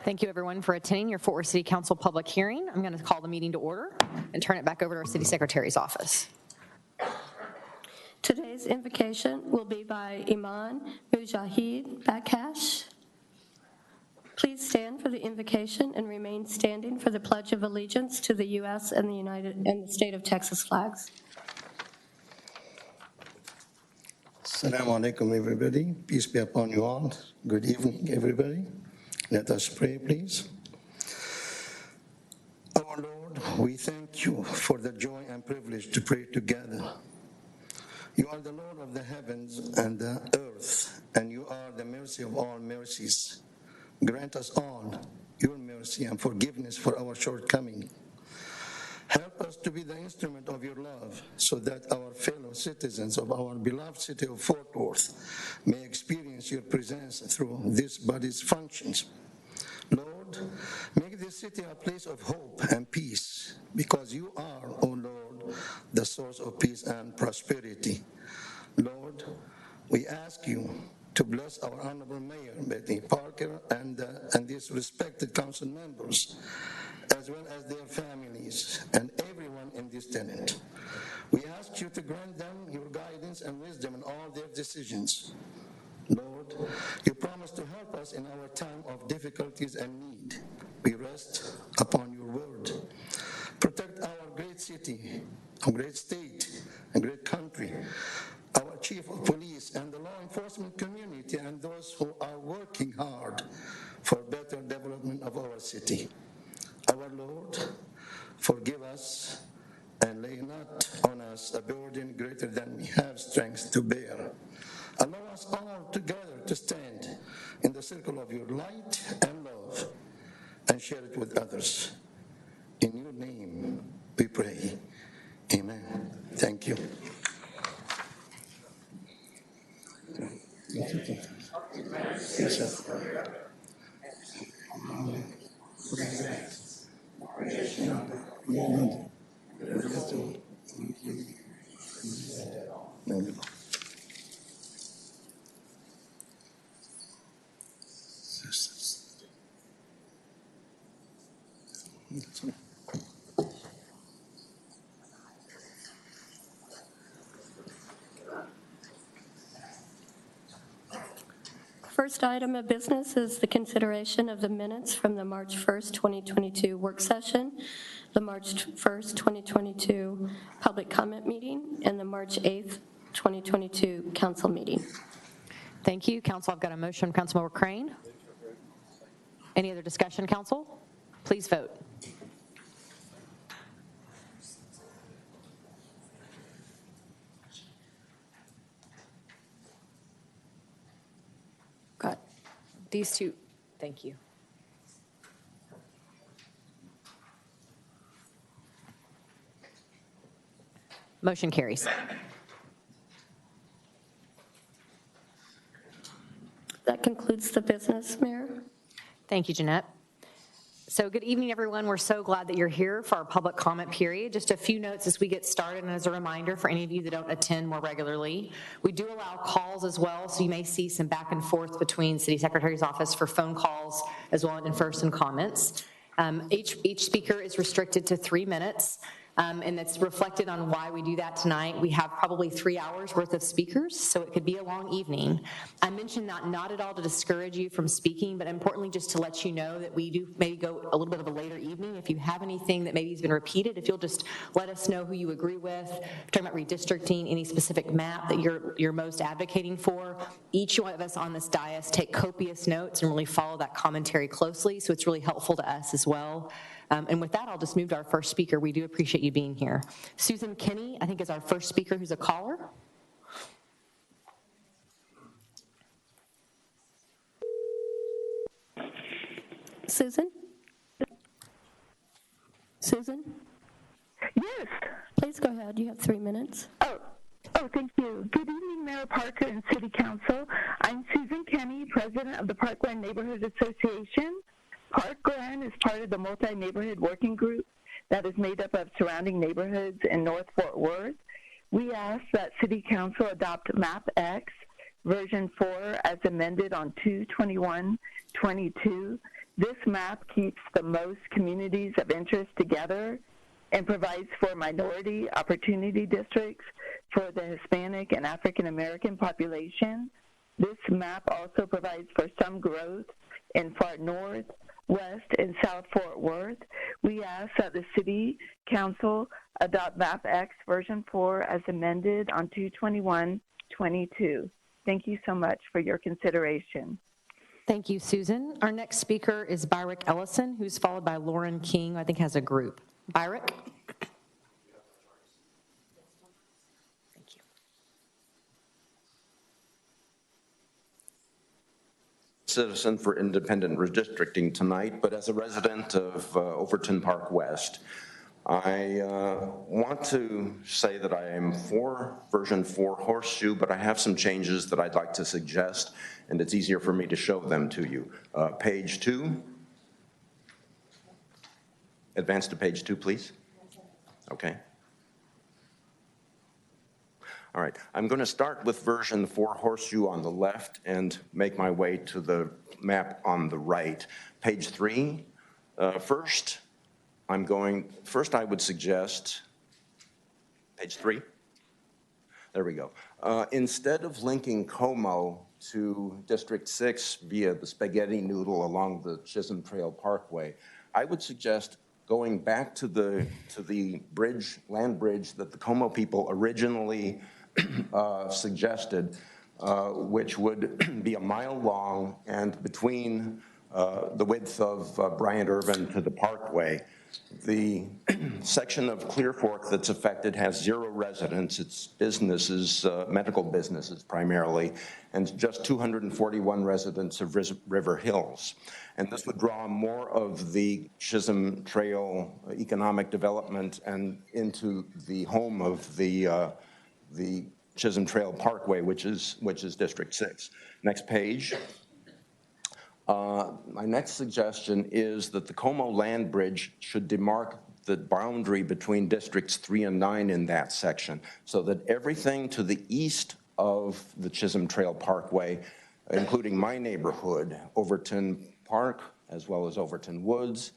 Thank you, everyone, for attending your Fort Worth City Council public hearing. I'm going to call the meeting to order and turn it back over to our City Secretary's office. Today's invocation will be by Imam, Moujaled, Bakhach. Please stand for the invocation and remain standing for the Pledge of Allegiance to the U.S. and the state of Texas flags. Assalamu alaikum, everybody. Peace be upon you all. Good evening, everybody. Let us pray, please. Our Lord, we thank you for the joy and privilege to pray together. You are the Lord of the heavens and the earth, and you are the mercy of all mercies. Grant us all your mercy and forgiveness for our shortcomings. Help us to be the instrument of your love so that our fellow citizens of our beloved city of Fort Worth may experience your presence through this body's functions. Lord, make this city a place of hope and peace because you are, O Lord, the source of peace and prosperity. Lord, we ask you to bless our Honorable Mayor, Betty Parker, and these respected council members, as well as their families and everyone in this tenant. We ask you to grant them your guidance and wisdom in all their decisions. Lord, you promise to help us in our time of difficulties and need. We rest upon your word. Protect our great city, our great state, and great country, our chief of police and the law enforcement community and those who are working hard for better development of our city. Our Lord, forgive us and lay not on us a burden greater than we have strength to bear. Allow us all together to stand in the circle of your light and love and share it with others. In your name we pray. Amen. Thank you. Yes, sir. First item of business is the consideration of the minutes from the March 1st, 2022 work session, the March 1st, 2022 public comment meeting, and the March 8th, 2022 council meeting. Thank you. Council, I've got a motion from Councilmember Crane. Any other discussion, Council? Please vote. Got these two. Thank you. Motion carries. That concludes the business, Mayor. Thank you, Jeanette. So good evening, everyone. We're so glad that you're here for our public comment period. Just a few notes as we get started, and as a reminder for any of you that don't attend more regularly, we do allow calls as well, so you may see some back and forth between City Secretary's office for phone calls as well as in-person comments. Each speaker is restricted to 3 minutes. And that's reflected on why we do that tonight. We have probably 3 hours worth of speakers, so it could be a long evening. I mentioned that not at all to discourage you from speaking, but importantly just to let you know that we do maybe go a little bit of a later evening. If you have anything that maybe has been repeated, if you'll just let us know who you agree with. If you're talking about redistricting, any specific map that you're most advocating for. Each one of us on this dais take copious notes and really follow that commentary closely, so it's really helpful to us as well. And with that, I'll just move to our first speaker. We do appreciate you being here. Susan Kinney, I think, is our first speaker who's a caller. Susan? Susan? Yes. Please go ahead. You have 3 minutes. Oh, thank you. Good evening, Mayor Parker and City Council. I'm Susan Kenny, President of the Parkland Neighborhood Association. Parkland is part of the multi-neighborhood working group that is made up of surrounding neighborhoods in North Fort Worth. We ask that City Council adopt Map X version 4 as amended on 2/21/22 This map keeps the most communities of interest together and provides for minority opportunity districts for the Hispanic and African American population. This map also provides for some growth in far north, west, and south Fort Worth. We ask that the City Council adopt Map X version 4 as amended on 2/21/22. Thank you so much for your consideration. Thank you, Susan. Our next speaker is Byrick Ellison, who's followed by Lauren King, who I think has a group. Byrick? Thank you. Citizen for independent redistricting tonight, but as a resident of Overton Park West, I want to say that I am for version 4 horseshoe, but I have some changes that I'd like to suggest, and it's easier for me to show them to you. Page 2. Advance to page 2, please. Okay. All right, I'm going to start with version 4 horseshoe on the left and make my way to the map on the right. Page 3. First, I would suggest, page 3. There we go. Instead of linking Como to District 6 via the spaghetti noodle along the Chisholm Trail Parkway, I would suggest going back to the bridge, land bridge that the Como people originally suggested, which would be a mile long and between the width of Bryant Irvin to the Parkway. The section of Clear Fork that's affected has 0 residents. It's businesses, medical businesses primarily, and just 241 residents of River Hills. And this would draw more of the Chisholm Trail economic development and into the home of the Chisholm Trail Parkway, which is District 6. Next page. My next suggestion is that the Como land bridge should demark the boundary between Districts 3 and 9 in that section, so that everything to the east of the Chisholm Trail Parkway, including my neighborhood, Overton Park, as well as Overton Woods,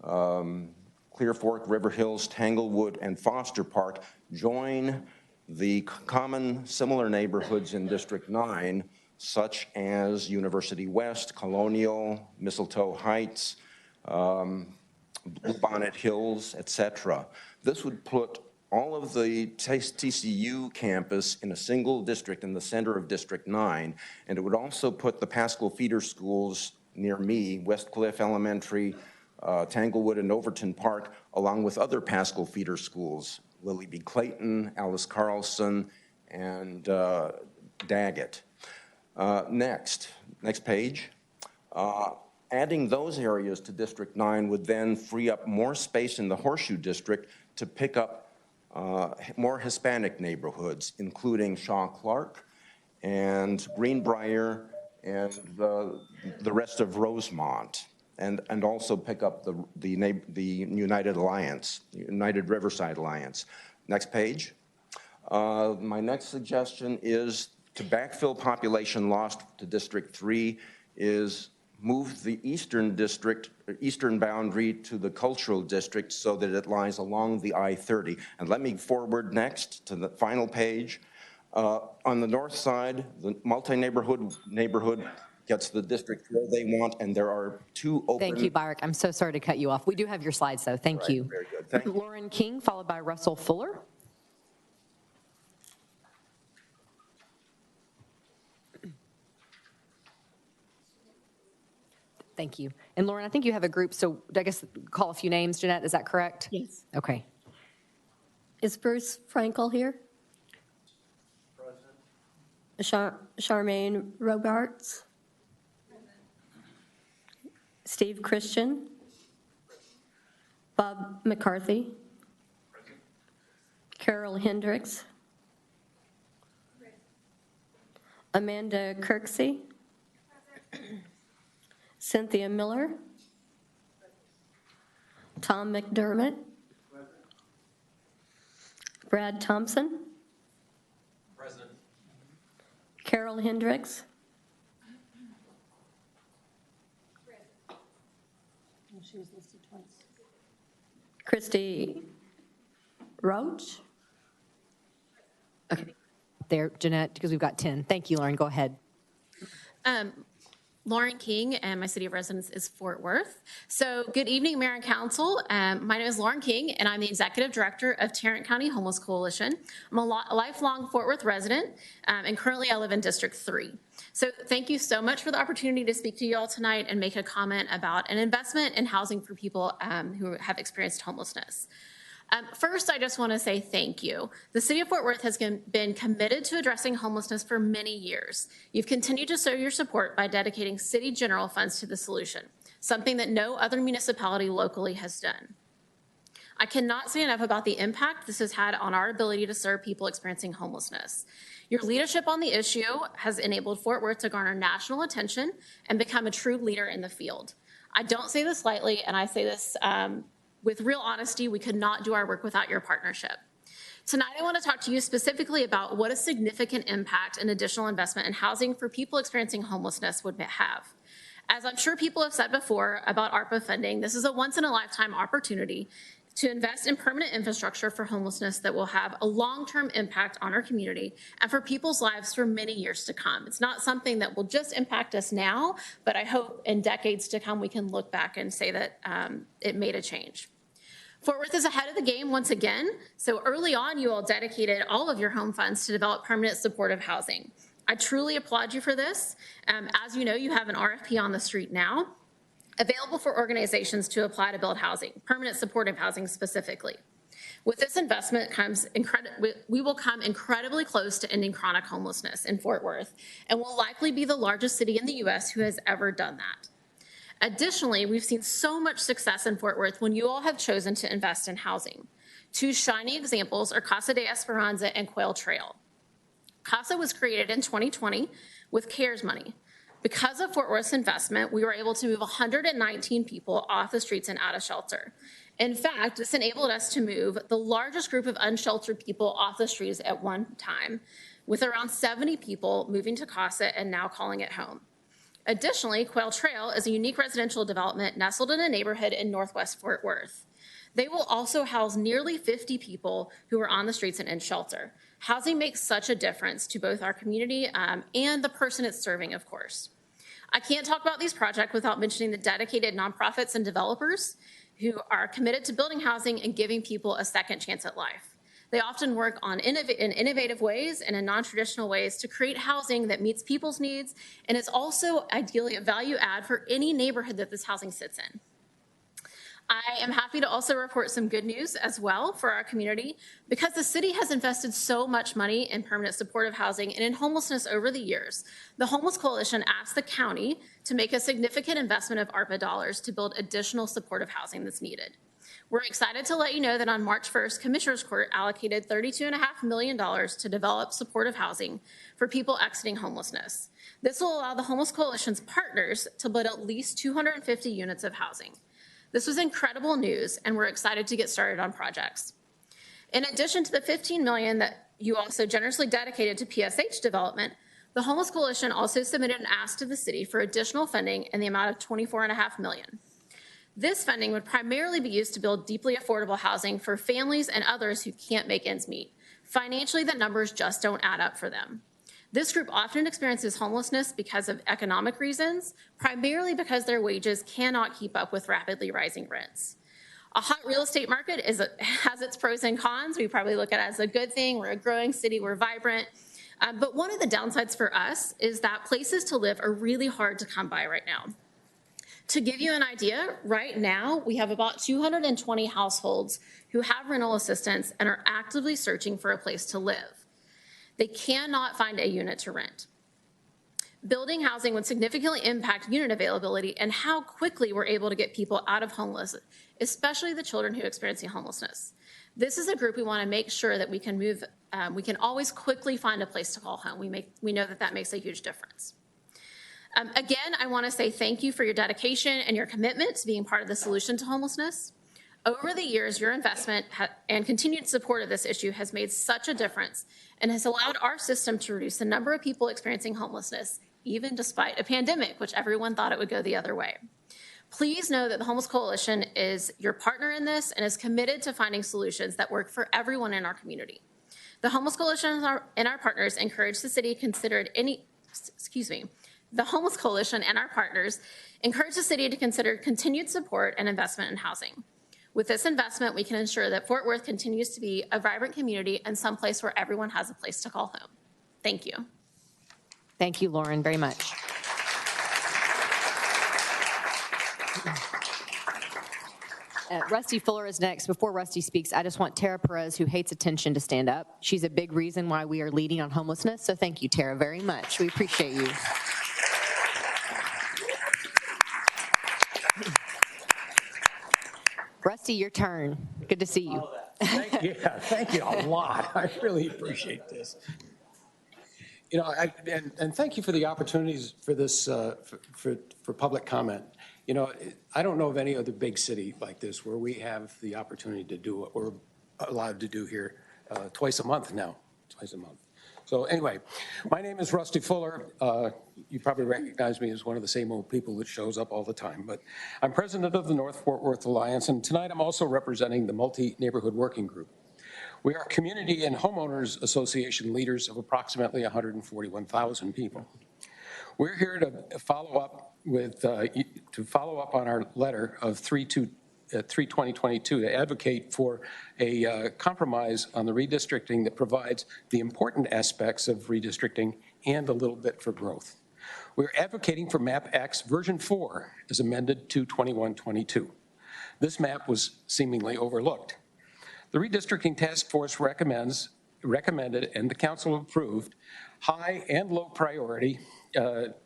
Clear Fork, River Hills, Tanglewood, and Foster Park, join the common similar neighborhoods in District 9, such as University West, Colonial, Mistletoe Heights, Bluebonnet Hills, etc. This would put all of the TCU campus in a single district in the center of District 9, and it would also put the Pascal feeder schools near me, West Cliff Elementary, Tanglewood, and Overton Park, along with other Pascal feeder schools, Lily B. Clayton, Alice Carlson, and Daggett. Next page. Adding those areas to District 9 would then free up more space in the Horseshoe District to pick up more Hispanic neighborhoods, including Shaw Clark and Greenbrier and the rest of Rosemont, and also pick up the United Alliance, United Riverside Alliance. Next page. My next suggestion is to backfill population lost to District 3 is move the eastern boundary to the cultural district so that it lies along the I-30. And let me forward next to the final page. On the north side, the neighborhood gets the district where they want, and there are 2 open. Thank you, Byrick. I'm so sorry to cut you off. We do have your slides, though. Thank you. Very good. Thank you. Lauren King, followed by Russell Fuller. Thank you. And Lauren, I think you have a group, so I guess call a few names. Jeanette, is that correct? Yes. Okay. Is Bruce Frankel here? Present. Charmaine Robarts? Steve Christian? Bob McCarthy? Present. Carol Hendricks? Present. Amanda Kirksey? Present. Cynthia Miller? Present. Tom McDermott? Present. Brad Thompson? Present. Carol Hendricks? Present. she was listed twice. Christy Roach? Okay, there, Jeanette, because we've got 10. Thank you, Lauren, go ahead. Lauren King, and my city of residence is Fort Worth. So good evening, Mayor and Council. My name is Lauren King, and I'm the Executive Director of Tarrant County Homeless Coalition. I'm a lifelong Fort Worth resident, and currently I live in District 3. So thank you so much for the opportunity to speak to you all tonight and make a comment about an investment in housing for people who have experienced homelessness. First, I just want to say thank you. The City of Fort Worth has been committed to addressing homelessness for many years. You've continued to show your support by dedicating city general funds to the solution, something that no other municipality locally has done. I cannot say enough about the impact this has had on our ability to serve people experiencing homelessness. Your leadership on the issue has enabled Fort Worth to garner national attention and become a true leader in the field. I don't say this lightly, and I say this with real honesty. We could not do our work without your partnership. Tonight, I want to talk to you specifically about what a significant impact an additional investment in housing for people experiencing homelessness would have. As I'm sure people have said before about ARPA funding, this is a once-in-a-lifetime opportunity to invest in permanent infrastructure for homelessness that will have a long-term impact on our community and for people's lives for many years to come. It's not something that will just impact us now, but I hope in decades to come we can look back and say that it made a change. Fort Worth is ahead of the game once again. So early on, you all dedicated all of your home funds to develop permanent supportive housing. I truly applaud you for this. As you know, you have an RFP on the street now, available for organizations to apply to build housing, permanent supportive housing specifically. With this investment we will come incredibly close to ending chronic homelessness in Fort Worth and will likely be the largest city in the US who has ever done that. Additionally, we've seen so much success in Fort Worth when you all have chosen to invest in housing. Two shining examples are Casa de Esperanza and Quail Trail. Casa was created in 2020 with CARES money. Because of Fort Worth's investment, we were able to move 119 people off the streets and out of shelter. In fact, this enabled us to move the largest group of unsheltered people off the streets at one time, with around 70 people moving to Casa and now calling it home. Additionally, Quail Trail is a unique residential development nestled in a neighborhood in Northwest Fort Worth. They will also house nearly 50 people who are on the streets and in shelter. Housing makes such a difference to both our community and the person it's serving, of course. I can't talk about these projects without mentioning the dedicated nonprofits and developers who are committed to building housing and giving people a second chance at life. They often work in innovative ways and in non-traditional ways to create housing that meets people's needs, and it's also ideally a value add for any neighborhood that this housing sits in. I am happy to also report some good news as well for our community. Because the city has invested so much money in permanent supportive housing and in homelessness over the years, the Homeless Coalition asked the county to make a significant investment of ARPA dollars to build additional supportive housing that's needed. We're excited to let you know that on March 1st, Commissioners Court allocated $32.5 million to develop supportive housing for people exiting homelessness. This will allow the Homeless Coalition's partners to build at least 250 units of housing. This was incredible news, and we're excited to get started on projects. In addition to the $15 million that you also generously dedicated to PSH development, the Homeless Coalition also submitted an ask to the city for additional funding in the amount of $24.5 million. This funding would primarily be used to build deeply affordable housing for families and others who can't make ends meet. Financially, the numbers just don't add up for them. This group often experiences homelessness because of economic reasons, primarily because their wages cannot keep up with rapidly rising rents. A hot real estate market has its pros and cons. We probably look at it as a good thing. We're a growing city, we're vibrant. But one of the downsides for us is that places to live are really hard to come by right now. To give you an idea, right now we have about 220 households who have rental assistance and are actively searching for a place to live. They cannot find a unit to rent. Building housing would significantly impact unit availability and how quickly we're able to get people out of homelessness, especially the children who are experiencing homelessness. This is a group we want to make sure that we can move, we can always quickly find a place to call home. We know that that makes a huge difference. Again, I want to say thank you for your dedication and your commitment to being part of the solution to homelessness. Over the years, your investment and continued support of this issue has made such a difference and has allowed our system to reduce the number of people experiencing homelessness, even despite a pandemic, which everyone thought it would go the other way. Please know that the Homeless Coalition is your partner in this and is committed to finding solutions that work for everyone in our community. The Homeless Coalition and our partners encourage the city to consider the Homeless Coalition and our partners encourage the city to consider continued support and investment in housing. With this investment, we can ensure that Fort Worth continues to be a vibrant community and someplace where everyone has a place to call home. Thank you. Thank you, Lauren, very much. Rusty Fuller is next. Before Rusty speaks, I just want Tara Perez, who hates attention, to stand up. She's a big reason why we are leading on homelessness, so thank you, Tara, very much. We appreciate you. Rusty, your turn. Good to see you. Thank you a lot. I really appreciate this. You know, and thank you for the opportunities for this, for public comment. You know, I don't know of any other big city like this where we have the opportunity to do what we're allowed to do here twice a month now, So anyway, my name is Rusty Fuller. You probably recognize me as one of the same old people that shows up all the time, but I'm president of the North Fort Worth Alliance, and tonight I'm also representing the Multi-Neighborhood Working Group. We are community and homeowners association leaders of approximately 141,000 people. We're here to follow up on our letter of 3/2022 to advocate for a compromise on the redistricting that provides the important aspects of redistricting and a little bit for growth. We're advocating for Map X version 4 as amended to 2122. This map was seemingly overlooked. The redistricting task force recommended and the council approved high and low priority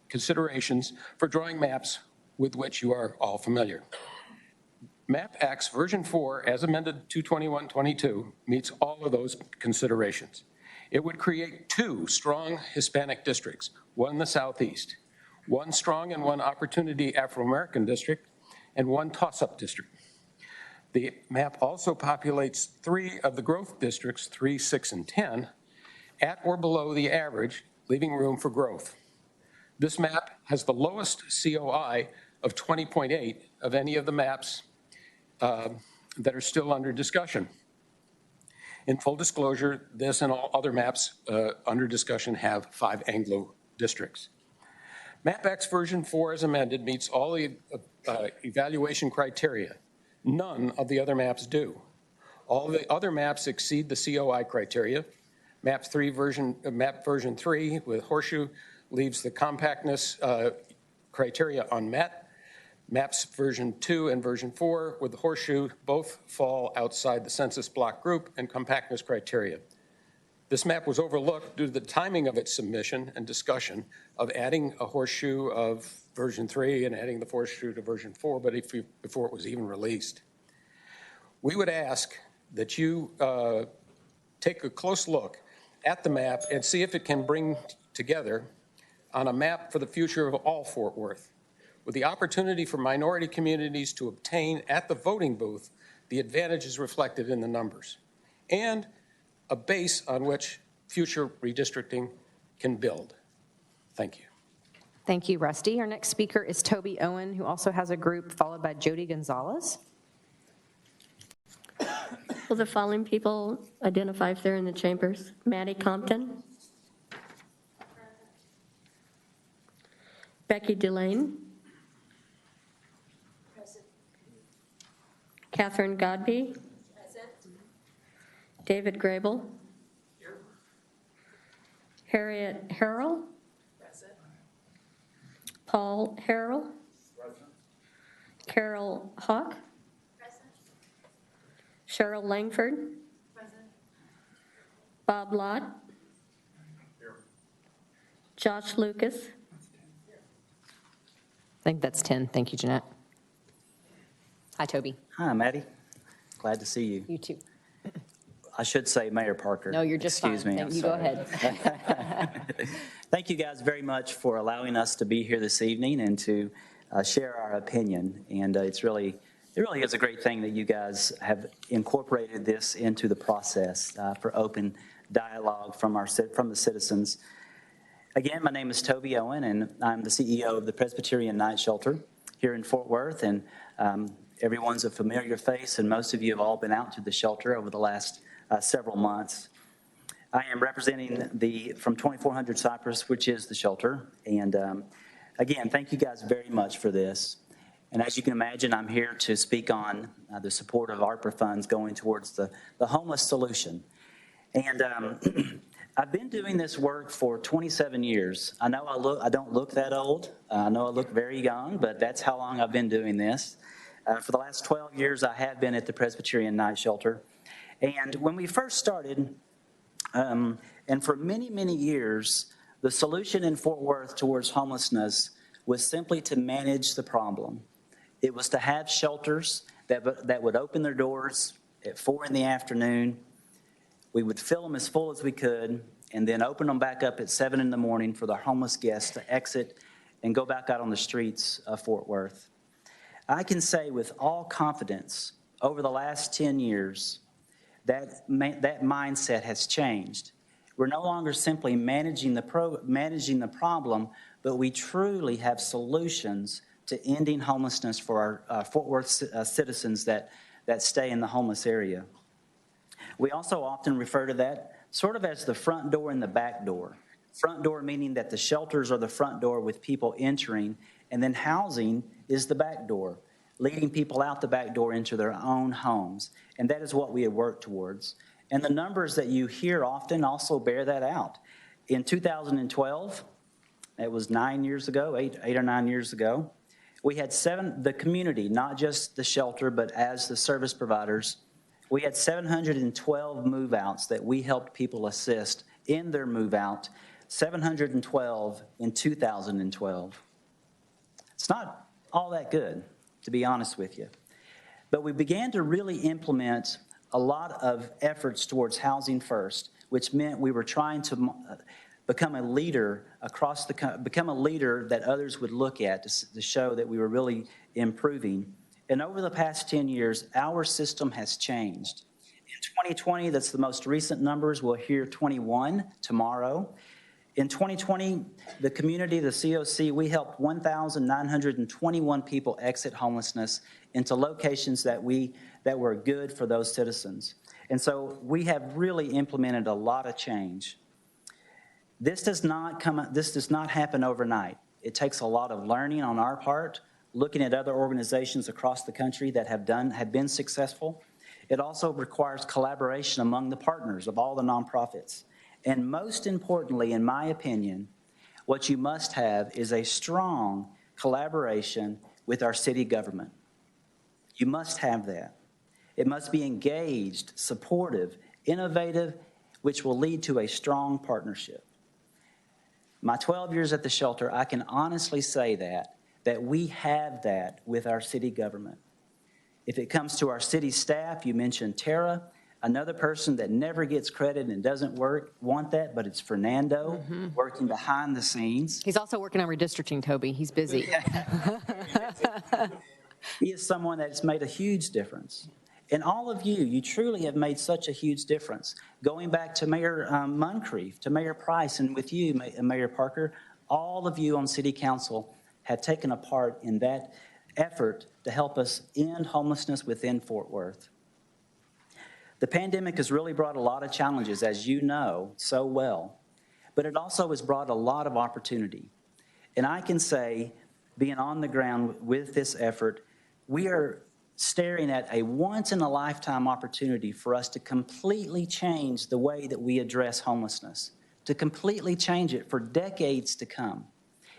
considerations for drawing maps with which you are all familiar. Map X version 4 as amended to 2122 meets all of those considerations. It would create 2 strong Hispanic districts, one in the southeast, one strong and one opportunity Afro-American district, and one toss-up district. The map also populates 3 of the growth districts, 3, 6, and 10, at or below the average, leaving room for growth. This map has the lowest COI of 20.8 of any of the maps that are still under discussion. In full disclosure, this and all other maps under discussion have 5 Anglo districts. Map X version 4 as amended meets all the evaluation criteria. None of the other maps do. All the other maps exceed the COI criteria. Map version 3 with horseshoe leaves the compactness criteria unmet. Maps version 2 and version 4 with the horseshoe both fall outside the census block group and compactness criteria. This map was overlooked due to the timing of its submission and discussion of adding a horseshoe of version 3 and adding the horseshoe to version 4, but before it was even released. We would ask that you take a close look at the map and see if it can bring together on a map for the future of all Fort Worth, with the opportunity for minority communities to obtain at the voting booth the advantages reflected in the numbers, and a base on which future redistricting can build. Thank you. Thank you, Rusty. Our next speaker is Toby Owen, who also has a group, followed by Jody Gonzalez. Will the following people identify if they're in the chambers? Maddie Compton. Becky Delane. Present. Catherine Godby. Present. David Grable. Here. Harriet Harrell. Present. Paul Harrell. Present. Carol Hawk. Present. Cheryl Langford. Present. Bob Lott. Here. Josh Lucas. I think that's 10. Thank you, Jeanette. Hi, Toby. Hi, Maddie. Glad to see you. You too. I should say Mayor Parker. No, you're just Excuse fine. me. I'm You go sorry. ahead. Thank you guys very much for allowing us to be here this evening and to share our opinion. And it really is a great thing that you guys have incorporated this into the process for open dialogue from the citizens. Again, my name is Toby Owen, and I'm the CEO of the Presbyterian Night Shelter. here in Fort Worth, and everyone's a familiar face, and most of you have all been out to the shelter over the last several months. I am representing from 2400 Cypress, which is the shelter, and again, thank you guys very much for this. And as you can imagine, I'm here to speak on the support of ARPA funds going towards the homeless solution. And I've been doing this work for 27 years. I know I don't look that old. I know I look very young, but that's how long I've been doing this. For the last 12 years, I have been at the Presbyterian Night Shelter. And when we first started, and for many, many years, the solution in Fort Worth towards homelessness was simply to manage the problem. It was to have shelters that would open their doors at 4 in the afternoon. We would fill them as full as we could and then open them back up at 7 in the morning for the homeless guests to exit and go back out on the streets of Fort Worth. I can say with all confidence, over the last 10 years, that mindset has changed. We're no longer simply managing the problem, but we truly have solutions to ending homelessness for our Fort Worth citizens that stay in the homeless area. We also often refer to that sort of as the front door and the back door. Front door meaning that the shelters are the front door with people entering, and then housing is the back door, leading people out the back door into their own homes. And that is what we have worked towards. And the numbers that you hear often also bear that out. In 2012, it was 9 years ago, eight or 9 years ago, we had the community, not just the shelter, but as the service providers, we had 712 move-outs that we helped people assist in their move-out, 712 in 2012. It's not all that good, to be honest with you. But we began to really implement a lot of efforts towards housing first, which meant we were trying to become a leader become a leader that others would look at to show that we were really improving. And over the past 10 years, our system has changed. In 2020, that's the most recent numbers. We'll hear 21 tomorrow. In 2020, the community, the COC, we helped 1,921 people exit homelessness into locations that were good for those citizens. And so we have really implemented a lot of change. This does not happen overnight. It takes a lot of learning on our part, looking at other organizations across the country that have been successful. It also requires collaboration among the partners of all the nonprofits. And most importantly, in my opinion, what you must have is a strong collaboration with our city government. You must have that. It must be engaged, supportive, innovative, which will lead to a strong partnership. My 12 years at the shelter, I can honestly say that we have that with our city government. If it comes to our city staff, you mentioned Tara, another person that never gets credit and doesn't want that, but it's Fernando, working behind the scenes. He's also working on redistricting, Toby. He's busy. He is someone that's made a huge difference. And all of you truly have made such a huge difference. Going back to Mayor Moncrief, to Mayor Price, and with you, Mayor Parker, all of you on City Council have taken a part in that effort to help us end homelessness within Fort Worth. The pandemic has really brought a lot of challenges, as you know so well, but it also has brought a lot of opportunity. And I can say, being on the ground with this effort, we are staring at a once-in-a-lifetime opportunity for us to completely change the way that we address homelessness, to completely change it for decades to come.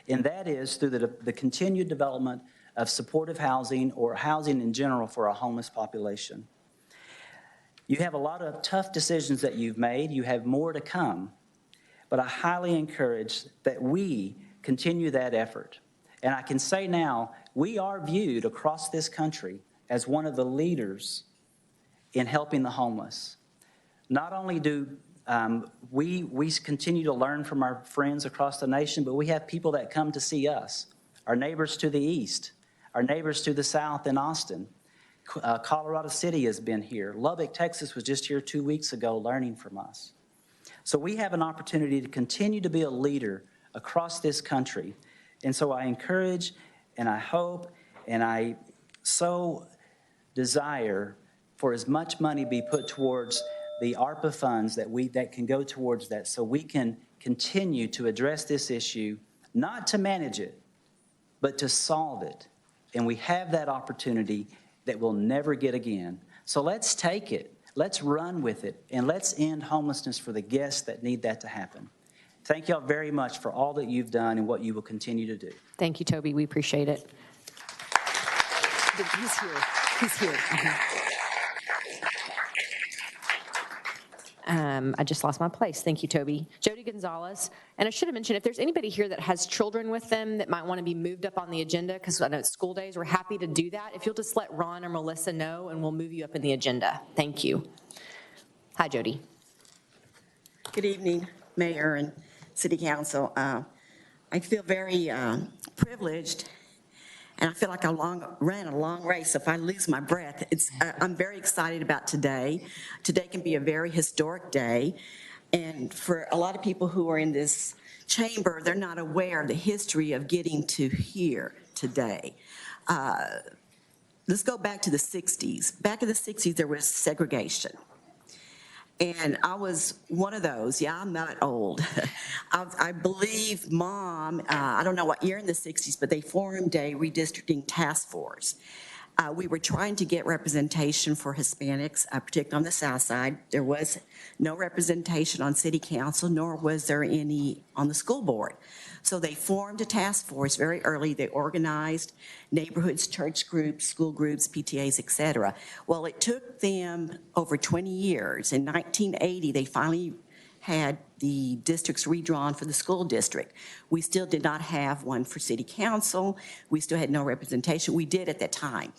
And that is through the continued development of supportive housing or housing in general for a homeless population. You have a lot of tough decisions that you've made. You have more to come. But I highly encourage that we continue that effort. And I can say now, we are viewed across this country as one of the leaders in helping the homeless. Not only do we continue to learn from our friends across the nation, but we have people that come to see us, our neighbors to the east, our neighbors to the south in Austin. Colorado City has been here. Lubbock, Texas was just here 2 weeks ago learning from us. So we have an opportunity to continue to be a leader across this country. And so I encourage and I hope And I so desire for as much money be put towards the ARPA funds that can go towards that, so we can continue to address this issue, not to manage it, but to solve it. And we have that opportunity that we'll never get again. So let's take it, let's run with it, and let's end homelessness for the guests that need that to happen. Thank y'all very much for all that you've done and what you will continue to do. Thank you, Toby. We appreciate it. He's here. He's here. I just lost my place. Thank you, Toby. Jody Gonzalez. And I should have mentioned, if there's anybody here that has children with them that might want to be moved up on the agenda, because I know it's school days, we're happy to do that. If you'll just let Ron or Melissa know, and we'll move you up in the agenda. Thank you. Hi, Jody. Good evening, Mayor and City Council. I feel very privileged, and I feel like I ran a long race. If I lose my breath, I'm very excited about today. Today can be a very historic day, and for a lot of people who are in this chamber, they're not aware of the history of getting to here today. Let's go back to the 60s. Back in the 60s, there was segregation. And I was one of those. Yeah, I'm not old. I believe Mom, I don't know what year in the 60s, but they formed a redistricting task force. We were trying to get representation for Hispanics, particularly on the South Side. There was no representation on City Council, nor was there any on the school board. So they formed a task force very early. They organized neighborhoods, church groups, school groups, PTAs, et cetera. Well, it took them over 20 years. In 1980, they finally had the districts redrawn for the school district. We still did not have one for City Council. We still had no representation. We did at that time.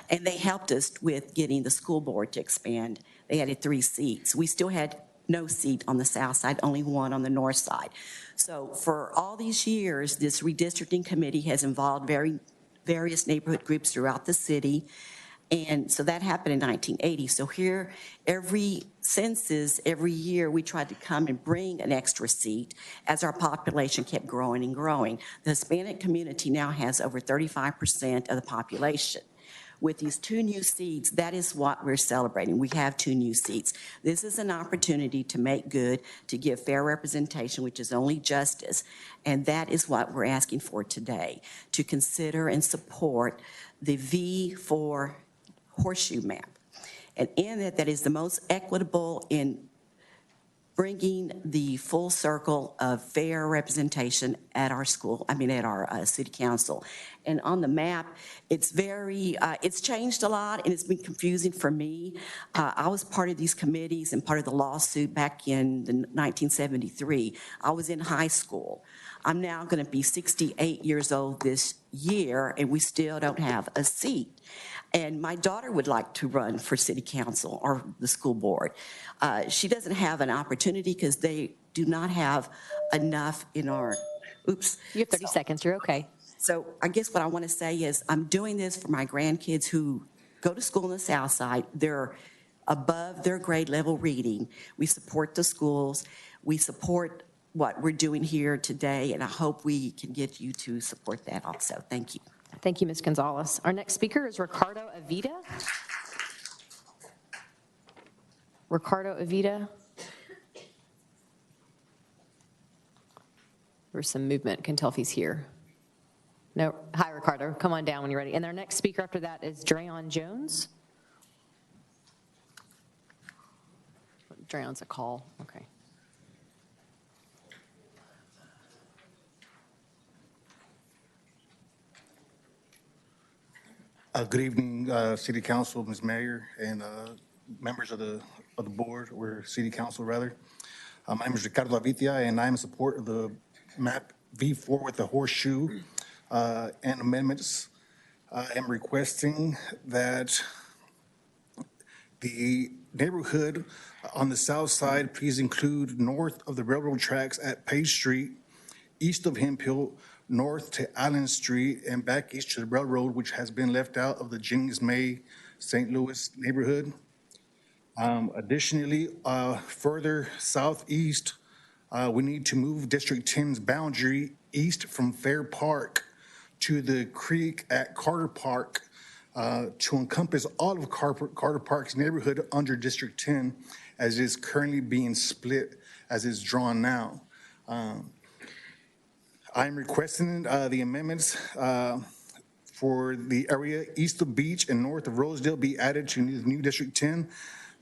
And they helped us with getting the school board to expand. They added 3 seats. We still had no seat on the south side, only one on the north side. So for all these years, this redistricting committee has involved various neighborhood groups throughout the city. And so that happened in 1980. So here, every census, every year, we tried to come and bring an extra seat as our population kept growing and growing. The Hispanic community now has over 35% of the population. With these 2 new seats, that is what we're celebrating. We have 2 new seats. This is an opportunity to make good, to give fair representation, which is only justice. And that is what we're asking for today, to consider and support the V4 horseshoe map. And in it, that is the most equitable in bringing the full circle of fair representation at our school, at our city council. And on the map, it's it's changed a lot, and it's been confusing for me. I was part of these committees and part of the lawsuit back in 1973. I was in high school. I'm now going to be 68 years old this year, and we still don't have a seat. And my daughter would like to run for city council or the school board. She doesn't have an opportunity because they do not have enough in our, oops. You have 30 seconds, you're okay. So I guess what I want to say is I'm doing this for my grandkids who go to school in the South Side. They're above their grade level reading. We support the schools. We support what we're doing here today, and I hope we can get you to support that also. Thank you. Thank you, Ms. Gonzalez. Our next speaker is Ricardo Avita. Ricardo Avita. There's some movement. Can tell if he's here. No. Hi, Ricardo. Come on down when you're ready. And our next speaker after that is Dreon Jones. Dreon's a call. Okay. Good evening, City Council, Ms. Mayor, and members of the board, or City Council rather. My name is Ricardo Avitia, and I am in support of the map V4 with the horseshoe and amendments. I am requesting that the neighborhood on the south side please include north of the railroad tracks at Page Street, east of Hemp Hill, north to Allen Street, and back east to the railroad, which has been left out of the Jennings May St. Louis neighborhood. Additionally, further southeast, we need to move District 10's boundary east from Fair Park to the creek at Carter Park to encompass all of Carter Park's neighborhood under District 10, as is currently being split as is drawn now. I'm requesting the amendments for the area east of Beach and north of Rosedale be added to new District 10.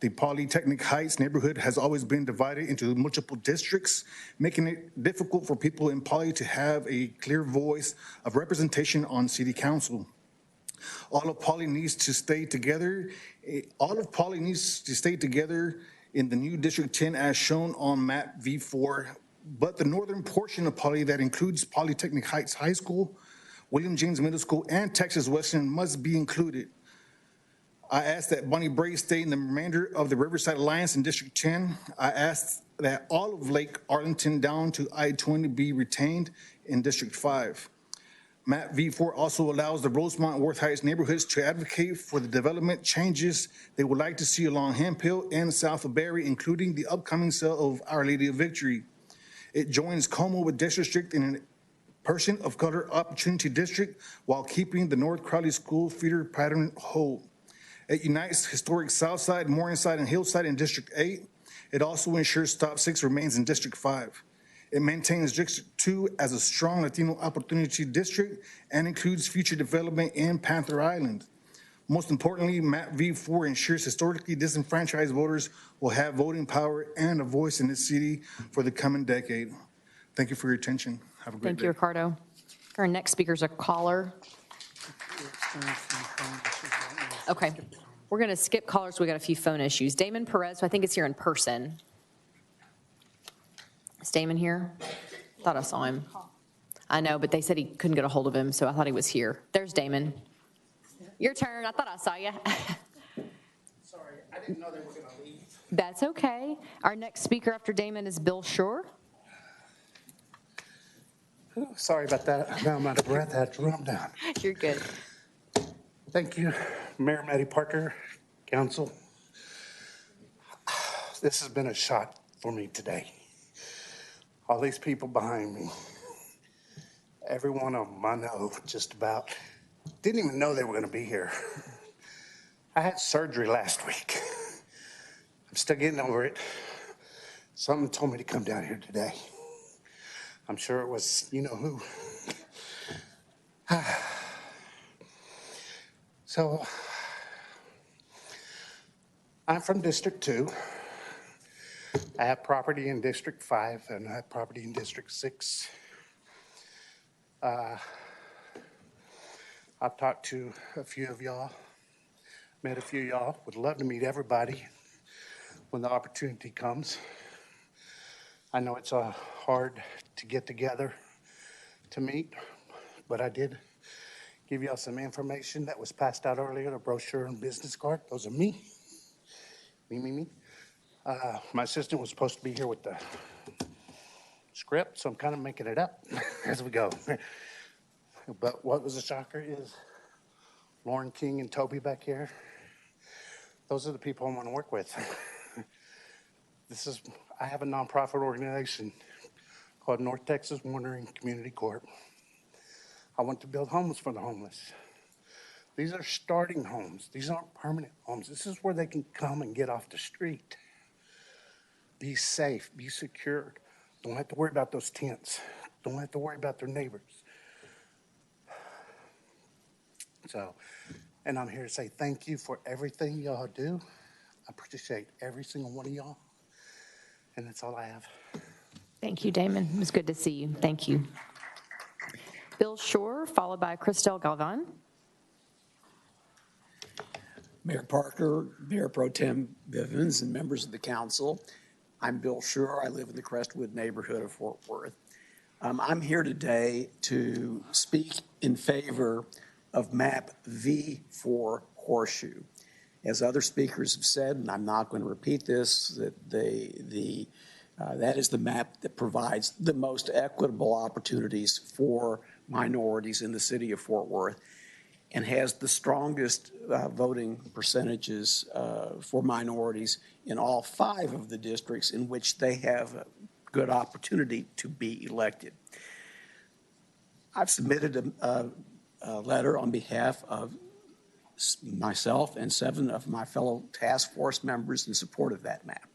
The Polytechnic Heights neighborhood has always been divided into multiple districts, making it difficult for people in Poly to have a clear voice of representation on city council. All of Poly needs to stay together. All of Poly needs to stay together in the new District 10 as shown on map V4, but the northern portion of Poly that includes Polytechnic Heights High School, William James Middle School, and Texas Western must be included. I ask that Bonnie Brae stay in the remainder of the Riverside Alliance in District 10. I ask that all of Lake Arlington down to I-20 be retained in District 5. Map V4 also allows the Rosemont Worth Heights neighborhoods to advocate for the development changes they would like to see along Hemp Hill and south of Barry, including the upcoming sale of Our Lady of Victory. It joins Como with District in a person of color opportunity district while keeping the North Crowley School feeder pattern whole. It unites historic Southside, Morningside, and Hillside in District 8. It also ensures Stop 6 remains in District 5. It maintains District 2 as a strong Latino opportunity district and includes future development in Panther Island. Most importantly, map V4 ensures historically disenfranchised voters will have voting power and a voice in this city for the coming decade. Thank you for your attention. Have a great day. Thank you, Ricardo. Our next speaker is a caller. Okay, we're going to skip callers. We got a few phone issues. Damon Perez, who I think is here in person. Is Damon here? Thought I saw him. I know, but they said he couldn't get a hold of him, so I thought he was here. There's Damon. Your turn. I thought I saw you. Sorry, I didn't know they were going to leave. That's okay. Our next speaker after Damon is Bill Shore. Sorry about that. Now I'm out of breath. I had to run down. You're good. Thank you, Mayor Matty Parker, Council. This has been a shot for me today. All these people behind me, every one of them I know just about, didn't even know they were going to be here. I had surgery last week. I'm still getting over it. Someone told me to come down here today. I'm sure it was you know who. So, I'm from District 2. I have property in District 5 and I have property in District 6. I've talked to a few of y'all, met a few of y'all, would love to meet everybody when the opportunity comes. I know it's hard to get together to meet, but I did give y'all some information that was passed out earlier, the brochure and business card. Those are me. Me. My assistant was supposed to be here with the script, so I'm kind of making it up as we go. But what was a shocker is Lauren King and Toby back here. Those are the people I want to work with. I have a nonprofit organization called North Texas Wandering Community Corp. I want to build homes for the homeless. These are starting homes. These aren't permanent homes. This is where they can come and get off the street. Be safe, be secured. Don't have to worry about those tents. Don't have to worry about their neighbors. So, and I'm here to say thank you for everything y'all do. I appreciate every single one of y'all. And that's all I have. Thank you, Damon. It was good to see you. Thank you. Bill Shore, followed by Christel Galvan. Mayor Parker, Mayor Pro Tem Bivens, and members of the council. I'm Bill Shore. I live in the Crestwood neighborhood of Fort Worth. I'm here today to speak in favor of map V4 Horseshoe. As other speakers have said, and I'm not going to repeat this, that that is the map that provides the most equitable opportunities for minorities in the city of Fort Worth and has the strongest voting percentages for minorities in all 5 of the districts in which they have a good opportunity to be elected. I've submitted letter on behalf of myself and 7 of my fellow task force members in support of that map.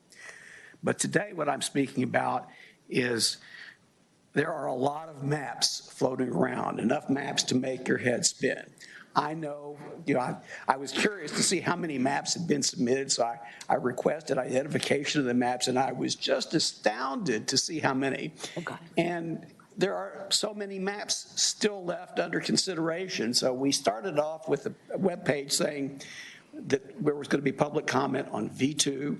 But today what I'm speaking about is there are a lot of maps floating around, enough maps to make your head spin. I know, I was curious to see how many maps had been submitted, so I requested identification of the maps, and I was just astounded to see how many. Okay. And there are so many maps still left under consideration. So we started off with a webpage saying that there was going to be public comment on V2,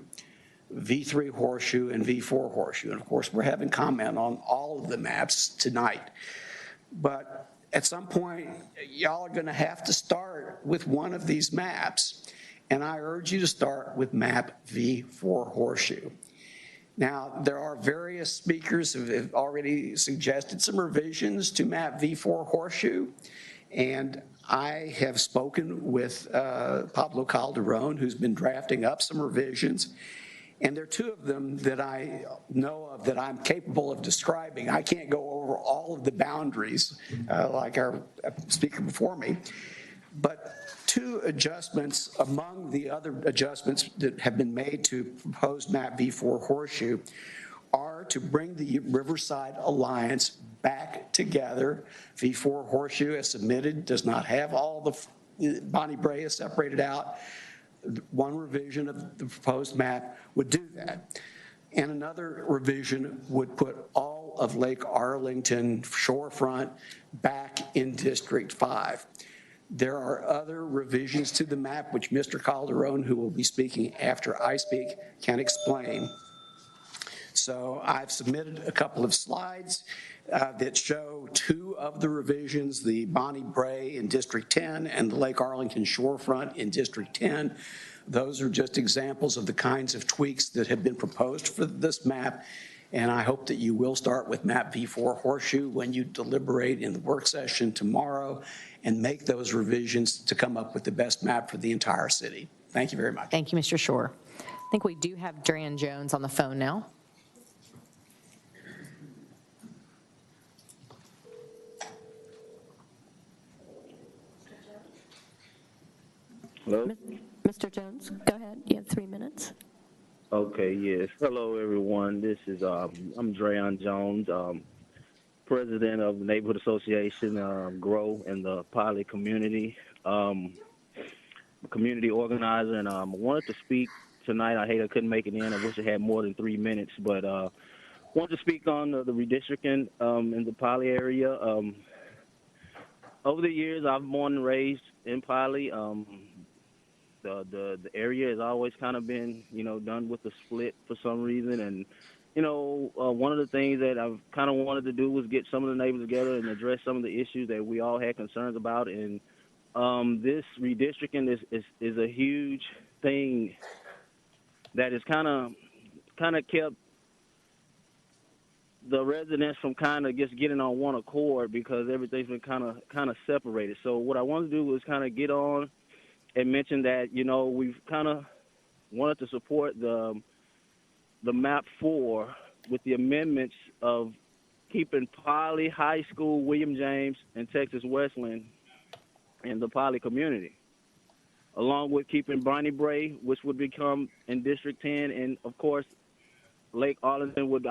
V3 Horseshoe, and V4 Horseshoe. And of course, we're having comment on all of the maps tonight. But at some point, y'all are going to have to start with one of these maps. And I urge you to start with map V4 Horseshoe. Now, there are various speakers who have already suggested some revisions to map V4 Horseshoe. And I have spoken with Pablo Calderon, who's been drafting up some revisions. And there are 2 of them that I know of that I'm capable of describing. I can't go over all of the boundaries like our speaker before me, but 2 adjustments among the other adjustments that have been made to proposed map V4 Horseshoe are to bring the Riverside Alliance back together. V4 Horseshoe, as submitted, does not have all the Bonnie Brea separated out. One revision of the proposed map would do that. And another revision would put all of Lake Arlington shorefront back in District 5. There are other revisions to the map which Mr. Calderon, who will be speaking after I speak, can explain. So I've submitted a couple of slides that show 2 of the revisions, the Bonnie Brea in District 10 and the Lake Arlington shorefront in District 10. Those are just examples of the kinds of tweaks that have been proposed for this map. And I hope that you will start with map V4 Horseshoe when you deliberate in the work session tomorrow and make those revisions to come up with the best map for the entire city. Thank you very much. Thank you, Mr. Shore. I think we do have Dran Jones on the phone now. Hello? Mr. Jones, go ahead. You have 3 minutes. Okay, yes. Hello, everyone. This is, I'm Drayon Jones, president of the Neighborhood Association, GROW in the Pilot community, community organizer, and I wanted to speak tonight. I hate I couldn't make it in. I wish I had more than 3 minutes, but wanted to speak on the redistricting in the Pilot area. Over the years, I've born and raised in Pilot. The area has always kind of been, done with the split for some reason. And, one of the things that I've kind of wanted to do was get some of the neighbors together and address some of the issues that we all had concerns about. And this redistricting is a huge thing that has kind of kept the residents from kind of just getting on one accord because everything's been kind of separated. So what I wanted to do was kind of get on and mention that, we've kind of wanted to support the map 4 with the amendments of keeping Poly High School, William James, and Texas Westland in the Poly community, along with keeping Bonnie Brea, which would become in District 10, and of course, Lake Arlington would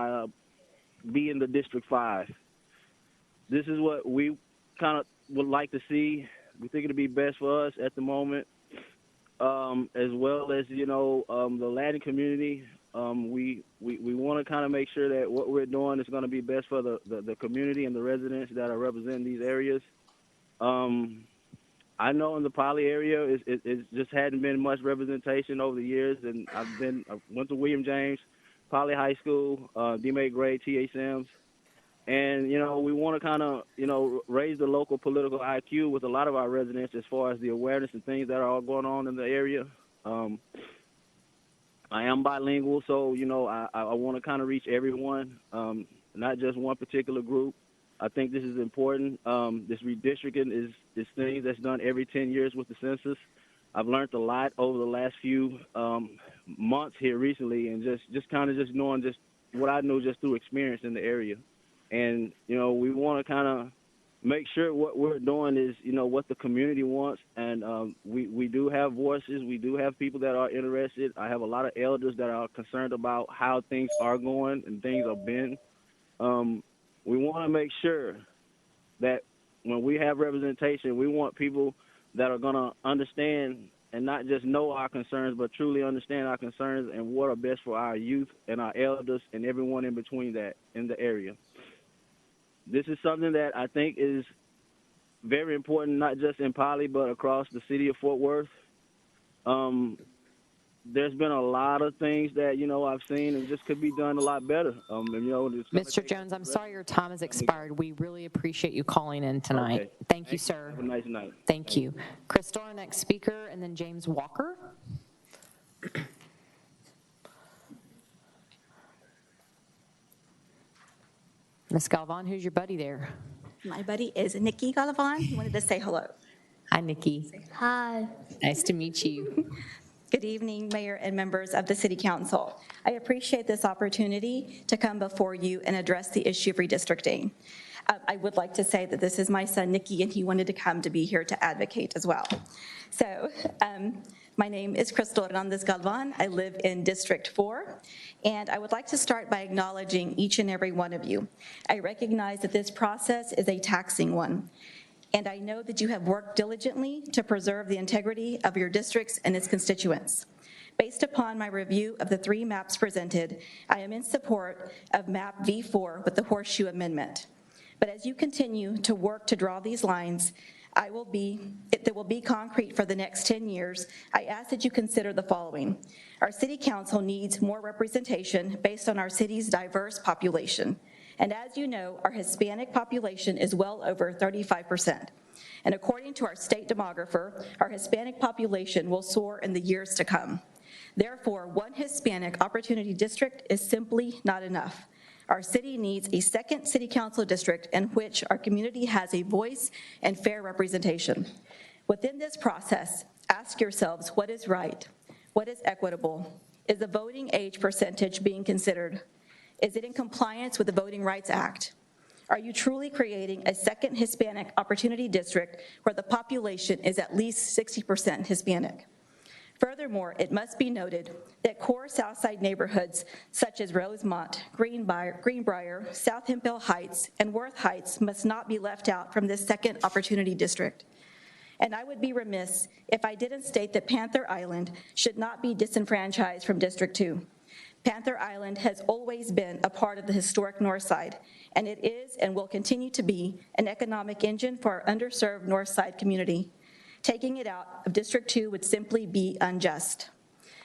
be in the District 5. This is what we kind of would like to see. We think it'll be best for us at the moment, as well as, the Latin community. We want to kind of make sure that what we're doing is going to be best for the community and the residents that are representing these areas. I know in the Poly area, it just hadn't been much representation over the years, and I went to William James, Poly High School, D-May grade, T.A. Sims. And, we want to kind of, raise the local political IQ with a lot of our residents as far as the awareness and things that are all going on in the area. I am bilingual, so, I want to kind of reach everyone, not just one particular group. I think this is important. This redistricting is things that's done every 10 years with the census. I've learned a lot over the last few months here recently, and just kind of just knowing just what I know just through experience in the area. And, we want to kind of make sure what we're doing is, what the community wants. And we do have voices. We do have people that are interested. I have a lot of elders that are concerned about how things are going and things have been. We want to make sure that when we have representation, we want people that are going to understand and not just know our concerns, but truly understand our concerns and what are best for our youth and our elders and everyone in between that in the area. This is something that I think is very important, not just in Poly, but across the city of Fort Worth. There's been a lot of things that, I've seen and just could be done a lot better. Mr. Jones, I'm sorry your time has expired. We really appreciate you calling in tonight. Okay. Thank you, sir. Have a nice night. Thank you. Crystal, our next speaker, and then James Walker. Ms. Galvan, who's your buddy there? My buddy is Nikki Galvan. He wanted to say hello. Hi, Nikki. Hi. Nice to meet you. Good evening, Mayor and members of the City Council. I appreciate this opportunity to come before you and address the issue of redistricting. I would like to say that this is my son, Nikki, and he wanted to come to be here to advocate as well. So my name is Crystal Hernandez Galvan. I live in District 4, and I would like to start by acknowledging each and every one of you. I recognize that this process is a taxing one, and I know that you have worked diligently to preserve the integrity of your districts and its constituents. Based upon my review of the 3 maps presented, I am in support of map V4 with the Horseshoe Amendment. But as you continue to work to draw these lines, that will be concrete for the next 10 years, I ask that you consider the following. Our City Council needs more representation based on our city's diverse population. And as you know, our Hispanic population is well over 35%. And according to our state demographer, our Hispanic population will soar in the years to come. Therefore, one Hispanic opportunity district is simply not enough. Our city needs a second city council district in which our community has a voice and fair representation. Within this process, ask yourselves what is right, what is equitable, is the voting age percentage being considered? Is it in compliance with the Voting Rights Act? Are you truly creating a second Hispanic opportunity district where the population is at least 60% Hispanic? Furthermore, it must be noted that core Southside neighborhoods such as Rosemont, Greenbrier, South Hemphill Heights, and Worth Heights must not be left out from this second opportunity district. And I would be remiss if I didn't state that Panther Island should not be disenfranchised from District 2. Panther Island has always been a part of the historic North Side, and it is and will continue to be an economic engine for our underserved North Side community. Taking it out of District 2 would simply be unjust.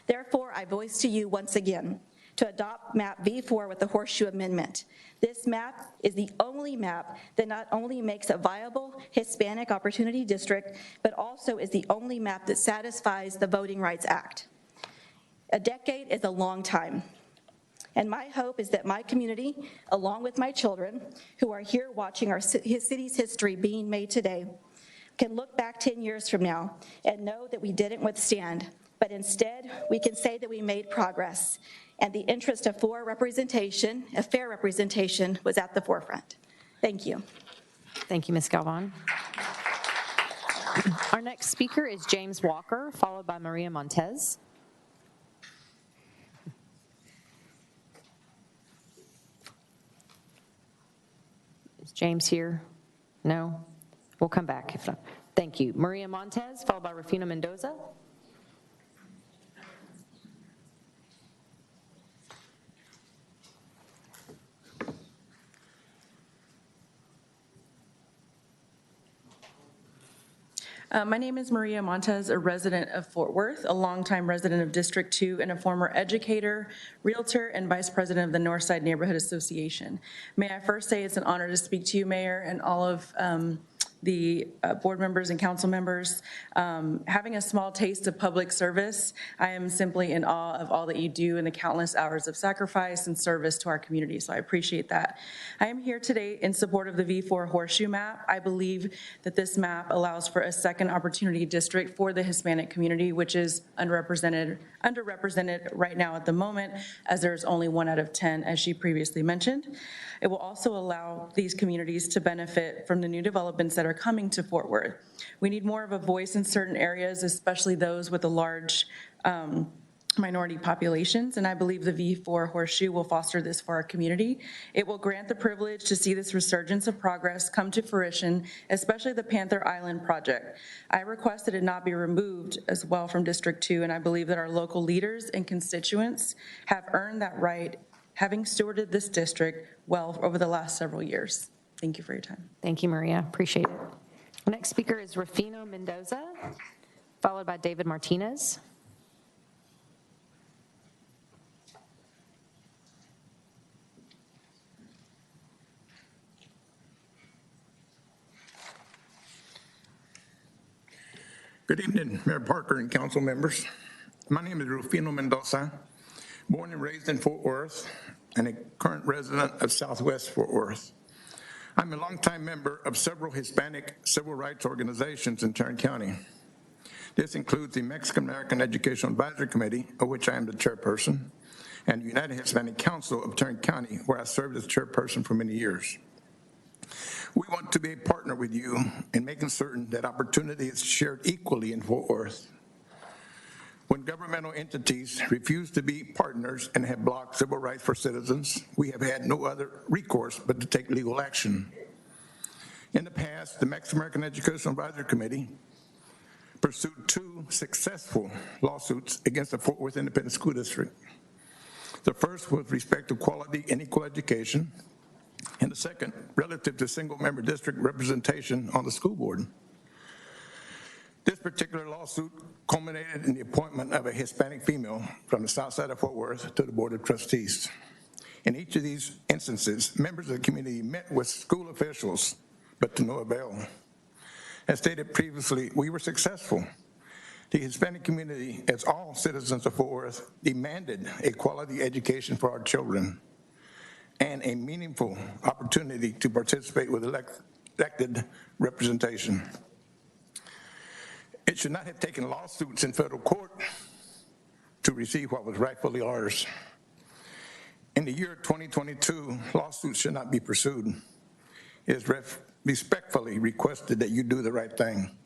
Therefore, I voice to you once again to adopt map V4 with the Horseshoe Amendment. This map is the only map that not only makes a viable Hispanic opportunity district, but also is the only map that satisfies the Voting Rights Act. A decade is a long time, and my hope is that my community, along with my children, who are here watching our city's history being made today, can look back 10 years from now and know that we didn't withstand, but instead we can say that we made progress, and the interest of fair representation was at the forefront. Thank you. Thank you, Ms. Galvan. Our next speaker is James Walker, followed by Maria Montez. Is James here? No? We'll come back if not. Thank you. Maria Montez, followed by Rufina Mendoza. My name is Maria Montez, a resident of Fort Worth, a longtime resident of District 2, and a former educator, realtor, and vice president of the Northside Neighborhood Association. May I first say it's an honor to speak to you, Mayor, and all of the board members and council members. Having a small taste of public service, I am simply in awe of all that you do and the countless hours of sacrifice and service to our community, so I appreciate that. I am here today in support of the V4 Horseshoe Map. I believe that this map allows for a second opportunity district for the Hispanic community, which is underrepresented right now at the moment, as there's only 1 out of 10, as she previously mentioned. It will also allow these communities to benefit from the new developments that are coming to Fort Worth. We need more of a voice in certain areas, especially those with a large minority populations, and I believe the V4 Horseshoe will foster this for our community. It will grant the privilege to see this resurgence of progress come to fruition, especially the Panther Island project. I request that it not be removed as well from District 2, and I believe that our local leaders and constituents have earned that right, having stewarded this district well over the last several years. Thank you for your time. Thank you, Maria. Appreciate it. The next speaker is Rufino Mendoza, followed by David Martinez. Good evening, Mayor Parker and council members. My name is Rufino Mendoza, born and raised in Fort Worth and a current resident of Southwest Fort Worth. I'm a longtime member of several Hispanic civil rights organizations in Tarrant County. This includes the Mexican American Educational Advisory Committee, of which I am the chairperson, and the United Hispanic Council of Tarrant County, where I served as chairperson for many years. We want to be a partner with you in making certain that opportunity is shared equally in Fort Worth. When governmental entities refuse to be partners and have blocked civil rights for citizens, we have had no other recourse but to take legal action. In the past, the Mexican American Educational Advisory Committee pursued 2 successful lawsuits against the Fort Worth Independent School District. The first with respect to quality and equal education, and the second relative to single-member district representation on the school board. This particular lawsuit culminated in the appointment of a Hispanic female from the south side of Fort Worth to the Board of Trustees. In each of these instances, members of the community met with school officials, but to no avail. As stated previously, we were successful. The Hispanic community, as all citizens of Fort Worth, demanded a quality education for our children and a meaningful opportunity to participate with elected representation. It should not have taken lawsuits in federal court to receive what was rightfully ours. In the year 2022, lawsuits should not be pursued. It is respectfully requested that you do the right thing.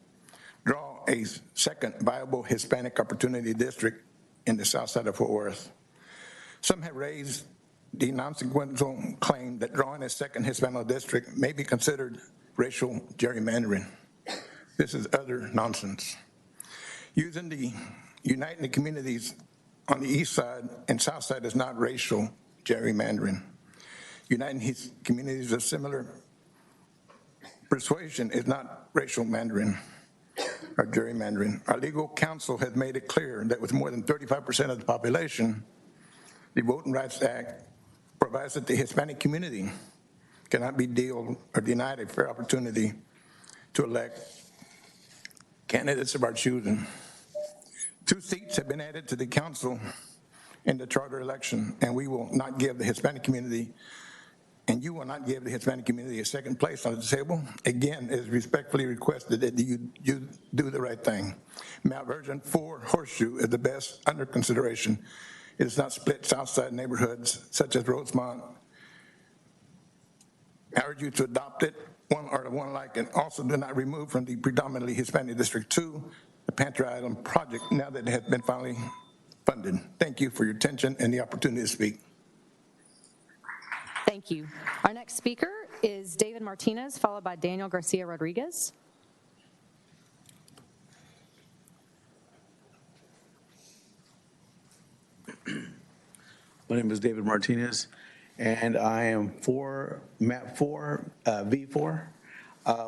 Draw a second viable Hispanic opportunity district in the south side of Fort Worth. Some have raised the non-sequential claim that drawing a second Hispanic district may be considered racial gerrymandering. This is utter nonsense. Uniting the communities on the east side and south side is not racial gerrymandering. Uniting his communities of similar persuasion is not racial mandering or gerrymandering. Our legal counsel has made it clear that with more than 35% of the population, the Voting Rights Act provides that the Hispanic community cannot be dealt or denied a fair opportunity to elect candidates of our choosing. 2 seats have been added to the council in the charter election, and we will not give the Hispanic community, and you will not give the Hispanic community a second place on the table. Again, it is respectfully requested that you do the right thing. Map version 4 Horseshoe is the best under consideration. It is not split Southside neighborhoods such as Rosemont. I urge you to adopt it, one or the one like it. Also, do not remove from the predominantly Hispanic District 2 the Panther Island project now that it has been finally funded. Thank you for your attention and the opportunity to speak. Thank you. Our next speaker is David Martinez, followed by Daniel Garcia Rodriguez. My name is David Martinez, and I am for map 4, V4,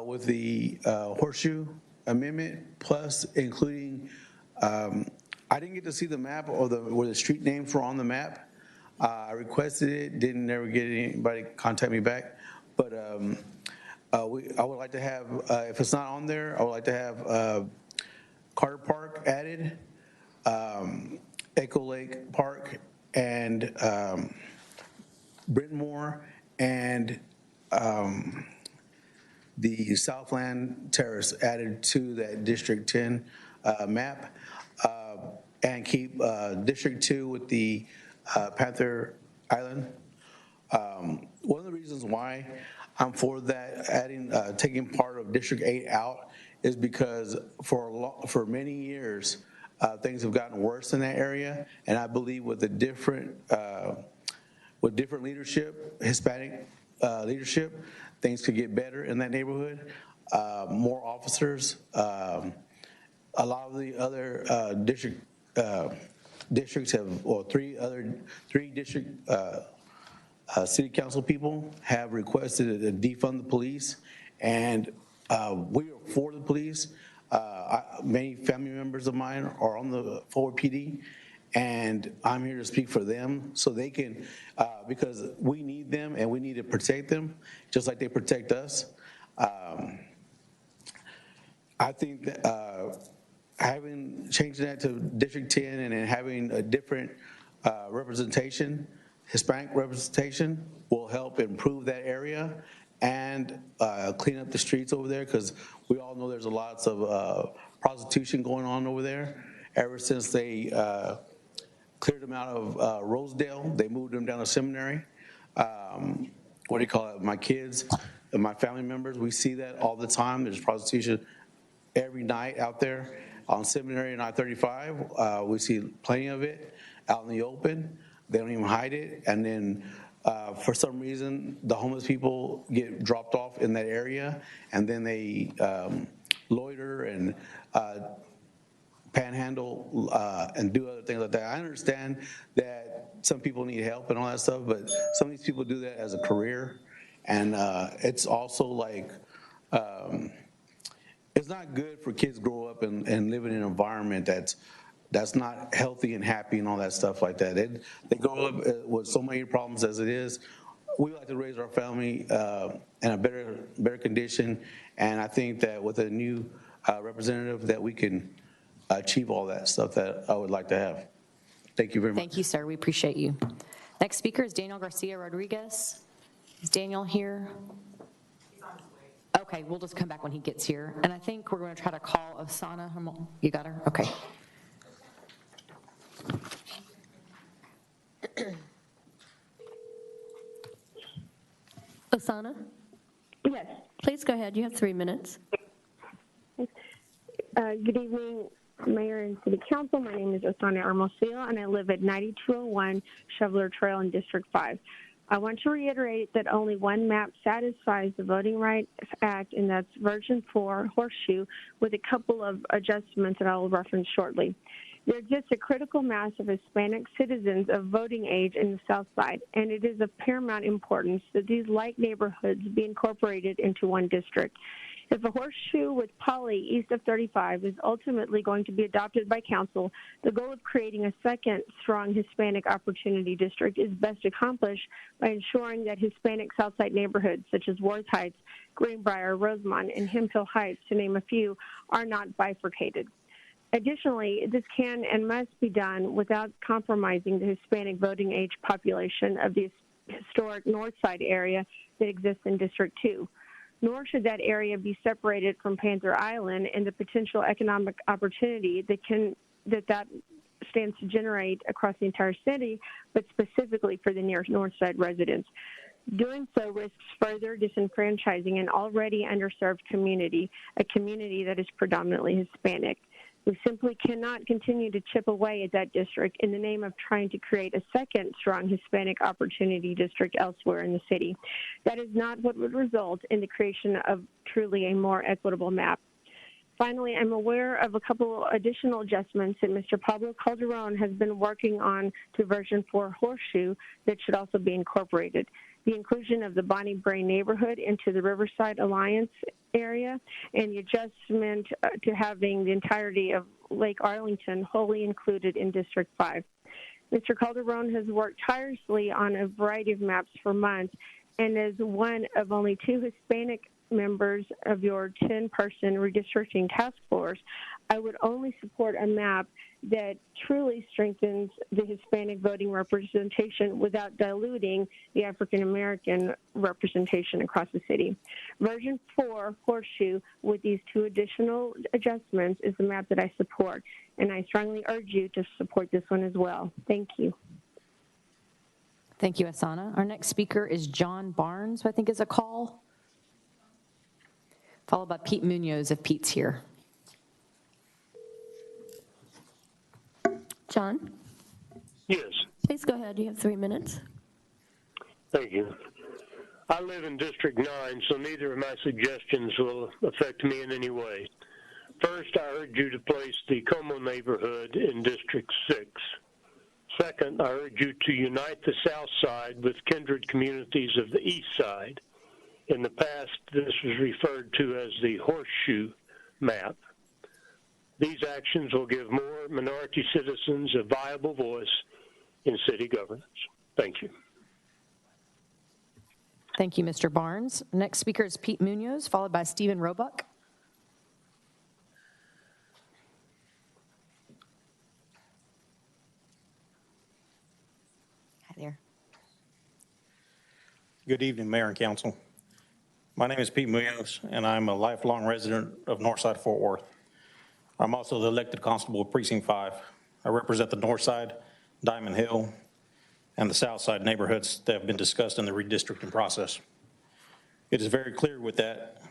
with the Horseshoe Amendment, plus including, I didn't get to see the map or where the street names were on the map. I requested it, didn't never get anybody contact me back, but I would like to have, if it's not on there, I would like to have Carter Park added, Echo Lake Park, and Brentmore, and the Southland Terrace added to that District 10 map, and keep District 2 with the Panther Island. One of the reasons why I'm for that, taking part of District 8 out, is because for many years, things have gotten worse in that area, and I believe with different leadership, Hispanic leadership, things could get better in that neighborhood. More officers. A lot of the other districts have, or three district city council people have requested to defund the police, and we are for the police. Many family members of mine are on the Forward PD, and I'm here to speak for them so they can, because we need them and we need to protect them just like they protect us. I think that changing that to District 10 and then having a different representation, Hispanic representation, will help improve that area and clean up the streets over there, because we all know there's lots of prostitution going on over there. Ever since they cleared them out of Rosedale, they moved them down to Seminary. What do you call it? My kids and my family members, we see that all the time. There's prostitution every night out there on Seminary and I-35. We see plenty of it out in the open. They don't even hide it. And then for some reason, the homeless people get dropped off in that area, and then they loiter and panhandle and do other things like that. I understand that some people need help and all that stuff, but some of these people do that as a career. And it's also like, it's not good for kids to grow up and live in an environment that's not healthy and happy and all that stuff like that. They grow up with so many problems as it is. We like to raise our family in a better condition, and I think that with a new representative that we can achieve all that stuff that I would like to have. Thank you very much. Thank you, sir. We appreciate you. Next speaker is Daniel Garcia Rodriguez. Is Daniel here? Okay, we'll just come back when he gets here. And I think we're going to try to call Osana. You got her? Okay. Osana? Yes. Please go ahead. You have 3 minutes. Good evening, Mayor and City Council. My name is Osana Hermosillo, and I live at 9201 Shoveler Trail in District 5. I want to reiterate that only one map satisfies the Voting Rights Act, and that's version 4, Horseshoe, with a couple of adjustments that I will reference shortly. There exists a critical mass of Hispanic citizens of voting age in the South Side, and it is of paramount importance that these like neighborhoods be incorporated into one district. If a horseshoe with Poly east of 35 is ultimately going to be adopted by council, the goal of creating a second strong Hispanic opportunity district is best accomplished by ensuring that Hispanic Southside neighborhoods such as Wards Heights, Greenbrier, Rosemont, and Hemphill Heights, to name a few, are not bifurcated. Additionally, this can and must be done without compromising the Hispanic voting age population of the historic North Side area that exists in District 2. Nor should that area be separated from Panther Island and the potential economic opportunity that stands to generate across the entire city, but specifically for the near North Side residents. Doing so risks further disenfranchising an already underserved community, a community that is predominantly Hispanic. We simply cannot continue to chip away at that district in the name of trying to create a second strong Hispanic opportunity district elsewhere in the city. That is not what would result in the creation of truly a more equitable map. Finally, I'm aware of a couple additional adjustments that Mr. Pablo Calderon has been working on to version 4 Horseshoe that should also be incorporated. The inclusion of the Bonnie Brae neighborhood into the Riverside Alliance area, and the adjustment to having the entirety of Lake Arlington wholly included in District 5. Mr. Calderon has worked tirelessly on a variety of maps for months, and as one of only 2 Hispanic members of your 10-person redistricting task force, I would only support a map that truly strengthens the Hispanic voting representation without diluting the African American representation across the city. Version 4, Horseshoe, with these 2 additional adjustments, is the map that I support, and I strongly urge you to support this one as well. Thank you. Thank you, Asana. Our next speaker is John Barnes, who I think is a call, followed by Pete Munoz if Pete's here. John? Yes. Please go ahead. You have 3 minutes. Thank you. I live in District 9, so neither of my suggestions will affect me in any way. First, I urge you to place the Como neighborhood in District 6. Second, I urge you to unite the South Side with kindred communities of the East Side. In the past, this was referred to as the Horseshoe map. These actions will give more minority citizens a viable voice in city governance. Thank you. Thank you, Mr. Barnes. Next speaker is Pete Munoz, followed by Stephen Roebuck. Hi there. Good evening, Mayor and Council. My name is Pete Munoz, and I'm a lifelong resident of Northside Fort Worth. I'm also the elected constable of Precinct 5. I represent the Northside, Diamond Hill, and the Southside neighborhoods that have been discussed in the redistricting process. It is very clear with that,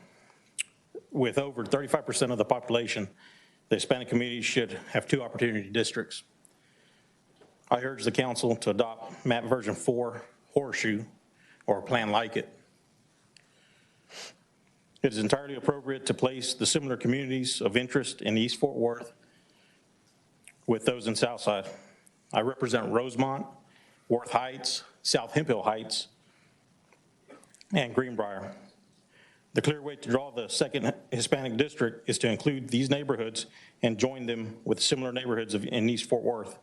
with over 35% of the population, the Hispanic community should have 2 opportunity districts. I urge the council to adopt map version 4, Horseshoe, or a plan like it. It is entirely appropriate to place the similar communities of interest in East Fort Worth with those in Southside. I represent Rosemont, Worth Heights, South Hemphill Heights, and Greenbrier. The clear way to draw the second Hispanic district is to include these neighborhoods and join them with similar neighborhoods in East Fort Worth.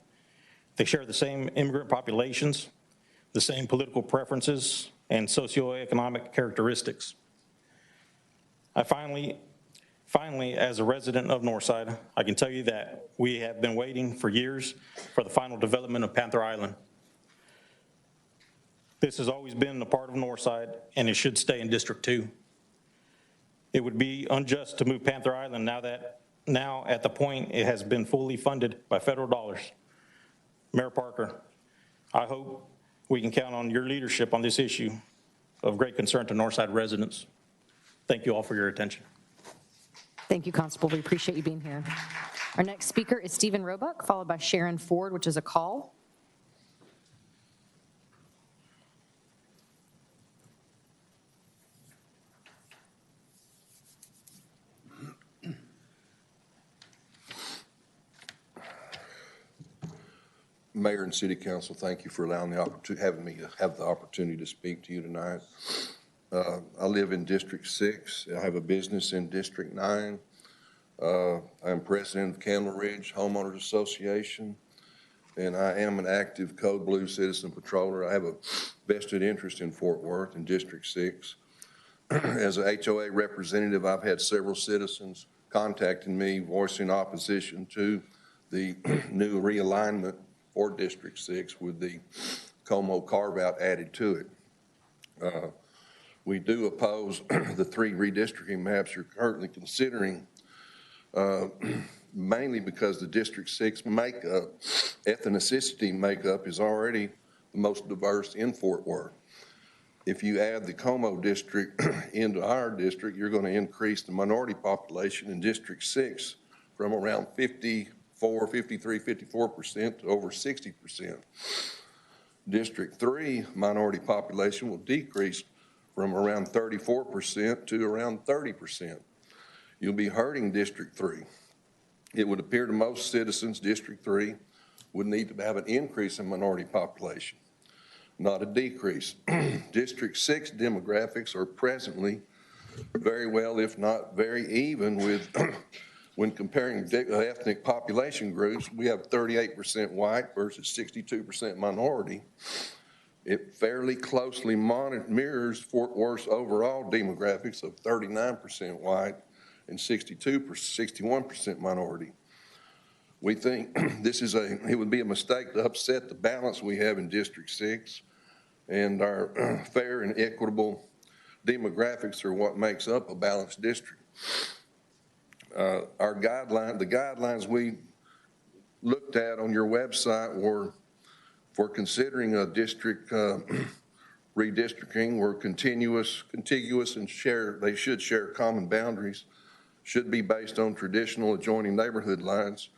They share the same immigrant populations, the same political preferences, and socioeconomic characteristics. Finally, as a resident of Northside, I can tell you that we have been waiting for years for the final development of Panther Island. This has always been a part of Northside, and it should stay in District 2. It would be unjust to move Panther Island now at the point it has been fully funded by federal dollars. Mayor Parker, I hope we can count on your leadership on this issue of great concern to Northside residents. Thank you all for your attention. Thank you, Constable. We appreciate you being here. Our next speaker is Stephen Roebuck, followed by Sharon Ford, which is a call. Mayor and City Council, thank you for allowing having me have the opportunity to speak to you tonight. I live in District 6. I have a business in District 9. I'm president of Candle Ridge Homeowners Association, and I am an active Code Blue citizen patroller. I have a vested interest in Fort Worth in District 6. As a HOA representative, I've had several citizens contacting me voicing opposition to the new realignment for District 6 with the Como carve-out added to it. We do oppose the 3 redistricting maps you're currently considering, mainly because the District 6 makeup, ethnicity makeup, is already the most diverse in Fort Worth. If you add the Como district into our district, you're going to increase the minority population in District 6 from around 54, 53, 54% to over 60%. District 3 minority population will decrease from around 34% to around 30%. You'll be hurting District 3. It would appear to most citizens District 3 would need to have an increase in minority population, not a decrease. District 6 demographics are presently very well, if not very even with, when comparing ethnic population groups, we have 38% white versus 62% minority. It fairly closely mirrors Fort Worth's overall demographics of 39% white and 61% minority. We think it would be a mistake to upset the balance we have in District 6, and our fair and equitable demographics are what makes up a balanced district. The guidelines we looked at on your website were for considering a district redistricting were contiguous and they should share common boundaries, should be based on traditional adjoining neighborhood lines,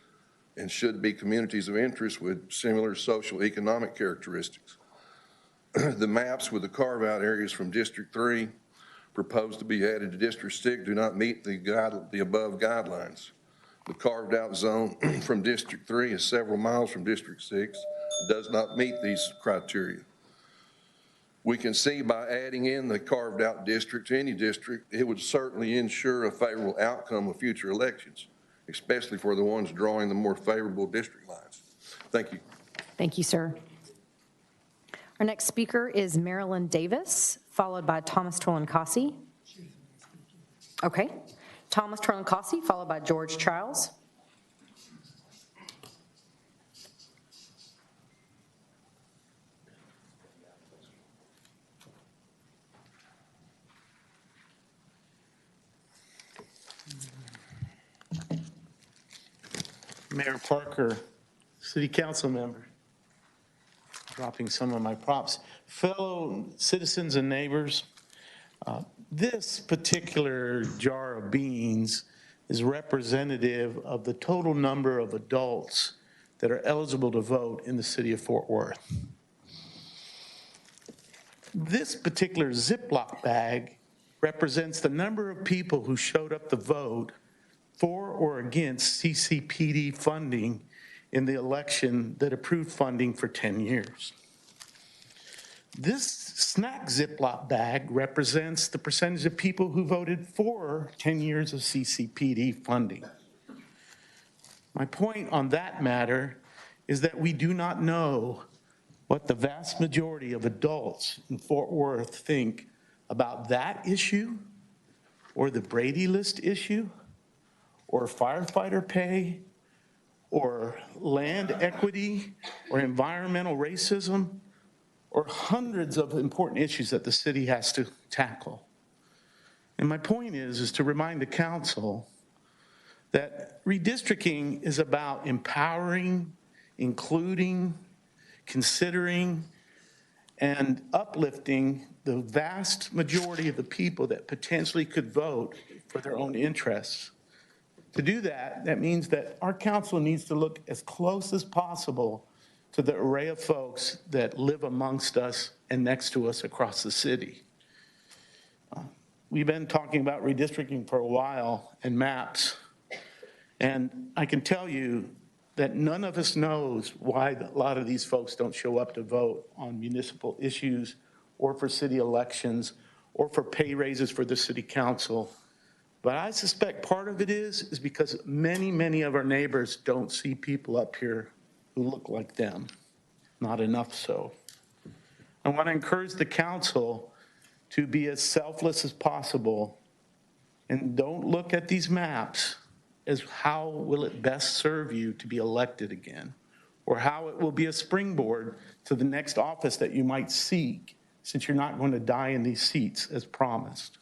and should be communities of interest with similar social economic characteristics. The maps with the carve-out areas from District 3 proposed to be added to District 6 do not meet the above guidelines. The carved-out zone from District 3 is several miles from District 6. It does not meet these criteria. We can see by adding in the carved-out district to any district, it would certainly ensure a favorable outcome of future elections, especially for the ones drawing the more favorable district lines. Thank you. Thank you, sir. Our next speaker is Marilyn Davis, followed by Thomas Torlankasi. Okay. Thomas Torlankasi, followed by George Charles. Mayor Parker, City Council member, dropping some of my props. Fellow citizens and neighbors, this particular jar of beans is representative of the total number of adults that are eligible to vote in the city of Fort Worth. This particular Ziploc bag represents the number of people who showed up to vote for or against CCPD funding in the election that approved funding for 10 years. This snack Ziploc bag represents the percentage of people who voted for 10 years of CCPD funding. My point on that matter is that we do not know what the vast majority of adults in Fort Worth think about that issue, or the Brady List issue, or firefighter pay, or land equity, or environmental racism, or hundreds of important issues that the city has to tackle. And my point is to remind the council that redistricting is about empowering, including, considering, and uplifting the vast majority of the people that potentially could vote for their own interests. To do that, that means that our council needs to look as close as possible to the array of folks that live amongst us and next to us across the city. We've been talking about redistricting for a while and maps, and I can tell you that none of us knows why a lot of these folks don't show up to vote on municipal issues or for city elections or for pay raises for the city council. But I suspect part of it is because many of our neighbors don't see people up here who look like them, not enough so. I want to encourage the council to be as selfless as possible and don't look at these maps as how will it best serve you to be elected again, or how it will be a springboard to the next office that you might seek, since you're not going to die in these seats as promised.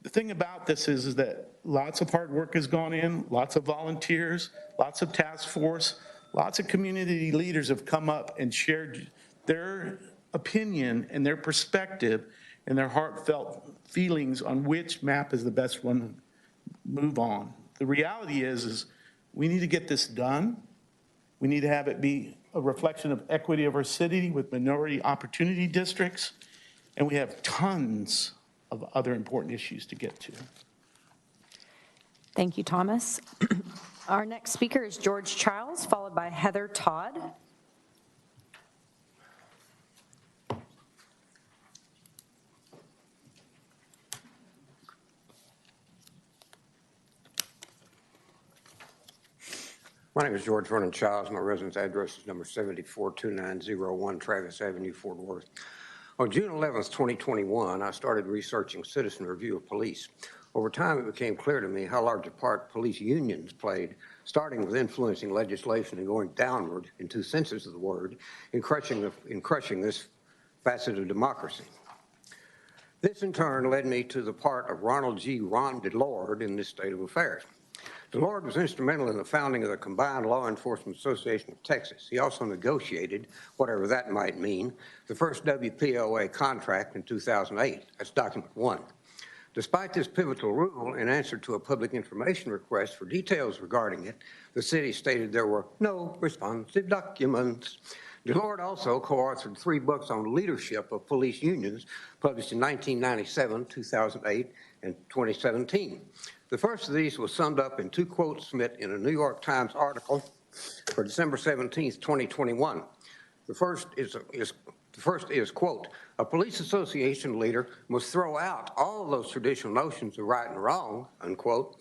The thing about this is that lots of hard work has gone in, lots of volunteers, lots of task force, lots of community leaders have come up and shared their opinion and their perspective and their heartfelt feelings on which map is the best one to move on. The reality is we need to get this done. We need to have it be a reflection of equity of our city with minority opportunity districts, and we have tons of other important issues to get to. Thank you, Thomas. Our next speaker is George Childs, followed by Heather Todd. My name is George Vernon Childs. My residence address is number 742901 Travis Avenue, Fort Worth. On June 11th, 2021, I started researching citizen review of police. Over time, it became clear to me how large a part police unions played, starting with influencing legislation and going downward in two senses of the word, in crushing this facet of democracy. This, in turn, led me to the part of Ronald G. Ron DeLorde in this state of affairs. DeLorde was instrumental in the founding of the Combined Law Enforcement Association of Texas. He also negotiated, whatever that might mean, the first WPOA contract in 2008. That's document 1. Despite this pivotal rule, in answer to a public information request for details regarding it, the city stated there were no responsive documents. DeLorde also co-authored 3 books on leadership of police unions, published in 1997, 2008, and 2017. The first of these was summed up in 2 quotes Smith in a New York Times article for December 17, 2021. The first is, quote, a police association leader must throw out all of those traditional notions of right and wrong, unquote.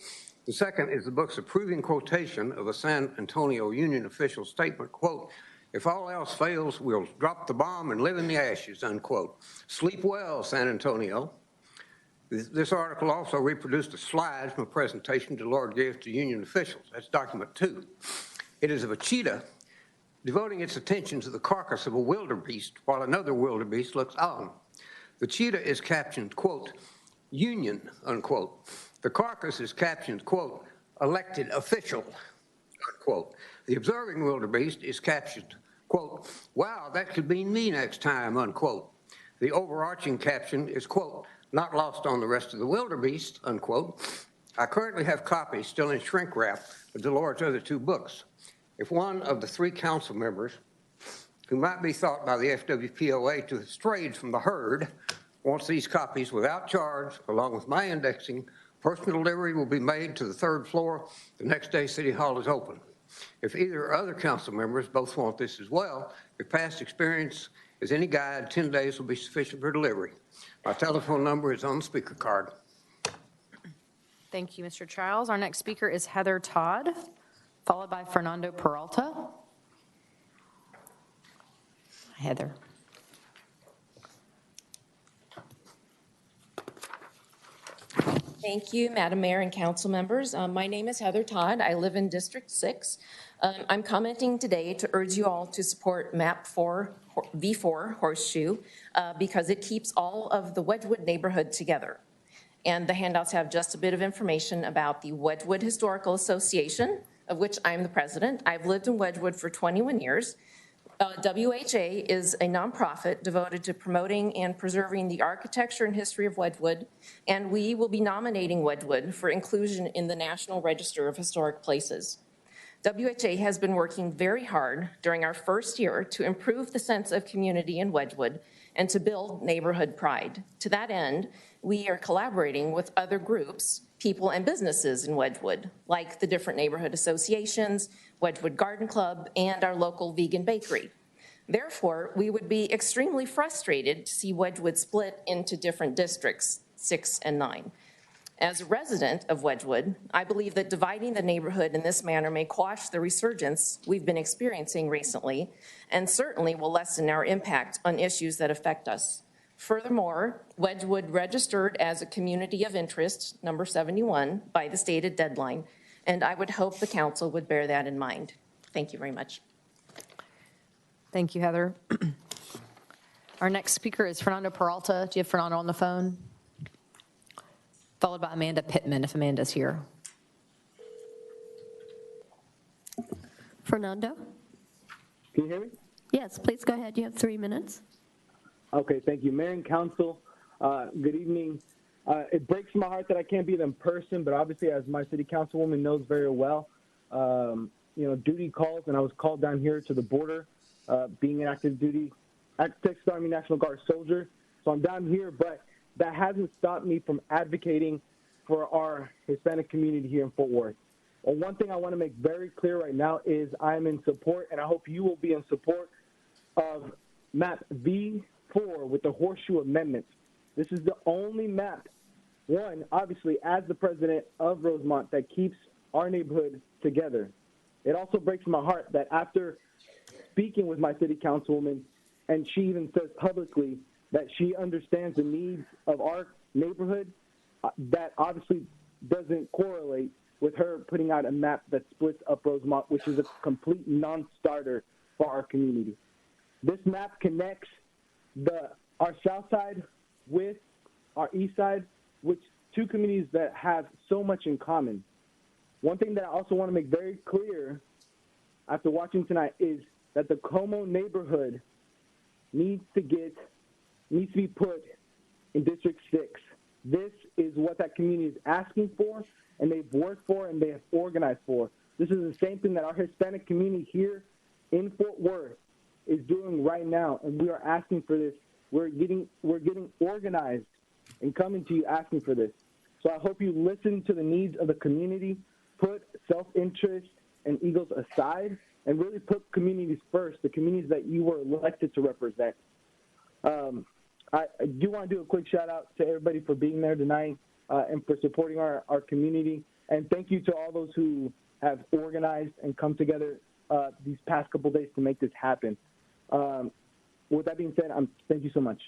The second is the book's approving quotation of a San Antonio Union official statement, quote, if all else fails, we'll drop the bomb and live in the ashes, unquote. Sleep well, San Antonio. This article also reproduced a slide from a presentation DeLorde gave to union officials. That's document 2. It is of a cheetah devoting its attention to the carcass of a wildebeest while another wildebeest looks on. The cheetah is captioned, quote, union, unquote. The carcass is captioned, quote, elected official, unquote. The observing wildebeest is captioned, quote, wow, that could be me next time, unquote. The overarching caption is, quote, not lost on the rest of the wildebeest, unquote. I currently have copies still in shrink wrap of DeLorde's other 2 books. If one of the 3 council members who might be thought by the FWPOA to have strayed from the herd wants these copies without charge, along with my indexing, personal delivery will be made to the 3rd floor the next day City Hall is open. If either other council members both want this as well, if past experience is any guide, 10 days will be sufficient for delivery. My telephone number is on the speaker card. Thank you, Mr. Childs. Our next speaker is Heather Todd, followed by Fernando Peralta. Heather. Thank you, Madam Mayor and council members. My name is Heather Todd. I live in District 6. I'm commenting today to urge you all to support MAP 4 V4 Horseshoe because it keeps all of the Wedgwood neighborhood together. And the handouts have just a bit of information about the Wedgwood Historical Association, of which I'm the president. I've lived in Wedgwood for 21 years. WHA is a nonprofit devoted to promoting and preserving the architecture and history of Wedgwood, and we will be nominating Wedgwood for inclusion in the National Register of Historic Places. WHA has been working very hard during our first year to improve the sense of community in Wedgwood and to build neighborhood pride. To that end, we are collaborating with other groups, people and businesses in Wedgwood, like the different neighborhood associations, Wedgwood Garden Club, and our local vegan bakery. Therefore, we would be extremely frustrated to see Wedgwood split into different districts, 6 and 9. As a resident of Wedgwood, I believe that dividing the neighborhood in this manner may quash the resurgence we've been experiencing recently, and certainly will lessen our impact on issues that affect us. Furthermore, Wedgwood registered as a community of interest, number 71, by the stated deadline, and I would hope the council would bear that in mind. Thank you very much. Thank you, Heather. Our next speaker is Fernando Peralta. Do you have Fernando on the phone? Followed by Amanda Pittman, if Amanda's here. Fernando? Can you hear me? Yes, please go ahead. You have 3 minutes. Okay, thank you. Mayor and council, good evening. It breaks my heart that I can't be there in person, but obviously as my city councilwoman knows very well, duty calls, and I was called down here to the border, being an active duty, Texas Army National Guard soldier. So I'm down here, but that hasn't stopped me from advocating for our Hispanic community here in Fort Worth. And one thing I want to make very clear right now is I am in support, and I hope you will be in support of map V4 with the Horseshoe Amendment. This is the only map, one, obviously, as the president of Rosemont, that keeps our neighborhood together. It also breaks my heart that after speaking with my city councilwoman, and she even says publicly that she understands the needs of our neighborhood, that obviously doesn't correlate with her putting out a map that splits up Rosemont, which is a complete non-starter for our community. This map connects our south side with our east side, which two communities that have so much in common. One thing that I also want to make very clear after watching tonight is that the Como neighborhood needs to be put in District 6. This is what that community is asking for, and they've worked for, and they have organized for. This is the same thing that our Hispanic community here in Fort Worth is doing right now, and we are asking for this. We're getting organized and coming to you asking for this. So I hope you listen to the needs of the community, put self-interest and egos aside, and really put communities first, the communities that you were elected to represent. I do want to do a quick shout out to everybody for being there tonight and for supporting our community. And thank you to all those who have organized and come together these past couple days to make this happen. With that being said, thank you so much.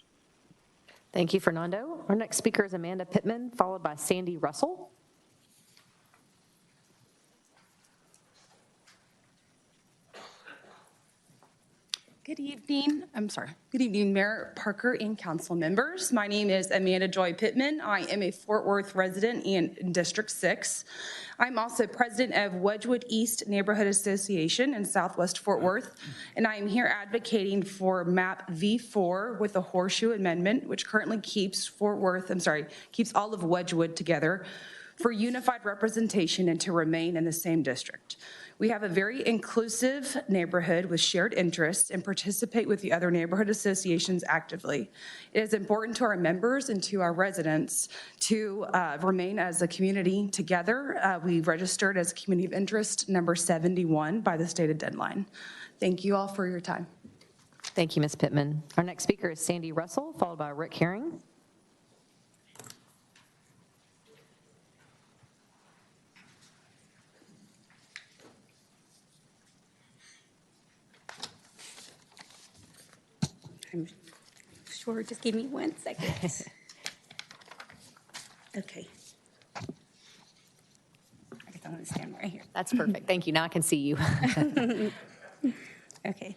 Thank you, Fernando. Our next speaker is Amanda Pittman, followed by Sandy Russell. Good evening. Good evening, Mayor Parker and council members. My name is Amanda Joy Pittman. I am a Fort Worth resident in District 6. I'm also president of Wedgwood East Neighborhood Association in Southwest Fort Worth, and I am here advocating for map V4 with the Horseshoe Amendment, which currently keeps keeps all of Wedgwood together for unified representation and to remain in the same district. We have a very inclusive neighborhood with shared interests and participate with the other neighborhood associations actively. It is important to our members and to our residents to remain as a community together. We registered as a community of interest number 71 by the stated deadline. Thank you all for your time. Thank you, Ms. Pittman. Our next speaker is Sandy Russell, followed by Rick Herring. I'm sure, just give me 1 second. Okay. I guess I'm gonna stand right here. That's perfect. Thank you. Now I can see you. Okay.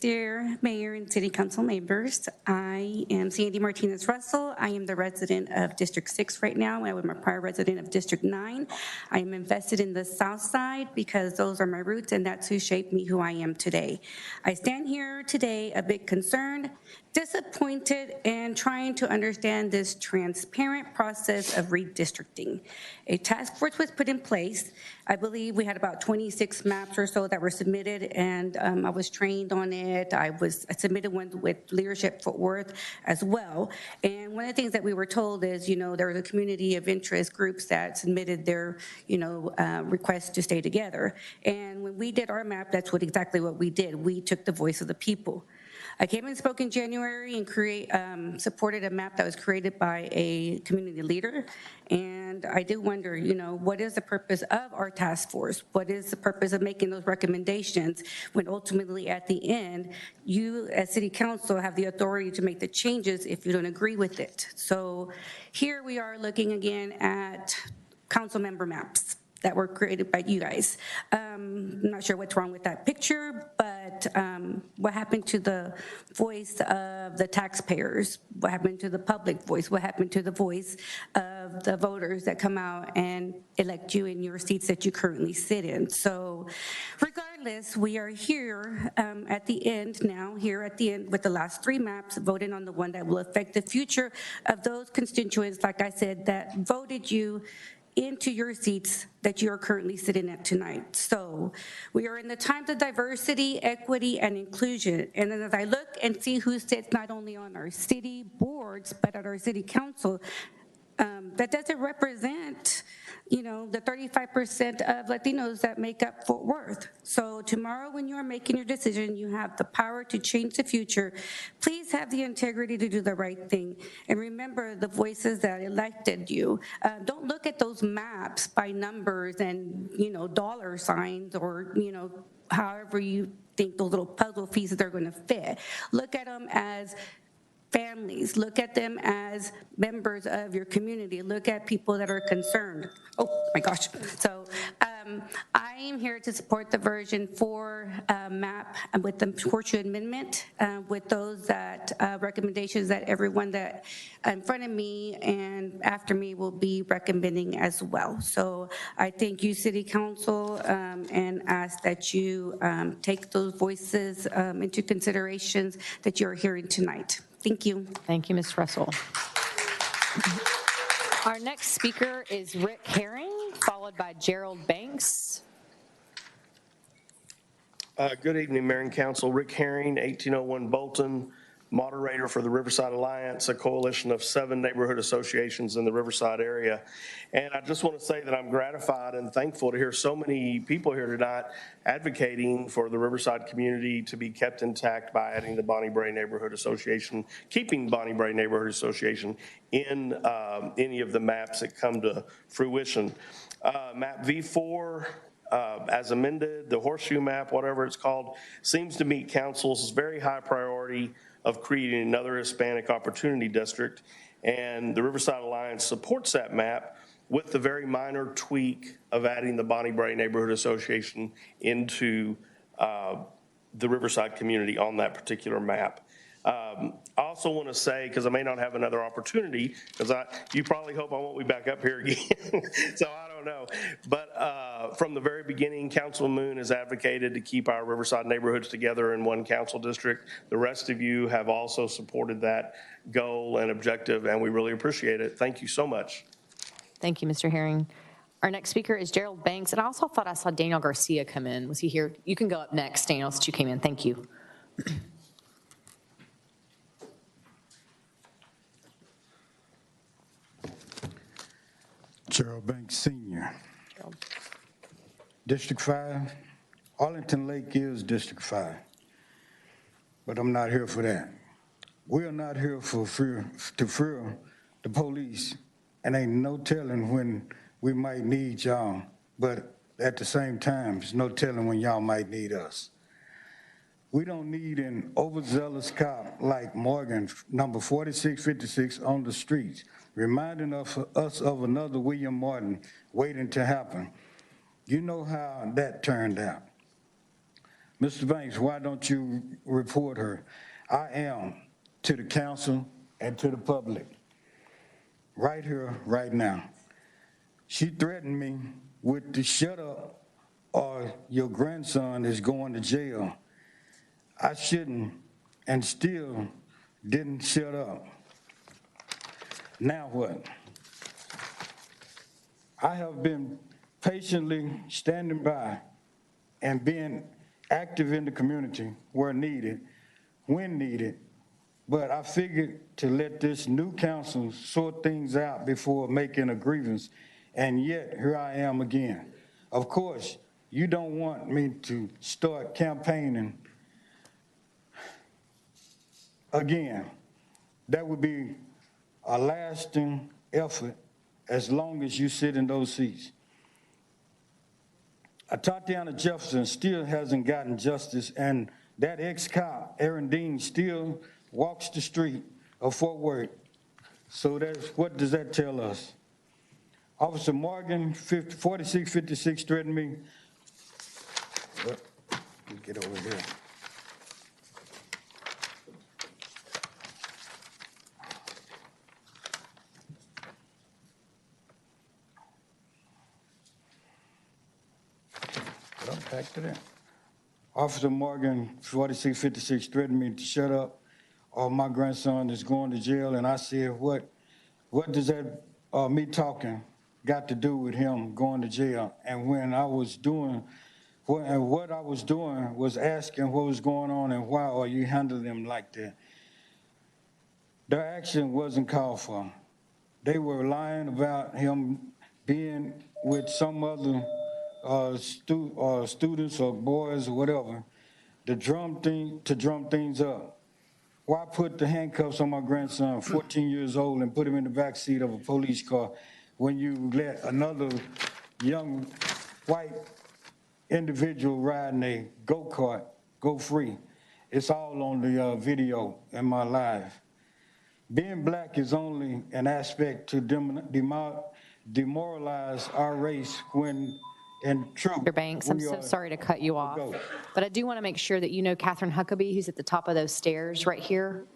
Dear Mayor and City Council members, I am Sandy Martinez Russell. I am the resident of District 6 right now. I was my prior resident of District 9. I am invested in the South Side because those are my roots and that's who shaped me who I am today. I stand here today a bit concerned, disappointed, and trying to understand this transparent process of redistricting. A task force was put in place. I believe we had about 26 maps or so that were submitted, and I was trained on it. I submitted one with Leadership Fort Worth as well. And one of the things that we were told is, there was a community of interest groups that submitted their, requests to stay together. And when we did our map, that's exactly what we did. We took the voice of the people. I came and spoke in January and supported a map that was created by a community leader. And I do wonder, what is the purpose of our task force? What is the purpose of making those recommendations when ultimately at the end, you as City Council have the authority to make the changes if you don't agree with it? So here we are looking again at council member maps that were created by you guys. I'm not sure what's wrong with that picture, but what happened to the voice of the taxpayers? What happened to the public voice? What happened to the voice of the voters that come out and elect you in your seats that you currently sit in? So regardless, we are here at the end with the last 3 maps, voting on the one that will affect the future of those constituents, like I said, that voted you into your seats that you are currently sitting at tonight. So we are in the times of diversity, equity, and inclusion. And then as I look and see who sits not only on our city boards, but at our city council, that doesn't represent, the 35% of Latinos that make up Fort Worth. So tomorrow when you're making your decision, you have the power to change the future. Please have the integrity to do the right thing. And remember the voices that elected you. Don't look at those maps by numbers and, dollar signs or, however you think those little puzzle pieces are gonna fit. Look at them as families, look at them as members of your community, look at people that are concerned. Oh my gosh. So I am here to support the version 4 map with the Horseshoe Amendment, with those that recommendations that everyone that in front of me and after me will be recommending as well. So I thank you, City Council, and ask that you take those voices into considerations that you're hearing tonight. Thank you. Thank you, Ms. Russell. Our next speaker is Rick Herring, followed by Gerald Banks. Good evening, Mayor and Council. Rick Herring, 1801 Bolton, moderator for the Riverside Alliance, a coalition of 7 neighborhood associations in the Riverside area. And I just want to say that I'm gratified and thankful to hear so many people here tonight advocating for the Riverside community to be kept intact by adding the Bonnie Bray Neighborhood Association, keeping Bonnie Bray Neighborhood Association in any of the maps that come to fruition. Map V4, as amended, the horseshoe map, whatever it's called, seems to meet council's very high priority of creating another Hispanic opportunity district. And the Riverside Alliance supports that map with the very minor tweak of adding the Bonnie Bray Neighborhood Association into the Riverside community on that particular map. I also want to say, because I may not have another opportunity, because you probably hope I won't be back up here again, so I don't know. But from the very beginning, Councilman Moon has advocated to keep our Riverside neighborhoods together in one council district. The rest of you have also supported that goal and objective, and we really appreciate it. Thank you so much. Thank you, Mr. Herring. Our next speaker is Gerald Banks, and I also thought I saw Daniel Garcia come in. Was he here? You can go up next, Daniel, since you came in. Thank you. Gerald Banks Sr. District 5, Arlington Lake is District 5, but I'm not here for that. We are not here to fear the police, and ain't no telling when we might need y'all, but at the same time, there's no telling when y'all might need us. We don't need an overzealous cop like Morgan, number 4656 on the streets, reminding us of another William Martin waiting to happen. You know how that turned out. Mr. Banks, why don't you report her? I am, to the council and to the public, right here, right now. She threatened me with the shut up or your grandson is going to jail. I shouldn't and still didn't shut up. Now what? I have been patiently standing by and being active in the community where needed, when needed, but I figured to let this new council sort things out before making a grievance, and yet here I am again. Of course, you don't want me to start campaigning again. That would be a lasting effort as long as you sit in those seats. Tatiana Jefferson still hasn't gotten justice, and that ex-cop, Aaron Dean, still walks the street of Fort Worth. So what does that tell us? Officer Morgan, 4656, threatened me. Let me get over here. Back to that. Officer Morgan, 4656, threatened me to shut up or my grandson is going to jail. And I said, what does that, me talking, got to do with him going to jail? And when I was doing, what I was doing was asking what was going on and why are you handling him like that? Their action wasn't called for. they were lying about him being with some other students or boys or whatever to drum things up. Why put the handcuffs on my grandson, 14 years old, and put him in the back seat of a police car when you let another young white individual riding a go-kart go free? It's all on the video in my life. Being black is only an aspect to demoralize our race when in truth. Mr. Banks, I'm so sorry to cut you off, but I do want to make sure that you know Catherine Huckabee, who's at the top of those stairs right here.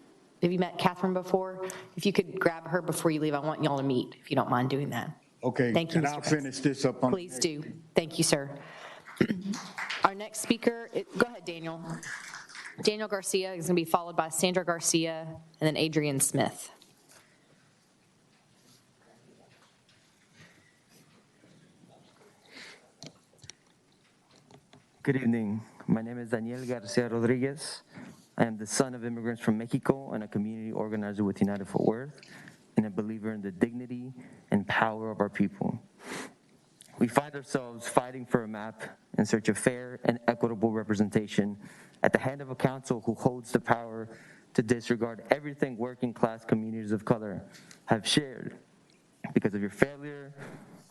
Have you met Catherine before? If you could grab her before you leave, I want y'all to meet, if you don't mind doing that. Okay, Thank you, and Mr. I'll Banks. finish this up on. Please do. Thank you, sir. Our next speaker, go ahead, Daniel. Daniel Garcia is going to be followed by Sandra Garcia and then Adrian Smith. Good evening. My name is Daniel Garcia Rodriguez. I am the son of immigrants from Mexico and a community organizer with United Fort Worth, and a believer in the dignity and power of our people. We find ourselves fighting for a map in search of fair and equitable representation at the hand of a council who holds the power to disregard everything working class communities of color have shared because of your failure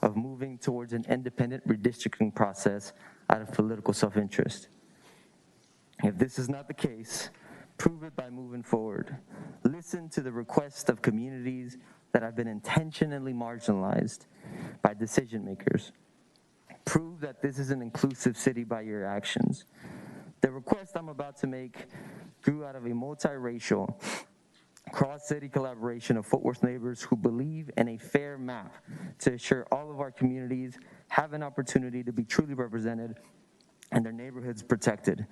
of moving towards an independent redistricting process out of political self-interest. If this is not the case, prove it by moving forward. Listen to the requests of communities that have been intentionally marginalized by decision makers. Prove that this is an inclusive city by your actions. The request I'm about to make grew out of a multiracial, cross-city collaboration of Fort Worth neighbors who believe in a fair map to ensure all of our communities have an opportunity to be truly represented and their neighborhoods protected.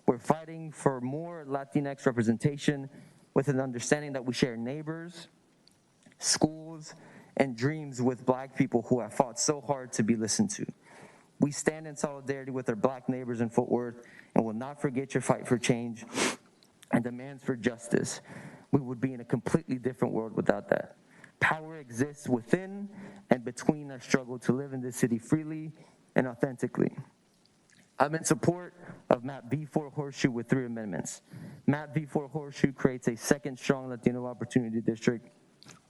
We're fighting for more Latinx representation with an understanding that we share neighbors, schools, and dreams with Black people who have fought so hard to be listened to. We stand in solidarity with our Black neighbors in Fort Worth and will not forget your fight for change and demands for justice. We would be in a completely different world without that. Power exists within and between our struggle to live in this city freely and authentically. I'm in support of Map V4 Horseshoe with 3 amendments. Map V4 Horseshoe creates a second strong Latino opportunity district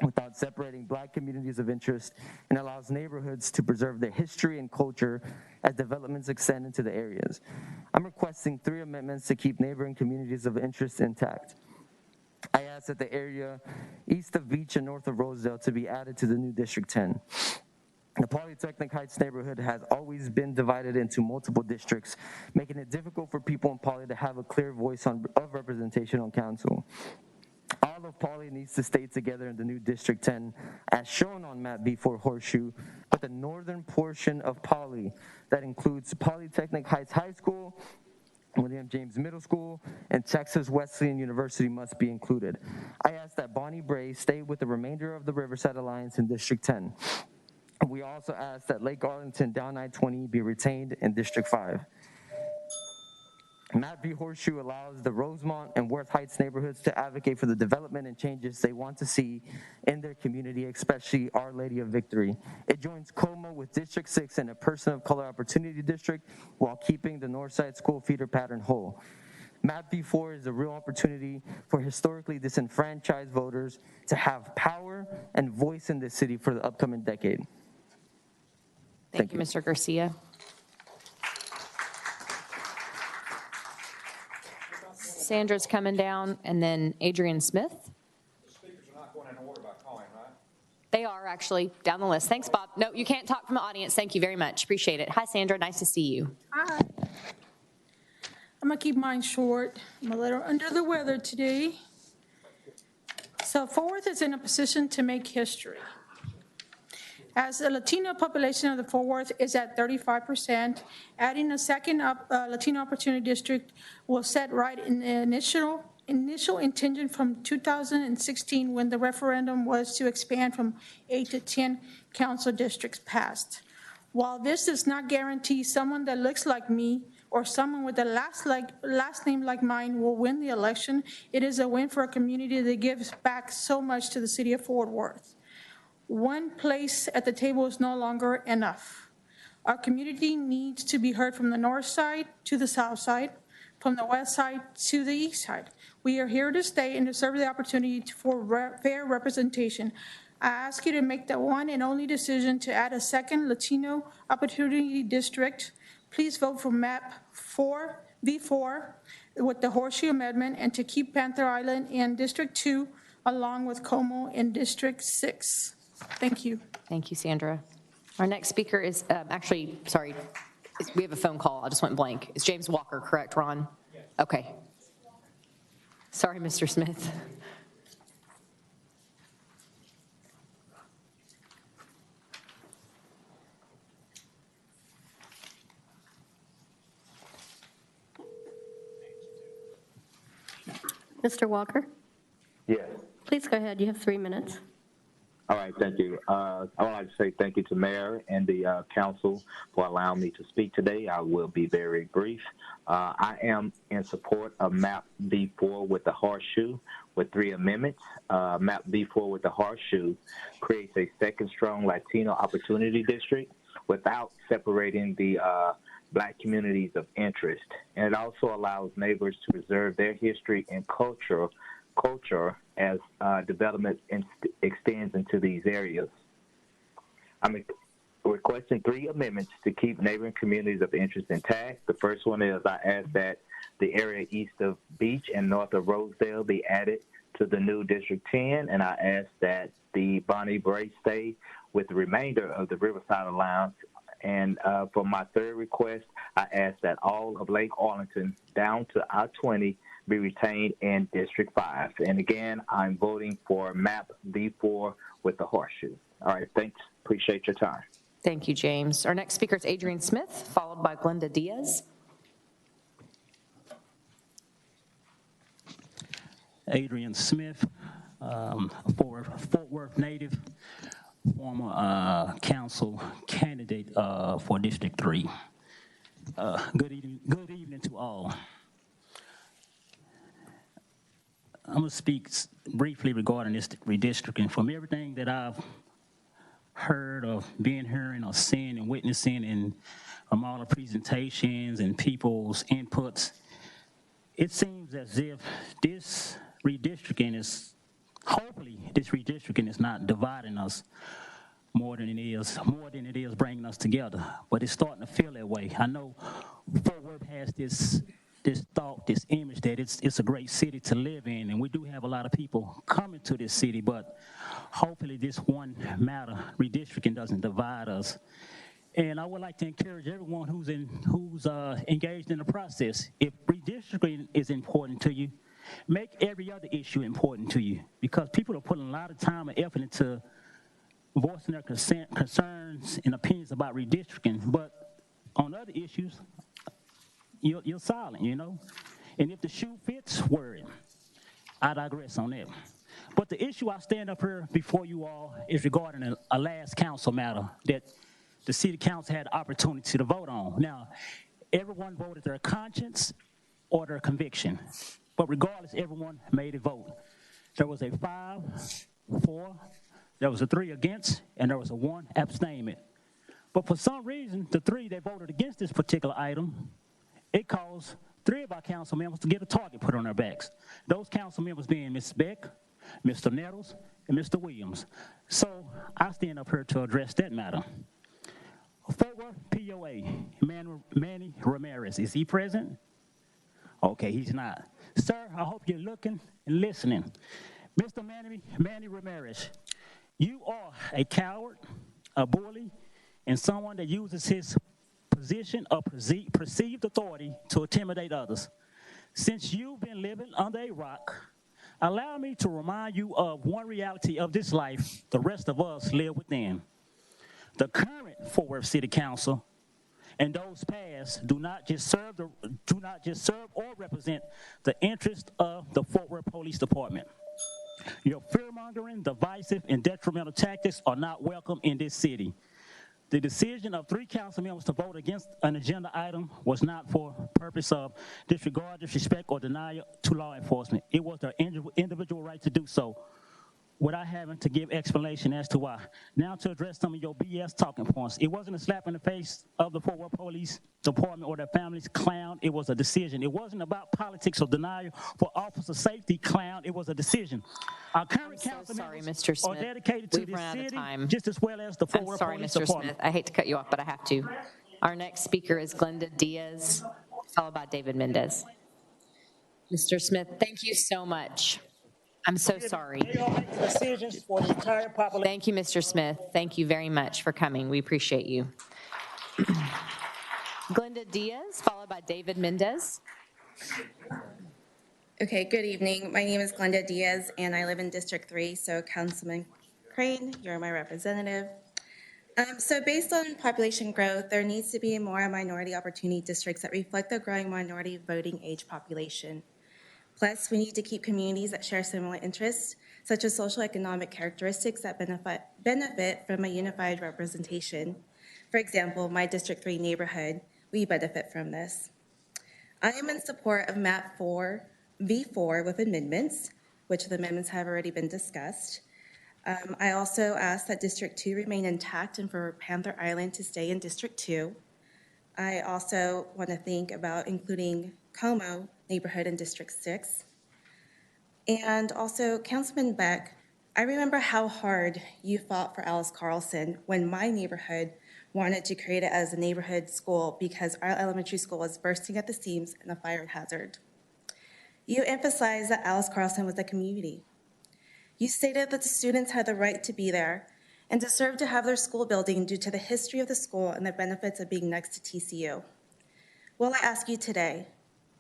without separating Black communities of interest and allows neighborhoods to preserve their history and culture as developments extend into the areas. I'm requesting 3 amendments to keep neighboring communities of interest intact. I ask that the area east of Beach and north of Rosedale to be added to the new District 10. The Polytechnic Heights neighborhood has always been divided into multiple districts, making it difficult for people in Poly to have a clear voice of representation on council. All of Poly needs to stay together in the new District 10, as shown on Map B4 Horseshoe, but the northern portion of Poly, that includes Polytechnic Heights High School, William James Middle School, and Texas Wesleyan University must be included. I ask that Bonnie Bray stay with the remainder of the Riverside Alliance in District 10. We also ask that Lake Arlington down I-20 be retained in District 5. Map V Horseshoe allows the Rosemont and Worth Heights neighborhoods to advocate for the development and changes they want to see in their community, especially Our Lady of Victory. It joins Como with District 6 and a Person of Color Opportunity District while keeping the Northside school feeder pattern whole. Map V4 is a real opportunity for historically disenfranchised voters to have power and voice in this city for the upcoming decade. Thank you, Mr. Garcia. Sandra's coming down, and then Adrian Smith. The speakers are not going in order by calling, right? They are actually down the list. Thanks, Bob. No, you can't talk from the audience. Thank you very much. Appreciate it. Hi, Sandra. Nice to see you. Hi. I'm going to keep mine short. I'm a little under the weather today. So Fort Worth is in a position to make history. As the Latino population of the Fort Worth is at 35%, adding a second Latino Opportunity District will set right in the initial intention from 2016 when the referendum was to expand from 8 to 10 council districts passed. While this does not guarantee someone that looks like me or someone with a last name like mine will win the election, it is a win for a community that gives back so much to the city of Fort Worth. One place at the table is no longer enough. Our community needs to be heard from the north side to the south side, from the west side to the east side. We are here to stay and deserve the opportunity for fair representation. I ask you to make the one and only decision to add a second Latino Opportunity District. Please vote for map 4, V4 with the Horseshoe Amendment, and to keep Panther Island in District 2 along with Como in District 6. Thank you. Thank you, Sandra. Our next speaker is, we have a phone call. I just went blank. It's James Walker, correct, Ron? Yes. Okay. Sorry, Mr. Smith. Mr. Walker, Yes. please go ahead. You have 3 minutes. All right, thank you. I would like to say thank you to Mayor and the council for allowing me to speak today. I will be very brief. I am in support of map V4 with the horseshoe with 3 amendments. Map V4 with the horseshoe creates a second strong Latino Opportunity District without separating the Black communities of interest. And it also allows neighbors to preserve their history and culture as development extends into these areas. I'm requesting 3 amendments to keep neighboring communities of interest intact. The first one is I ask that the area east of Beach and north of Rosedale be added to the new District 10, and I ask that the Bonnie Brae stay with the remainder of the Riverside Alliance. And for my third request, I ask that all of Lake Arlington down to I-20 be retained in District 5. And again, I'm voting for map V4 with the horseshoe. All right, thanks. Appreciate your time. Thank you, James. Our next speaker is Adrian Smith, followed by Glenda Diaz. Adrian Smith, Fort Worth native, former council candidate for District 3. Good evening to all. I'm going to speak briefly regarding this redistricting. From everything that I've heard of hearing or seeing and witnessing, and from all the presentations and people's inputs, it seems as if this redistricting is not dividing us more than it is bringing us together, but it's starting to feel that way. I know Fort Worth has this thought, this image that it's a great city to live in, and we do have a lot of people coming to this city, but hopefully this one matter, redistricting, doesn't divide us. And I would like to encourage everyone who's engaged in the process. If redistricting is important to you, make every other issue important to you, because people are putting a lot of time and effort into voicing their concerns and opinions about redistricting, but on other issues, you're silent, you know? And if the shoe fits, wear it. I digress on that. But the issue I stand up here before you all is regarding a last council matter that the city council had the opportunity to vote on. Now, everyone voted their conscience or their conviction, but regardless, everyone made a vote. There was a 5-4, there was a 3 against, and there was a 1 abstainment. But for some reason, the 3 that voted against this particular item, it caused 3 of our council members to get a target put on their backs. Those council members being Ms. Beck, Mr. Nettles, and Mr. Williams. So I stand up here to address that matter. Fort Worth POA, Manny Ramirez, is he present? Okay, he's not. Sir, I hope you're looking and listening. Mr. Manny Ramirez, you are a coward, a bully, and someone that uses his position of perceived authority to intimidate others. Since you've been living under a rock, allow me to remind you of one reality of this life the rest of us live within. The current Fort Worth City Council and those past do not just serve or represent the interest of the Fort Worth Police Department. Your fear-mongering, divisive, and detrimental tactics are not welcome in this city. The decision of 3 council members to vote against an agenda item was not for purpose of disregard, disrespect, or denial to law enforcement. It was their individual right to do so. without having to give explanation as to why. Now to address some of your BS talking points. It wasn't a slap in the face of the Fort Worth Police Department or their families, clown. It was a decision. It wasn't about politics or denial for officer safety, clown. It was a decision. Our current council Sorry, members Mr. are Smith. dedicated to We've this run out of city time. just as well as the Fort I'm Worth sorry, Police Mr. Department. Smith. I hate to cut you off, but I have to. Our next speaker is Glenda Diaz, followed by David Mendez. Mr. Smith, thank you so much. I'm so sorry. They are making decisions for the entire population. Thank you, Mr. Smith. Thank you very much for coming. We appreciate you. Glenda Diaz, followed by David Mendez. Okay, good evening. My name is Glenda Diaz, and I live in District 3, so Councilman Crane, you're my representative. So based on population growth, there needs to be more minority opportunity districts that reflect the growing minority voting age population. Plus, we need to keep communities that share similar interests, such as social economic characteristics that benefit from a unified representation. For example, my District 3 neighborhood, we benefit from this. I am in support of MAP 4, V4 with amendments, which the amendments have already been discussed. I also ask that District 2 remain intact and for Panther Island to stay in District 2. I also want to think about including Como neighborhood in District 6. And also, Councilman Beck, I remember how hard you fought for Alice Carlson when my neighborhood wanted to create it as a neighborhood school because our elementary school was bursting at the seams and a fire hazard. You emphasized that Alice Carlson was a community. You stated that the students had the right to be there and deserve to have their school building due to the history of the school and the benefits of being next to TCU. Well, I ask you today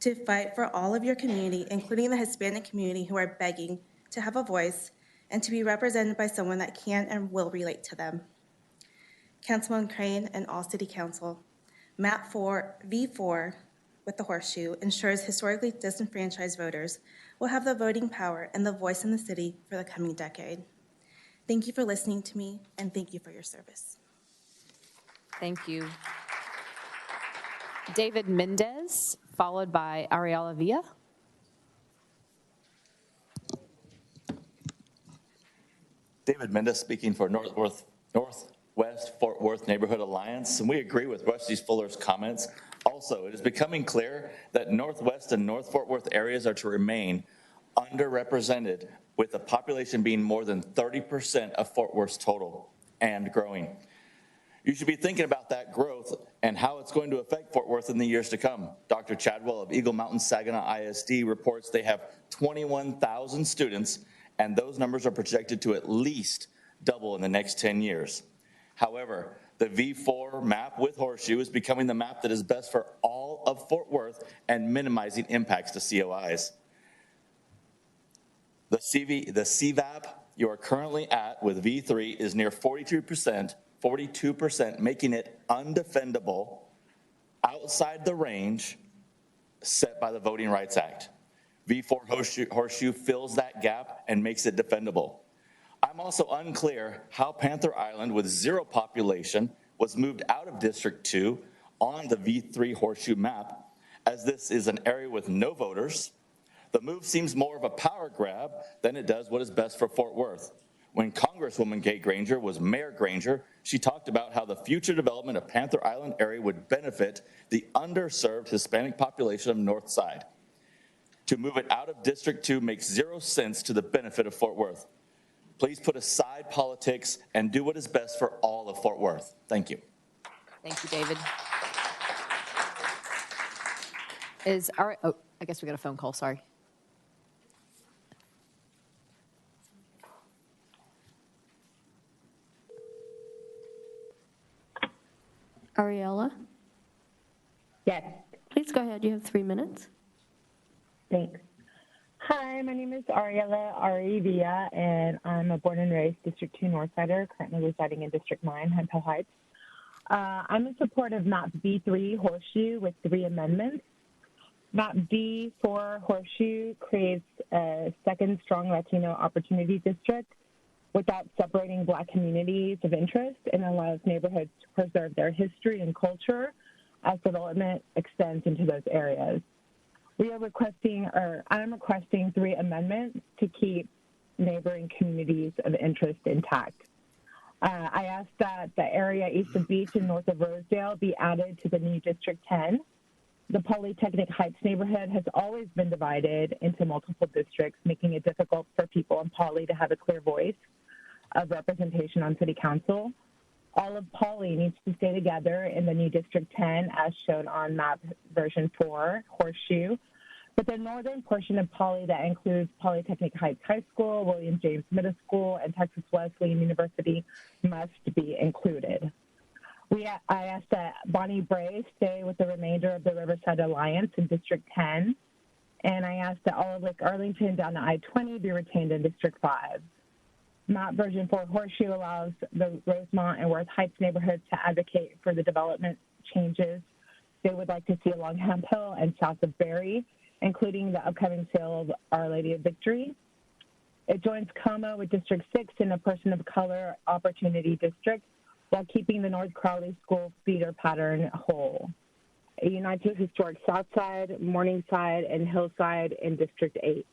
to fight for all of your community, including the Hispanic community who are begging to have a voice and to be represented by someone that can and will relate to them. Councilman Crane and all City Council, MAP 4 V4 with the horseshoe ensures historically disenfranchised voters will have the voting power and the voice in the city for the coming decade. Thank you for listening to me, and thank you for your service. Thank you. David Mendez, followed by Ariela Villa. David Mendez speaking for Northwest Fort Worth Neighborhood Alliance, and we agree with Rusty Fuller's comments. Also, it is becoming clear that Northwest and North Fort Worth areas are to remain underrepresented, with the population being more than 30% of Fort Worth's total and growing. You should be thinking about that growth and how it's going to affect Fort Worth in the years to come. Dr. Chadwell of Eagle Mountain Saginaw ISD reports they have 21,000 students, and those numbers are projected to at least double in the next 10 years. However, the V4 map with horseshoe is becoming the map that is best for all of Fort Worth and minimizing impacts to COIs. The CVAP you are currently at with V3 is near 42%, making it undefendable outside the range set by the Voting Rights Act. V4 horseshoe fills that gap and makes it defendable. I'm also unclear how Panther Island, with zero population, was moved out of District 2 on the V3 horseshoe map, as this is an area with no voters. The move seems more of a power grab than it does what is best for Fort Worth. When Congresswoman Kate Granger was Mayor Granger, she talked about how the future development of Panther Island area would benefit the underserved Hispanic population of North Side. To move it out of District 2 makes zero sense to the benefit of Fort Worth. Please put aside politics and do what is best for all of Fort Worth. Thank you. Thank you, David. I guess we got a phone call, sorry. Ariela? Yes. Please go ahead, you have 3 minutes. Thanks. Hi, my name is Ariela Arevia, and I'm a born and raised District 2 Northsider, currently residing in District 9, Hemphill Heights. I'm in support of MAP B3 Horseshoe with 3 amendments. MAP B4 Horseshoe creates a second strong Latino opportunity district without separating Black communities of interest, and allows neighborhoods to preserve their history and culture as development extends into those areas. I'm requesting 3 amendments to keep neighboring communities of interest intact. I asked that the area east of Beach and north of Rosedale be added to the new District 10. The Polytechnic Heights neighborhood has always been divided into multiple districts, making it difficult for people in Poly to have a clear voice of representation on city council. All of Poly needs to stay together in the new District 10 as shown on map version 4, Horseshoe. But the northern portion of Poly that includes Polytechnic Heights High School, William James Middle School, and Texas Wesleyan University must be included. I asked that Bonnie Bray stay with the remainder of the Riverside Alliance in District 10, and I asked that all of Lake Arlington down to I-20 be retained in District 5. Map version 4 Horseshoe allows the Rosemont and Worth Heights neighborhoods to advocate for the development changes they would like to see along Hemp Hill and south of Berry, including the upcoming sale of Our Lady of Victory. It joins Como with District 6 in a person of color opportunity district while keeping the North Crowley School feeder pattern whole. It unites with historic Southside, Morningside, and Hillside in District 8.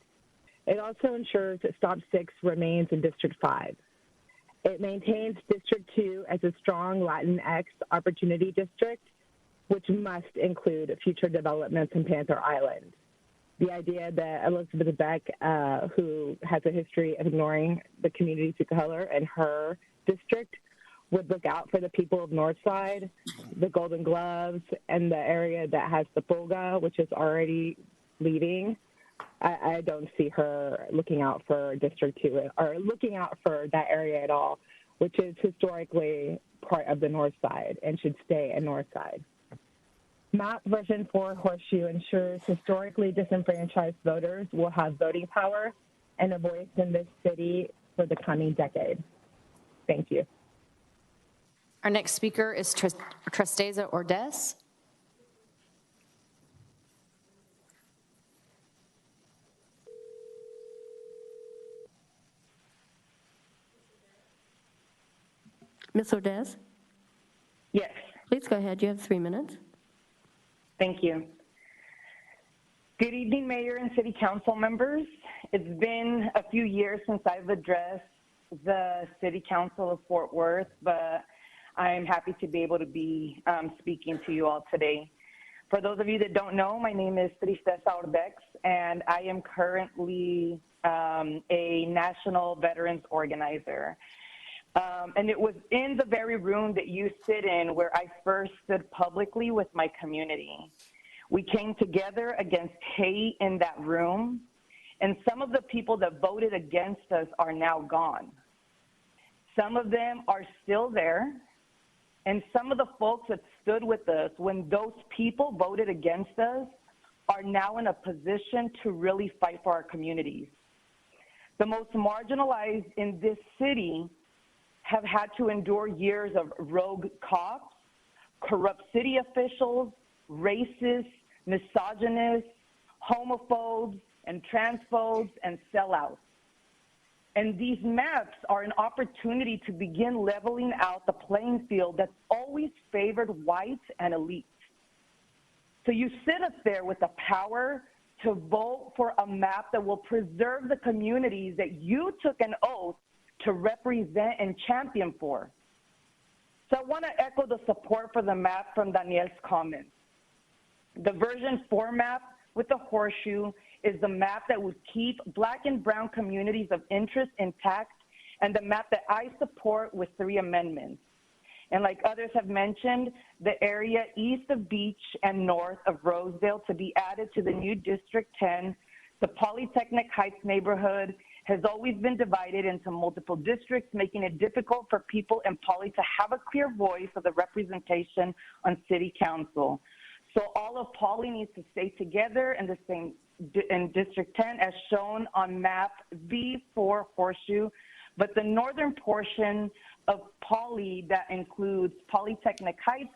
It also ensures that Stop 6 remains in District 5. It maintains District 2 as a strong Latinx opportunity district, which must include future developments in Panther Island. The idea that Elizabeth Beck, who has a history of ignoring the communities of color in her district, would look out for the people of Northside, the Golden Gloves, and the area that has the Pulga, which is already leaving. I don't see her looking out for District 2 or looking out for that area at all, which is historically part of the North Side and should stay in North Side. Map version 4 Horseshoe ensures historically disenfranchised voters will have voting power and a voice in this city for the coming decade. Thank you. Our next speaker is Tristeza Ordez. Ms. Ordez? Yes. Please go ahead. You have 3 minutes. Thank you. Good evening, Mayor and City Council members. It's been a few years since I've addressed the City Council of Fort Worth, but I'm happy to be able to be speaking to you all today. For those of you that don't know, my name is Tristeza Ordez, and I am currently a national veterans organizer. And it was in the very room that you sit in where I first stood publicly with my community. We came together against hate in that room, and some of the people that voted against us are now gone. Some of them are still there, and some of the folks that stood with us when those people voted against us are now in a position to really fight for our communities. The most marginalized in this city have had to endure years of rogue cops, corrupt city officials, racist, misogynist, homophobes, and transphobes, and sellouts. And these maps are an opportunity to begin leveling out the playing field that's always favored whites and elites. So you sit up there with the power to vote for a map that will preserve the communities that you took an oath to represent and champion for. So I want to echo the support for the map from Danielle's comments. The version 4 map with the horseshoe is the map that would keep Black and brown communities of interest intact, and the map that I support with 3 amendments. And like others have mentioned, the area east of Beach and north of Rosedale to be added to the new District 10. The Polytechnic Heights neighborhood has always been divided into multiple districts, making it difficult for people in Poly to have a clear voice of the representation on city council. So all of Poly needs to stay together in the same in District 10 as shown on map V4 Horseshoe, but the northern portion of Poly that includes Polytechnic Heights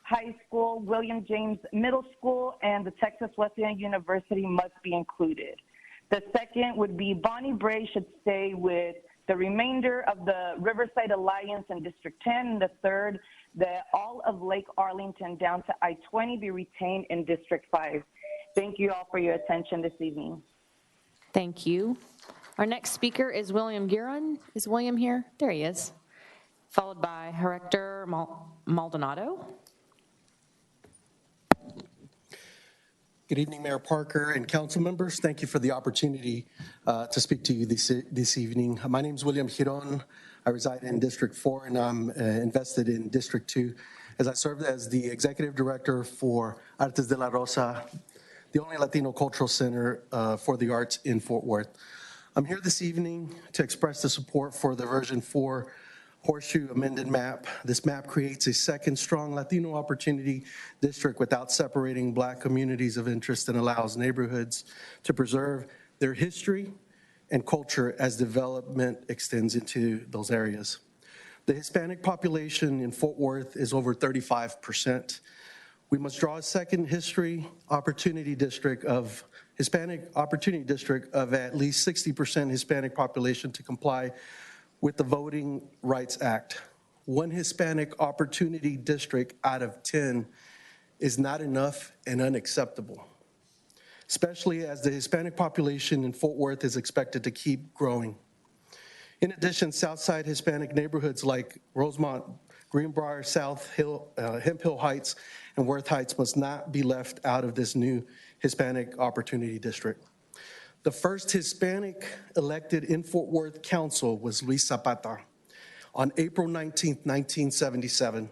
High School, William James Middle School, and the Texas Wesleyan University must be included. The second would be Bonnie Bray should stay with the remainder of the Riverside Alliance in District 10. And the third, that all of Lake Arlington down to I-20 be retained in District 5. Thank you all for your attention this evening. Thank you. Our next speaker is William Guerin. Is William here? There he is. Followed by Hector Maldonado. Good evening, Mayor Parker and council members. Thank you for the opportunity to speak to you this evening. My name is William Giron. I reside in District 4 and I'm invested in District 2 as I served as the Executive Director for Artes de la Rosa, the only Latino cultural center for the arts in Fort Worth. I'm here this evening to express the support for the version 4 Horseshoe amended map. This map creates a second strong Latino opportunity district without separating Black communities of interest and allows neighborhoods to preserve their history and culture as development extends into those areas. The Hispanic population in Fort Worth is over 35%. We must draw a second Hispanic opportunity district of at least 60% Hispanic population to comply with the Voting Rights Act. One Hispanic opportunity district out of 10 is not enough and unacceptable, especially as the Hispanic population in Fort Worth is expected to keep growing. In addition, Southside Hispanic neighborhoods like Rosemont, Greenbrier, South Hill, Hemp Hill Heights, and Worth Heights must not be left out of this new Hispanic opportunity district. The first Hispanic elected in Fort Worth Council was Luis Zapata on April 19, 1977.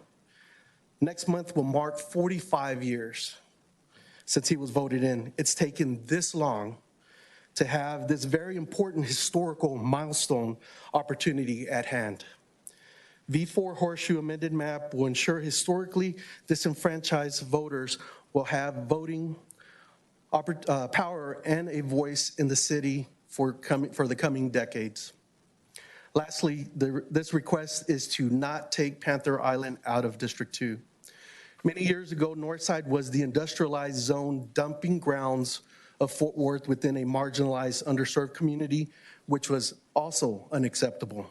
Next month will mark 45 years since he was voted in. It's taken this long to have this very important historical milestone opportunity at hand. V4 Horseshoe amended map will ensure historically disenfranchised voters will have voting power and a voice in the city for the coming decades. Lastly, this request is to not take Panther Island out of District 2. Many years ago, Northside was the industrialized zone dumping grounds of Fort Worth within a marginalized, underserved community, which was also unacceptable.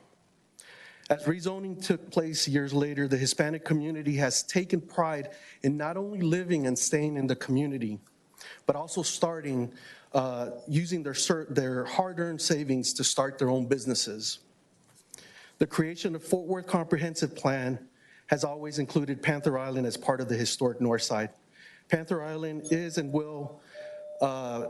As rezoning took place years later, the Hispanic community has taken pride in not only living and staying in the community, but also using their hard-earned savings to start their own businesses. The creation of Fort Worth Comprehensive Plan has always included Panther Island as part of the historic North Side. Panther Island is and will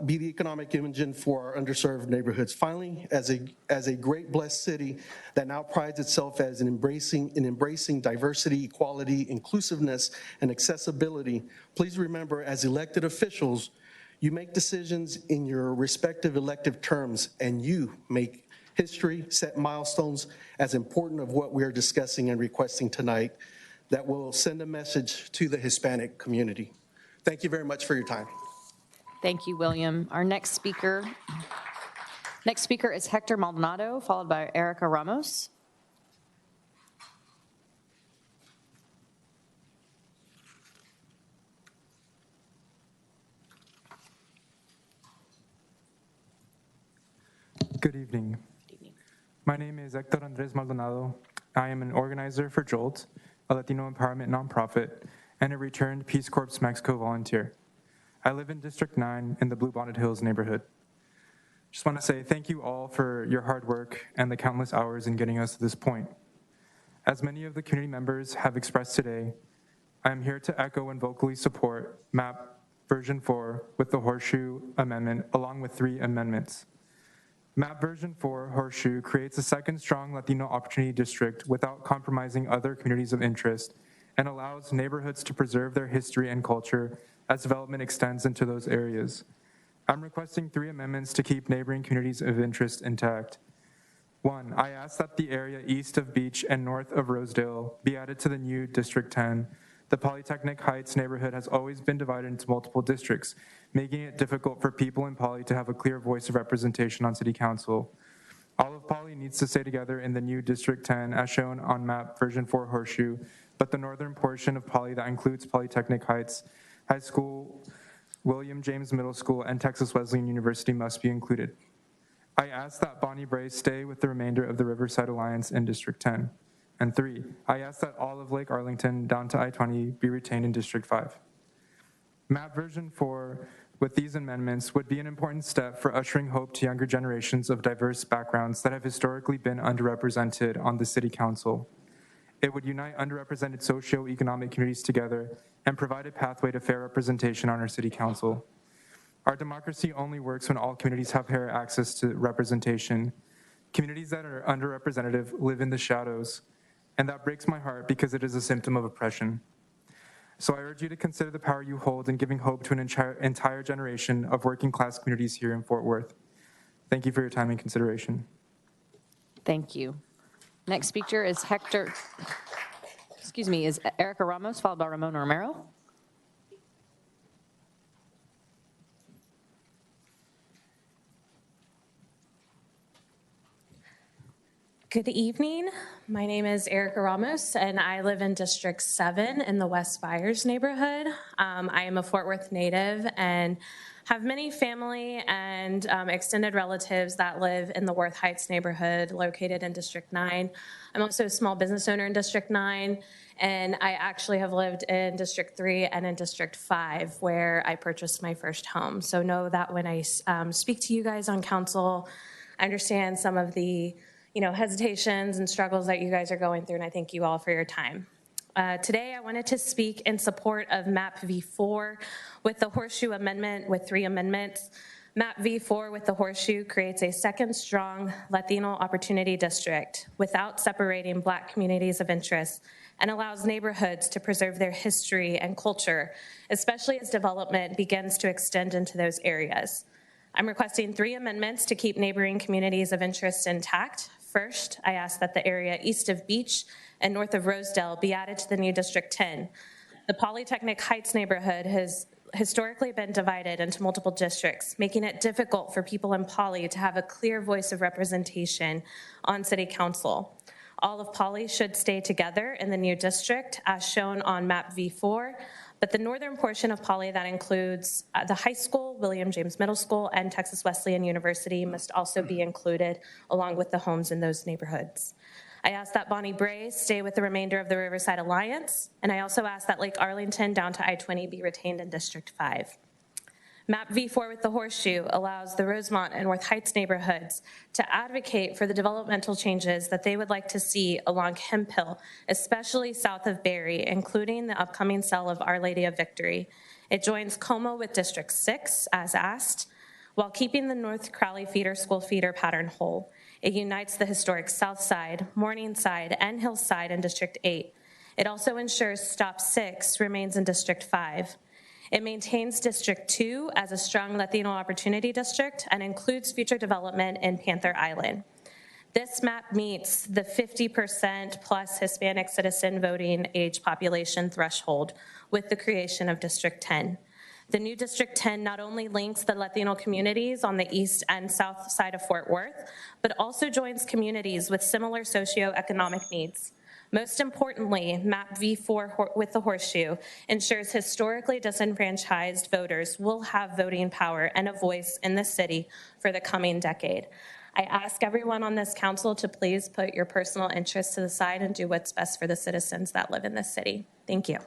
be the economic engine for our underserved neighborhoods. Finally, as a great blessed city that now prides itself as in embracing diversity, equality, inclusiveness, and accessibility, please remember, as elected officials, you make decisions in your respective elective terms, and you make history, set milestones as important of what we are discussing and requesting tonight that will send a message to the Hispanic community. Thank you very much for your time. Thank you, William. Our next speaker is Hector Maldonado, followed by Erica Ramos. Good evening. My name is Hector Andres Maldonado. I am an organizer for JOLT, a Latino empowerment nonprofit, and a returned Peace Corps Mexico volunteer. I live in District 9 in the Blue Bonnet Hills neighborhood. Just want to say thank you all for your hard work and the countless hours in getting us to this point. As many of the community members have expressed today, I am here to echo and vocally support MAP version 4 with the Horseshoe Amendment, along with 3 amendments. MAP version 4 Horseshoe creates a second strong Latino opportunity district without compromising other communities of interest and allows neighborhoods to preserve their history and culture as development extends into those areas. I'm requesting 3 amendments to keep neighboring communities of interest intact. 1, I ask that the area east of Beach and north of Rosedale be added to the new District 10. The Polytechnic Heights neighborhood has always been divided into multiple districts, making it difficult for people in Poly to have a clear voice of representation on City Council. All of Poly needs to stay together in the new District 10 as shown on map version 4 Horseshoe, but the northern portion of Poly that includes Polytechnic Heights High School, William James Middle School, and Texas Wesleyan University must be included. I ask that Bonnie Brae stay with the remainder of the Riverside Alliance in District 10. And 3, I ask that all of Lake Arlington down to I-20 be retained in District 5. Map version 4 with these amendments would be an important step for ushering hope to younger generations of diverse backgrounds that have historically been underrepresented on the City Council. It would unite underrepresented socioeconomic communities together and provide a pathway to fair representation on our City Council. Our democracy only works when all communities have fair access to representation. Communities that are underrepresented live in the shadows, and that breaks my heart because it is a symptom of oppression. So I urge you to consider the power you hold in giving hope to an entire generation of working class communities here in Fort Worth. Thank you for your time and consideration. Thank you. Next speaker is is Erica Ramos, followed by Ramona Romero. Good evening. My name is Erica Ramos, and I live in District 7 in the West Byers neighborhood. I am a Fort Worth native and have many family and extended relatives that live in the Worth Heights neighborhood located in District 9. I'm also a small business owner in District 9, and I actually have lived in District 3 and in District 5 where I purchased my first home. So know that when I speak to you guys on council, I understand some of the hesitations and struggles that you guys are going through, and I thank you all for your time. Today, I wanted to speak in support of MAP V4 with the Horseshoe Amendment with 3 amendments. MAP V4 with the Horseshoe creates a second strong Latino Opportunity District without separating Black communities of interest and allows neighborhoods to preserve their history and culture, especially as development begins to extend into those areas. I'm requesting 3 amendments to keep neighboring communities of interest intact. First, I ask that the area east of Beach and north of Rosedale be added to the new District 10. The Polytechnic Heights neighborhood has historically been divided into multiple districts, making it difficult for people in Poly to have a clear voice of representation on City Council. All of Poly should stay together in the new district as shown on MAP V4, but the northern portion of Poly that includes the high school, William James Middle School, and Texas Wesleyan University must also be included along with the homes in those neighborhoods. I ask that Bonnie Bray stay with the remainder of the Riverside Alliance, and I also ask that Lake Arlington down to I-20 be retained in District 5. MAP V4 with the Horseshoe allows the Rosemont and Worth Heights neighborhoods to advocate for the developmental changes that they would like to see along Hemphill, especially south of Barry, including the upcoming sale of Our Lady of Victory. It joins Como with District 6, as asked, while keeping the North Crowley feeder school feeder pattern whole. It unites the historic South Side, Morningside, and Hillside in District 8. It also ensures Stop 6 remains in District 5. It maintains District 2 as a strong Latino Opportunity District and includes future development in Panther Island. This map meets the 50% plus Hispanic citizen voting age population threshold with the creation of District 10. The new District 10 not only links the Latino communities on the east and south side of Fort Worth, but also joins communities with similar socioeconomic needs. Most importantly, MAP V4 with the Horseshoe ensures historically disenfranchised voters will have voting power and a voice in the city for the coming decade. I ask everyone on this council to please put your personal interests to the side and do what's best for the citizens that live in this city. Thank you.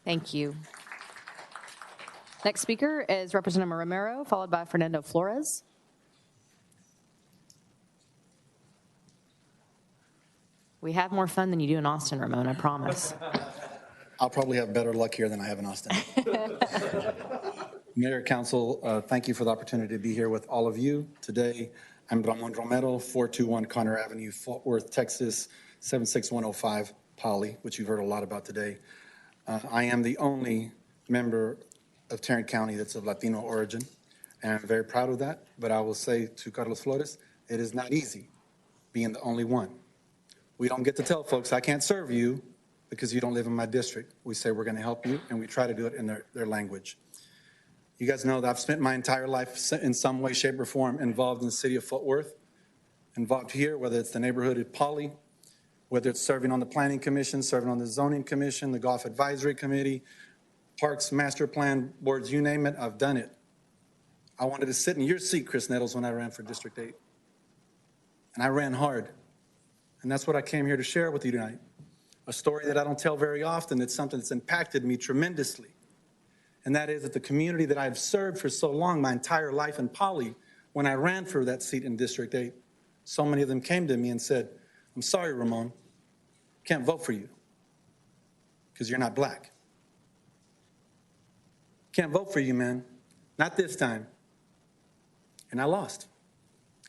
Thank you. Next speaker is Representative Romero, followed by Fernando Flores. We have more fun than you do in Austin, Ramon, I promise. I'll probably have better luck here than I have in Austin. Mayor, Council, thank you for the opportunity to be here with all of you today. I'm Ramon Romero, 421 Conner Avenue, Fort Worth, Texas, 76105, Poly, which you've heard a lot about today. I am the only member of Tarrant County that's of Latino origin, and I'm very proud of that, but I will say to Carlos Flores, it is not easy being the only one. We don't get to tell folks, I can't serve you because you don't live in my district. We say we're gonna help you, and we try to do it in their language. You guys know that I've spent my entire life in some way, shape, or form involved in the city of Fort Worth, involved here, whether it's the neighborhood at Poly, whether it's serving on the Planning Commission, serving on the Zoning Commission, the Golf Advisory Committee, Parks, Master Plan Boards, you name it, I've done it. I wanted to sit in your seat, Chris Nettles, when I ran for District 8. And I ran hard. And that's what I came here to share with you tonight. A story that I don't tell very often. It's something that's impacted me tremendously. and that is that the community that I've served for so long, my entire life in Poly, when I ran for that seat in District 8, so many of them came to me and said, I'm sorry, Ramon, can't vote for you because you're not black. Can't vote for you, man. Not this time. And I lost.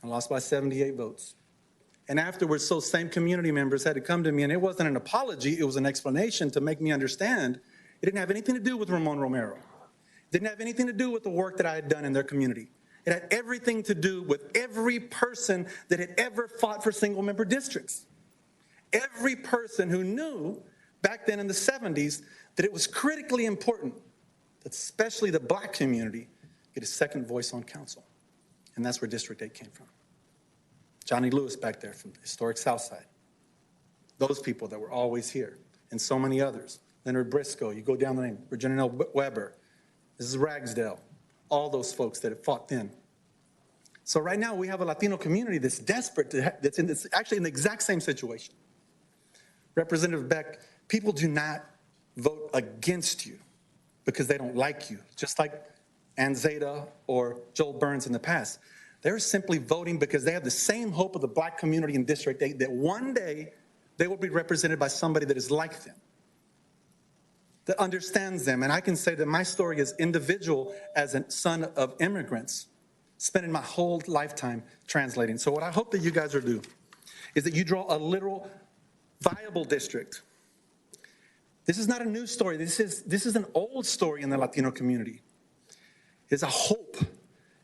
I lost by 78 votes. And afterwards, those same community members had to come to me, and it wasn't an apology, it was an explanation to make me understand it didn't have anything to do with Ramon Romero. It didn't have anything to do with the work that I had done in their community. It had everything to do with every person that had ever fought for single-member districts. Every person who knew back then in the 70s that it was critically important that especially the black community get a second voice on council. And that's where District 8 came from. Johnny Lewis back there from the historic South Side. Those people that were always here, and so many others. Leonard Briscoe, you go down the name, Virginia L. Weber, this is Ragsdale, all those folks that have fought then. So right now we have a Latino community that's desperate, that's actually in the exact same situation. Representative Beck, people do not vote against you because they don't like you, just like Ann Zeta or Joel Burns in the past. They're simply voting because they have the same hope of the black community in District 8 that one day they will be represented by somebody that is like them, that understands them. And I can say that my story is individual as a son of immigrants, spending my whole lifetime translating. So what I hope that you guys will do is that you draw a literal viable district. This is not a new story. This is an old story in the Latino community. It's a hope,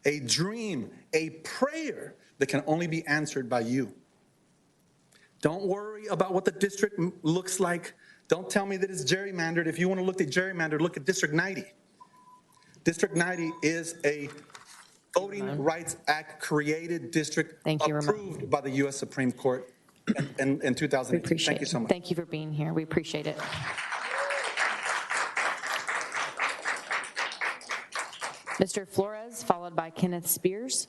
a dream, a prayer that can only be answered by you. Don't worry about what the district looks like. Don't tell me that it's gerrymandered. If you want to look at gerrymandered, look at District 90. District 90 is a Voting Rights Act created district approved by the U.S. Supreme Court in 2018. Thank you so much. Thank you for being here. We appreciate it. Mr. Flores, followed by Kenneth Spears.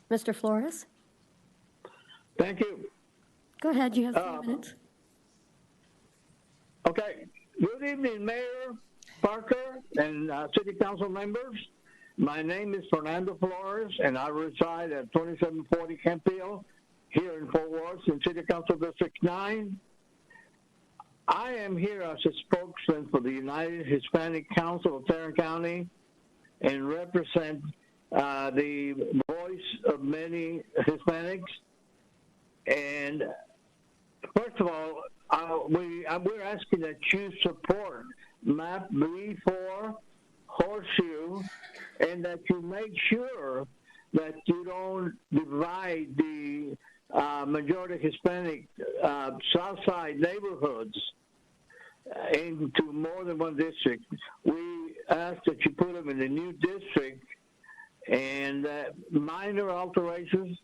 Mr. Flores? Thank you. Go ahead, you have 3 minutes. Okay. Good evening, Mayor Parker and City Council members. My name is Fernando Flores, and I reside at 2740 Campbell here in Fort Worth in City Council District 9. I am here as a spokesman for the United Hispanic Council of Tarrant County and represent the voice of many Hispanics. And first of all, we're asking that you support map B4 Horseshoe and that you make sure that you don't divide the majority Hispanic South Side neighborhoods into more than one district. We ask that you put them in the new district and minor alterations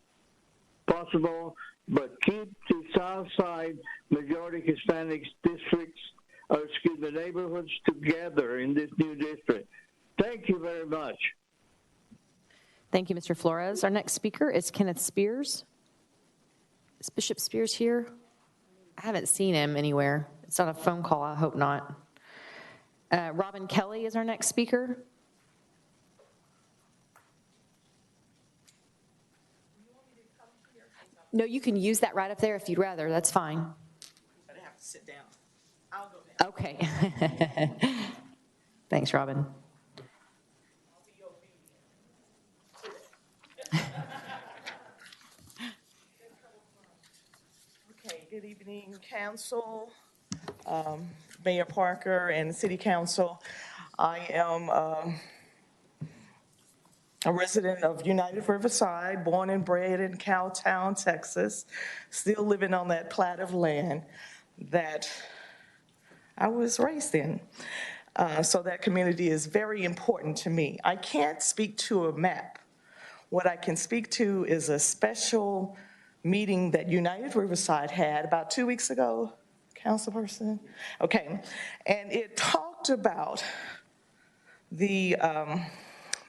possible, but keep the South Side majority Hispanic districts, neighborhoods together in this new district. Thank you very much. Thank you, Mr. Flores. Our next speaker is Kenneth Spears. Is Bishop Spears here? I haven't seen him anywhere. It's on a phone call, I hope not. Robin Kelly is our next speaker. No, you can use that right up there if you'd rather. That's fine. But I have to sit down. I'll go down. Okay. Thanks, Robin. Okay, good evening, Council, Mayor Parker, and City Council. I am a resident of United Riverside, born and bred in Cowtown, Texas, still living on that plat of land that I was raised in. So that community is very important to me. I can't speak to a map. What I can speak to is a special meeting that United Riverside had about 2 weeks ago, councilperson? Okay, and it talked about the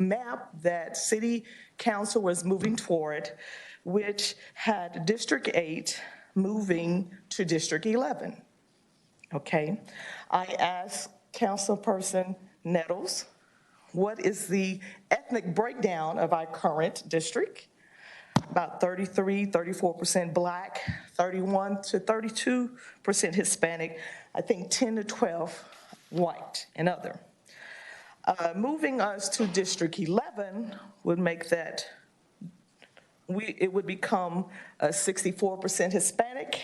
map that City Council was moving toward which had District 8 moving to District 11. Okay, I asked Councilperson Nettles, what is the ethnic breakdown of our current district? About 34% Black, 31 to 32% Hispanic, I think 10 to 12 white and other. Moving us to District 11 would make that, it would become 64% Hispanic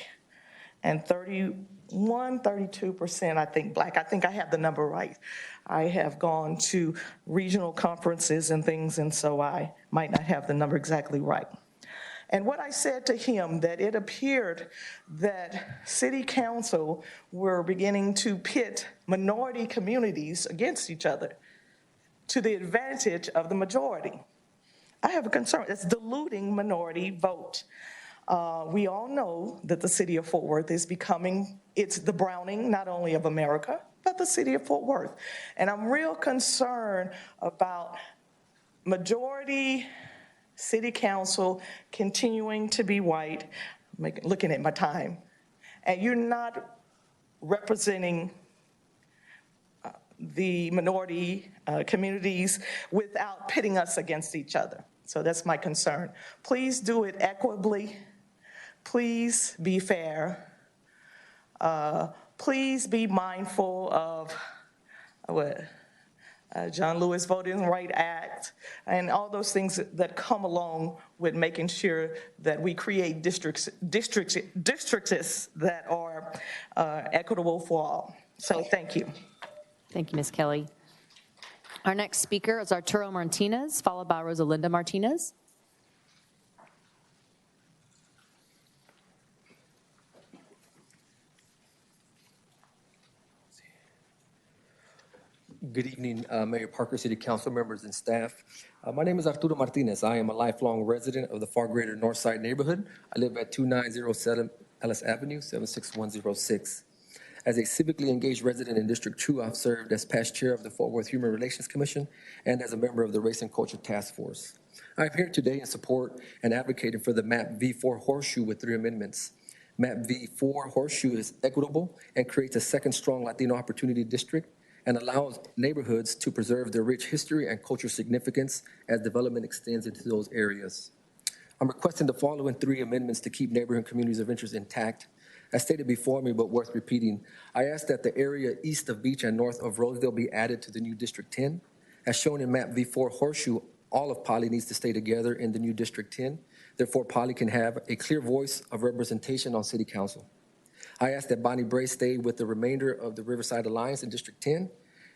and 32%, I think, Black. I think I have the number right. I have gone to regional conferences and things, and so I might not have the number exactly right. And what I said to him, that it appeared that city council were beginning to pit minority communities against each other to the advantage of the majority. I have a concern. It's diluting minority vote. We all know that the city of Fort Worth is becoming, it's the Browning, not only of America, but the city of Fort Worth. And I'm real concerned about majority city council continuing to be white, looking at my time, and you're not representing the minority communities without pitting us against each other. So that's my concern. Please do it equitably. Please be fair. Please be mindful of what John Lewis Voting Rights Act and all those things that come along with making sure that we create districts that are equitable for all. So thank you. Thank you, Ms. Kelly. Our next speaker is Arturo Martinez, followed by Rosalinda Martinez. Good evening, Mayor Parker, City Council members and staff. My name is Arturo Martinez. I am a lifelong resident of the far greater Northside neighborhood. I live at 2907 Ellis Avenue, 76106. As a civically engaged resident in District 2, I've served as past chair of the Fort Worth Human Relations Commission and as a member of the Race and Culture Task Force. I'm here today in support and advocating for the MAP V4 Horseshoe with 3 amendments. MAP V4 Horseshoe is equitable and creates a second strong Latino opportunity district and allows neighborhoods to preserve their rich history and cultural significance as development extends into those areas. I'm requesting the following 3 amendments to keep neighborhood communities of interest intact. As stated before me, but worth repeating, I ask that the area east of Beach and north of Rosedale be added to the new District 10. As shown in MAP V4 Horseshoe, all of Poly needs to stay together in the new District 10. Therefore, Poly can have a clear voice of representation on City Council. I ask that Bonnie Bray stay with the remainder of the Riverside Alliance in District 10.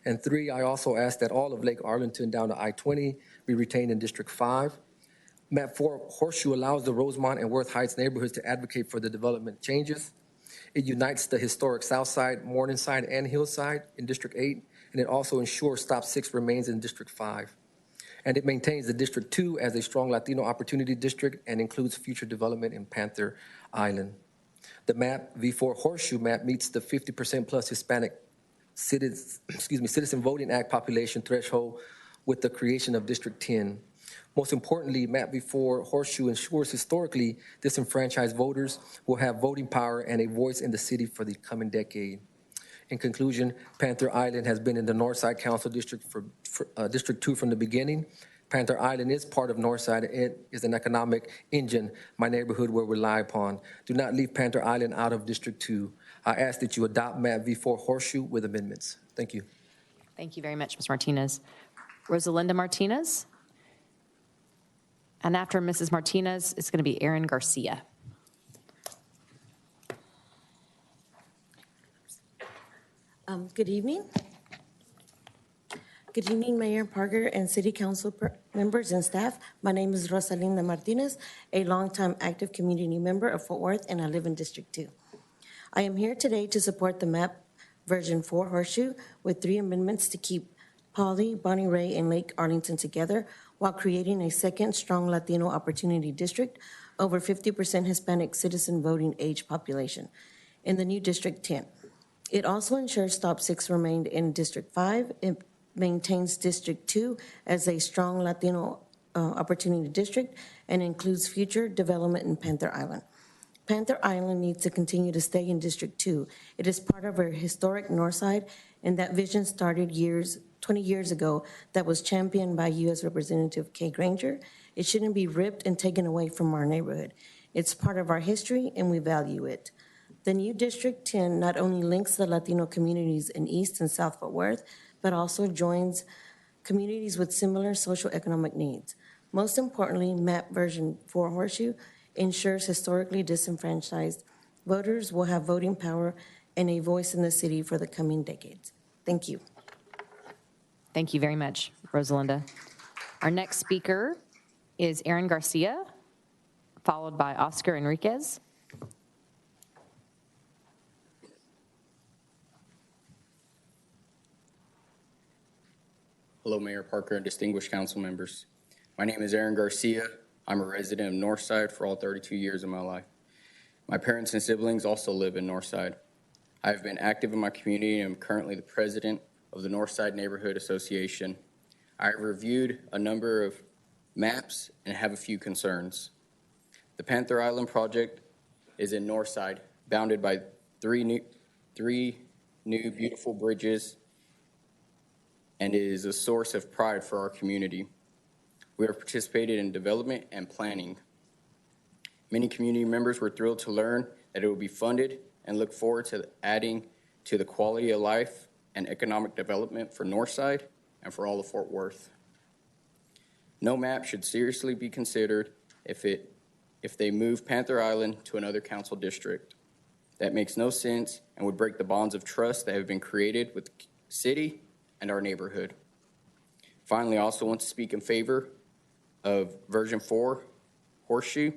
And 3, I also ask that all of Lake Arlington down to I-20 be retained in District 5. MAP 4 Horseshoe allows the Rosemont and Worth Heights neighborhoods to advocate for the development changes. It unites the historic Southside, Morningside, and Hillside in District 8, and it also ensures Stop 6 remains in District 5. And it maintains the District 2 as a strong Latino opportunity district and includes future development in Panther Island. The MAP V4 Horseshoe map meets the 50% plus Hispanic Citizen Voting Act population threshold with the creation of District 10. Most importantly, MAP V4 Horseshoe ensures historically disenfranchised voters will have voting power and a voice in the city for the coming decade. In conclusion, Panther Island has been in the Northside Council District for District 2 from the beginning. Panther Island is part of Northside. It is an economic engine my neighborhood will rely upon. Do not leave Panther Island out of District 2. I ask that you adopt MAP V4 Horseshoe with amendments. Thank you. Thank you very much, Ms. Martinez. Rosalinda Martinez. And after Mrs. Martinez, it's going to be Aaron Garcia. Good evening. Good evening, Mayor Parker and City Council members and staff. My name is Rosalinda Martinez, a longtime active community member of Fort Worth, and I live in District 2. I am here today to support the MAP version 4 Horseshoe with 3 amendments to keep Poly, Bonnie Ray, and Lake Arlington together while creating a second strong Latino opportunity district over 50% Hispanic citizen voting age population in the new District 10. It also ensures Stop 6 remained in District 5. It maintains District 2 as a strong Latino Opportunity District and includes future development in Panther Island. Panther Island needs to continue to stay in District 2. It is part of our historic North Side, and that vision started 20 years ago that was championed by U.S. Representative Kay Granger. It shouldn't be ripped and taken away from our neighborhood. It's part of our history, and we value it. The new District 10 not only links the Latino communities in East and South Fort Worth, but also joins communities with similar socioeconomic needs. Most importantly, map version 4 Horseshoe ensures historically disenfranchised voters will have voting power and a voice in the city for the coming decades. Thank you. Thank you very much, Rosalinda. Our next speaker is Aaron Garcia, followed by Oscar Enriquez. Hello, Mayor Parker and distinguished council members. My name is Aaron Garcia. I'm a resident of Northside for all 32 years of my life. My parents and siblings also live in Northside. I have been active in my community and am currently the president of the Northside Neighborhood Association. I have reviewed a number of maps and have a few concerns. The Panther Island project is in Northside, bounded by three new beautiful bridges, and is a source of pride for our community. We have participated in development and planning. Many community members were thrilled to learn that it will be funded and look forward to adding to the quality of life and economic development for Northside and for all of Fort Worth. No map should seriously be considered if they move Panther Island to another council district. That makes no sense and would break the bonds of trust that have been created with the city and our neighborhood. Finally, I also want to speak in favor of version 4 Horseshoe.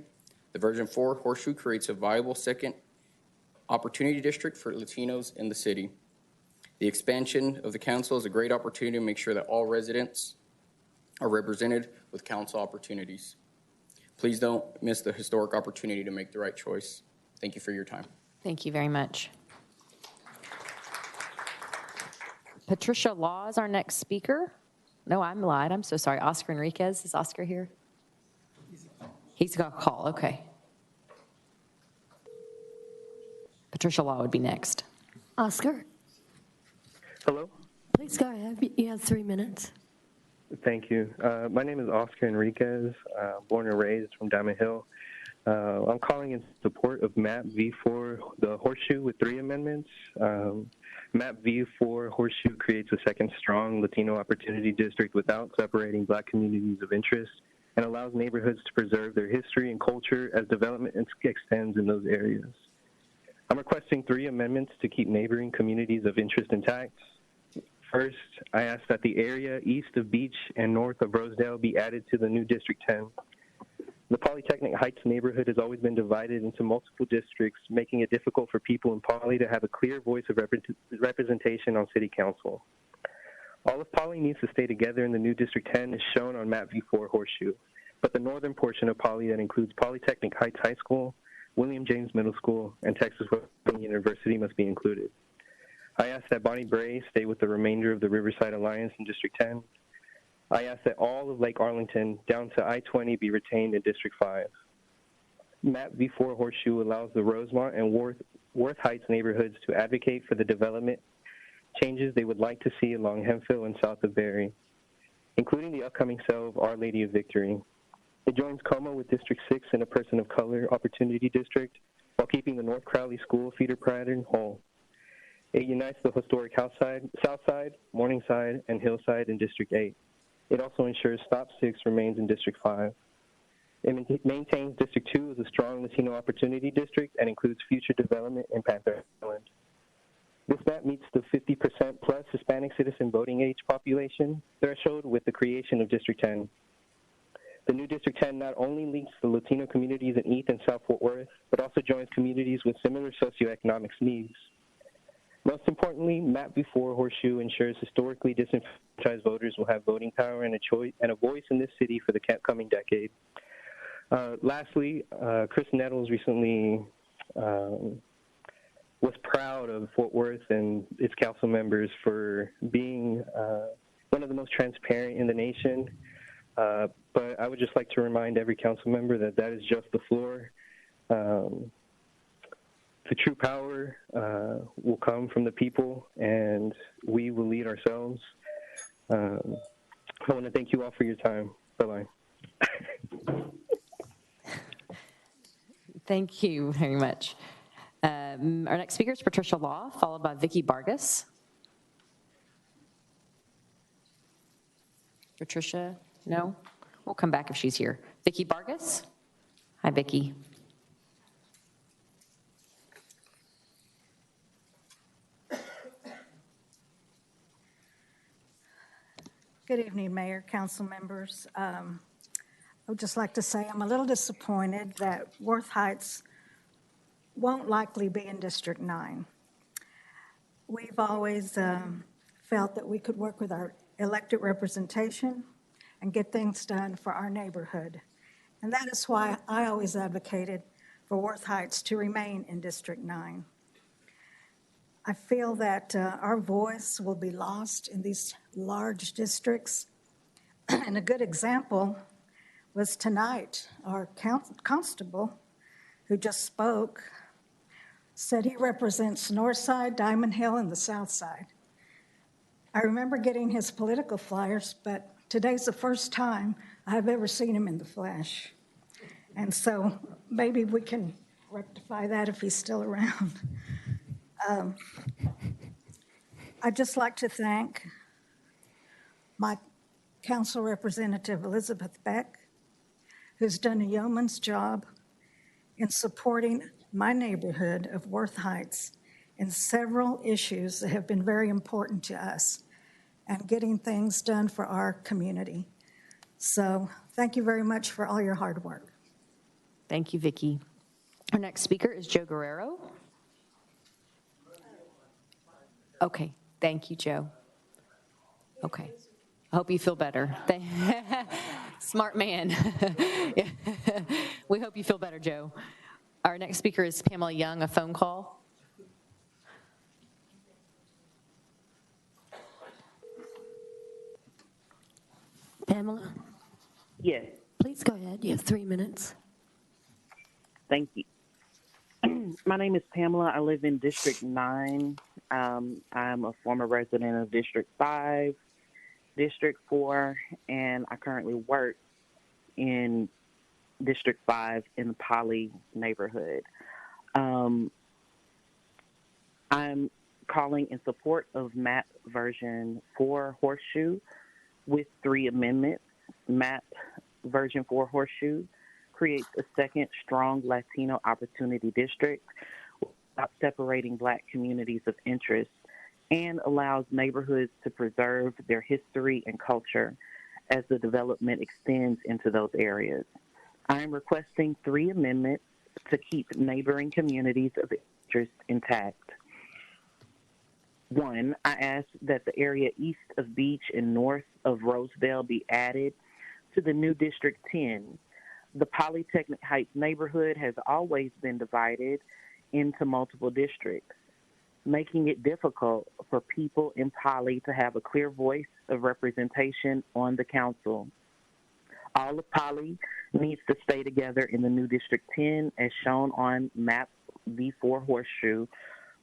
The version 4 Horseshoe creates a viable second opportunity district for Latinos in the city. The expansion of the council is a great opportunity to make sure that all residents are represented with council opportunities. Please don't miss the historic opportunity to make the right choice. Thank you for your time. Thank you very much. Patricia Law is our next speaker. No, I'm lied. I'm so sorry. Oscar Enriquez. Is Oscar here? He's got a call. Okay. Patricia Law would be next. Oscar, Hello. please go ahead. You have 3 minutes. Thank you. My name is Oscar Enriquez, born and raised from Diamond Hill. I'm calling in support of MAP V4, the Horseshoe, with 3 amendments. MAP V4 Horseshoe creates a second strong Latino opportunity district without separating Black communities of interest and allows neighborhoods to preserve their history and culture as development extends in those areas. I'm requesting 3 amendments to keep neighboring communities of interest intact. First, I ask that the area east of Beach and north of Rosedale be added to the new District 10. The Polytechnic Heights neighborhood has always been divided into multiple districts, making it difficult for people in Poly to have a clear voice of representation on city council. All of Poly needs to stay together in the new District 10 is shown on map V4 Horseshoe, but the northern portion of Poly that includes Polytechnic Heights High School, William James Middle School, and Texas Wesleyan University must be included. I ask that Bonnie Bray stay with the remainder of the Riverside Alliance in District 10. I ask that all of Lake Arlington down to I-20 be retained in District 5. MAP V4 Horseshoe allows the Rosemont and Worth Heights neighborhoods to advocate for the development changes they would like to see along Hemphill and south of Berry, including the upcoming sale of Our Lady of Victory. It joins Como with District 6 in a person of color opportunity district while keeping the North Crowley School feeder pattern whole. It unites the historic Southside, Morningside, and Hillside in District 8. It also ensures Stop 6 remains in District 5. It maintains District 2 as a strong Latino opportunity district and includes future development in Panther Island. This map meets the 50% plus Hispanic citizen voting age population threshold with the creation of District 10. The new District 10 not only links the Latino communities in East and South Fort Worth, but also joins communities with similar socioeconomic needs. Most importantly, MAP V4 Horseshoe ensures historically disenfranchised voters will have voting power and a voice in this city for the coming decade. Lastly, Chris Nettles recently was proud of Fort Worth and its council members for being one of the most transparent in the nation, but I would just like to remind every council member that that is just the floor. The true power will come from the people, and we will lead ourselves. I want to thank you all for your time. Bye-bye. Thank you very much. Our next speaker is Patricia Law, followed by Vicki Vargas. Patricia, no? We'll come back if she's here. Vicki Vargas? Hi, Vicki. Good evening, Mayor, council members. I would just like to say I'm a little disappointed that Worth Heights won't likely be in District 9. We've always felt that we could work with our elected representation and get things done for our neighborhood. And that is why I always advocated for Worth Heights to remain in District 9. I feel that our voice will be lost in these large districts. And a good example was tonight, our constable who just spoke said he represents Northside, Diamond Hill, and the South Side. I remember getting his political flyers, but today's the first time I've ever seen him in the flesh. And so maybe we can rectify that if he's still around. I'd just like to thank my council representative, Elizabeth Beck, who's done a yeoman's job in supporting my neighborhood of Worth Heights in several issues that have been very important to us and getting things done for our community. So thank you very much for all your hard work. Thank you, Vicki. Our next speaker is Joe Guerrero. Okay, thank you, Joe. Okay, I hope you feel better. Smart man. Yeah. We hope you feel better, Joe. Our next speaker is Pamela Young, a phone call. Pamela, Yes, please go ahead. You have 3 minutes. thank you. My name is Pamela. I live in District 9. I'm a former resident of District 5, District 4, and I currently work in District 5 in the Poly neighborhood. I'm calling in support of MAP version 4 Horseshoe with 3 amendments. MAP version 4 Horseshoe creates a second strong Latino opportunity district without separating Black communities of interest and allows neighborhoods to preserve their history and culture as the development extends into those areas. I am requesting 3 amendments to keep neighboring communities of interest intact. 1, I ask that the area east of Beach and north of Roseville be added to the new District 10. The Polytechnic Heights neighborhood has always been divided into multiple districts, making it difficult for people in Poly to have a clear voice of representation on the council. All of Poly needs to stay together in the new District 10 as shown on map V4 Horseshoe,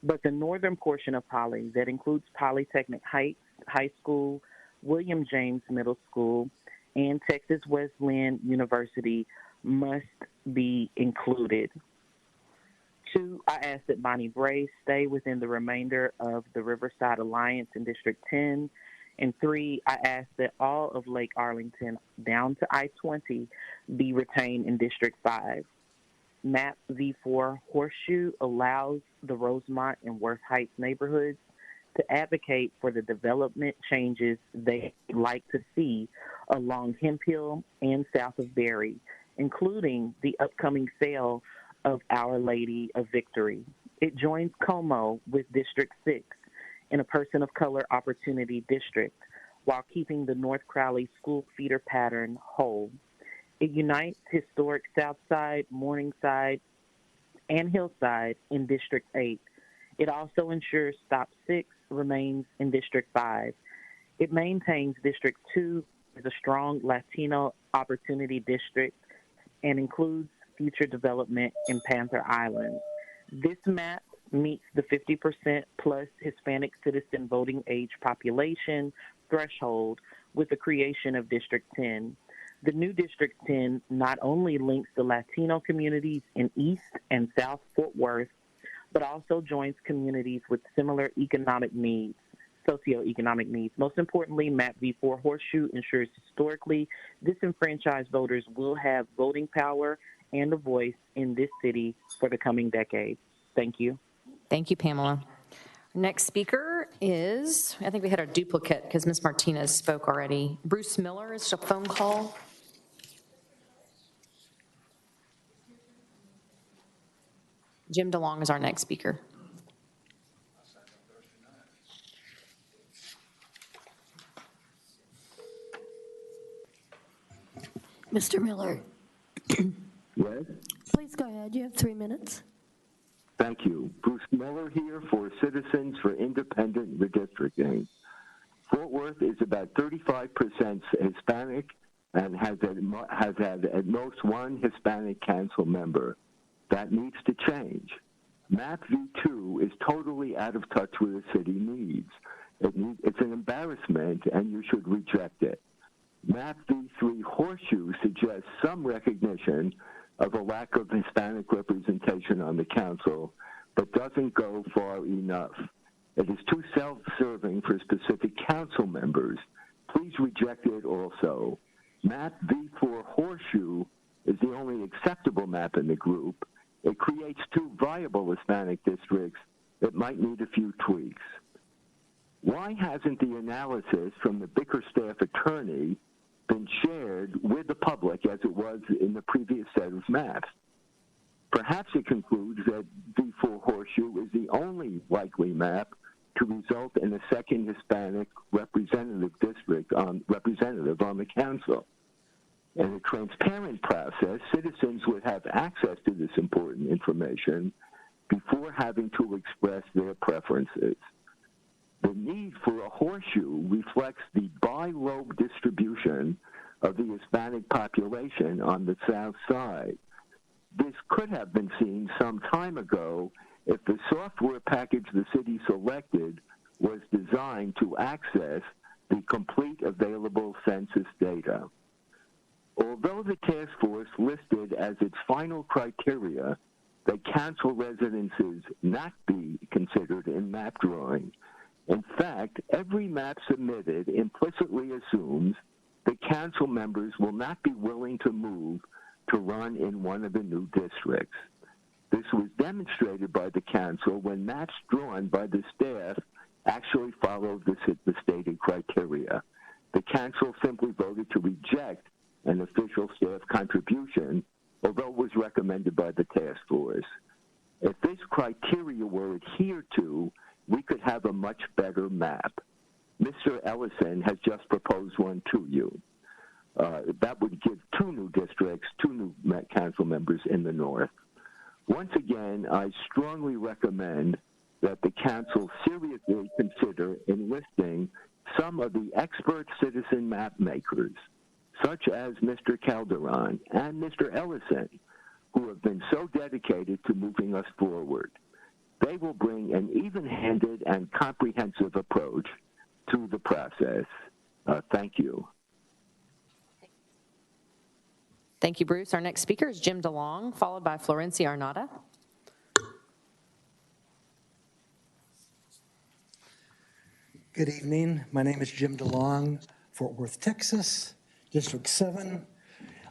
but the northern portion of Poly that includes Polytechnic Heights High School, William James Middle School, and Texas Wesleyan University must be included. 2, I ask that Bonnie Bray stay within the remainder of the Riverside Alliance in District 10. And 3, I ask that all of Lake Arlington down to I-20 be retained in District 5. MAP V4 Horseshoe allows the Rosemont and Worth Heights neighborhoods to advocate for the development changes they like to see along Hemp Hill and south of Berry, including the upcoming sale of Our Lady of Victory. It joins Como with District 6 in a person of color opportunity district while keeping the North Crowley school feeder pattern whole. It unites historic Southside, Morningside, and Hillside in District 8. It also ensures Stop 6 remains in District 5. It maintains District 2 is a strong Latino opportunity district and includes future development in Panther Island. This map meets the 50% plus Hispanic citizen voting age population threshold with the creation of District 10. The new District 10 not only links the Latino communities in East and South Fort Worth, but also joins communities with similar economic needs, socioeconomic needs. Most importantly, Map V4 Horseshoe ensures historically disenfranchised voters will have voting power and a voice in this city for the coming decades. Thank you. Thank you, Pamela. Next speaker is, I think we had a duplicate because Ms. Martinez spoke already. Bruce Miller, is it a phone call? Jim DeLong is our next speaker. Mr. Miller, Yes, please go ahead. You have 3 minutes. thank you. Bruce Miller here for Citizens for Independent Redistricting. Fort Worth is about 35% Hispanic and has had at most one Hispanic council member. That needs to change. Map V2 is totally out of touch with the city needs. It's an embarrassment, and you should reject it. Map V3 Horseshoe suggests some recognition of a lack of Hispanic representation on the council, but doesn't go far enough. It is too self-serving for specific council members. Please reject it also. Map V4 Horseshoe is the only acceptable map in the group. It creates two viable Hispanic districts that might need a few tweaks. Why hasn't the analysis from the Bickerstaff attorney been shared with the public as it was in the previous set of maps? Perhaps it concludes that V4 Horseshoe is the only likely map to result in a second Hispanic representative on the council. In a transparent process, citizens would have access to this important information before having to express their preferences. The need for a horseshoe reflects the bi-lobe distribution of the Hispanic population on the south side. This could have been seen some time ago if the software package the city selected was designed to access the complete available census data. Although the task force listed as its final criteria that council residences not be considered in map drawing, in fact, every map submitted implicitly assumes that council members will not be willing to move to run in one of the new districts. This was demonstrated by the council when maps drawn by the staff actually followed the stated criteria. The council simply voted to reject an official staff contribution, although it was recommended by the task force. If this criteria were adhered to, we could have a much better map. Mr. Ellison has just proposed one to you. That would give two new districts, two new council members in the north. Once again, I strongly recommend that the council seriously consider enlisting some of the expert citizen map makers, such as Mr. Calderon and Mr. Ellison, who have been so dedicated to moving us forward. They will bring an even-handed and comprehensive approach to the process. Thank you. Thank you, Bruce. Our next speaker is Jim DeLong, followed by Florencia Arnada. Good evening. My name is Jim DeLong, Fort Worth, Texas, District 7.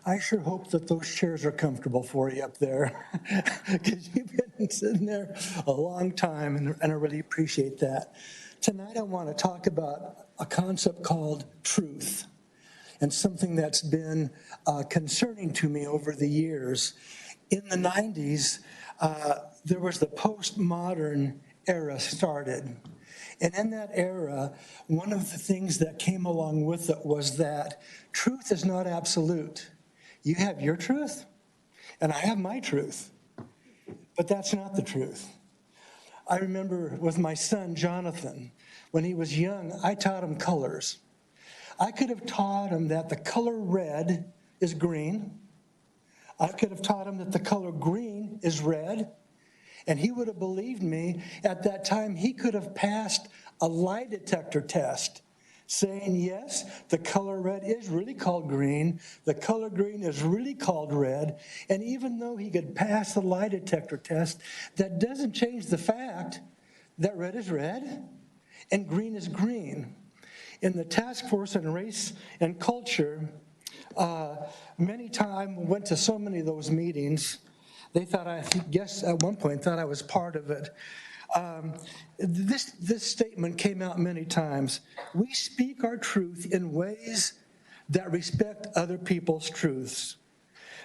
I sure hope that those chairs are comfortable for you up there, because you've been sitting there a long time, and I really appreciate that. Tonight I want to talk about a concept called truth, and something that's been concerning to me over the years. In the 90s, there was the postmodern era started. And in that era, one of the things that came along with it was that truth is not absolute. You have your truth, and I have my truth, but that's not the truth. I remember with my son, Jonathan, when he was young, I taught him colors. I could have taught him that the color red is green. I could have taught him that the color green is red, and he would have believed me. At that time, he could have passed a lie detector test saying, yes, the color red is really called green, the color green is really called red, and even though he could pass the lie detector test, that doesn't change the fact that red is red and green is green. In the task force on race and culture, many times went to so many of those meetings, they thought, I guess at one point, thought I was part of it. This statement came out many times. We speak our truth in ways that respect other people's truths.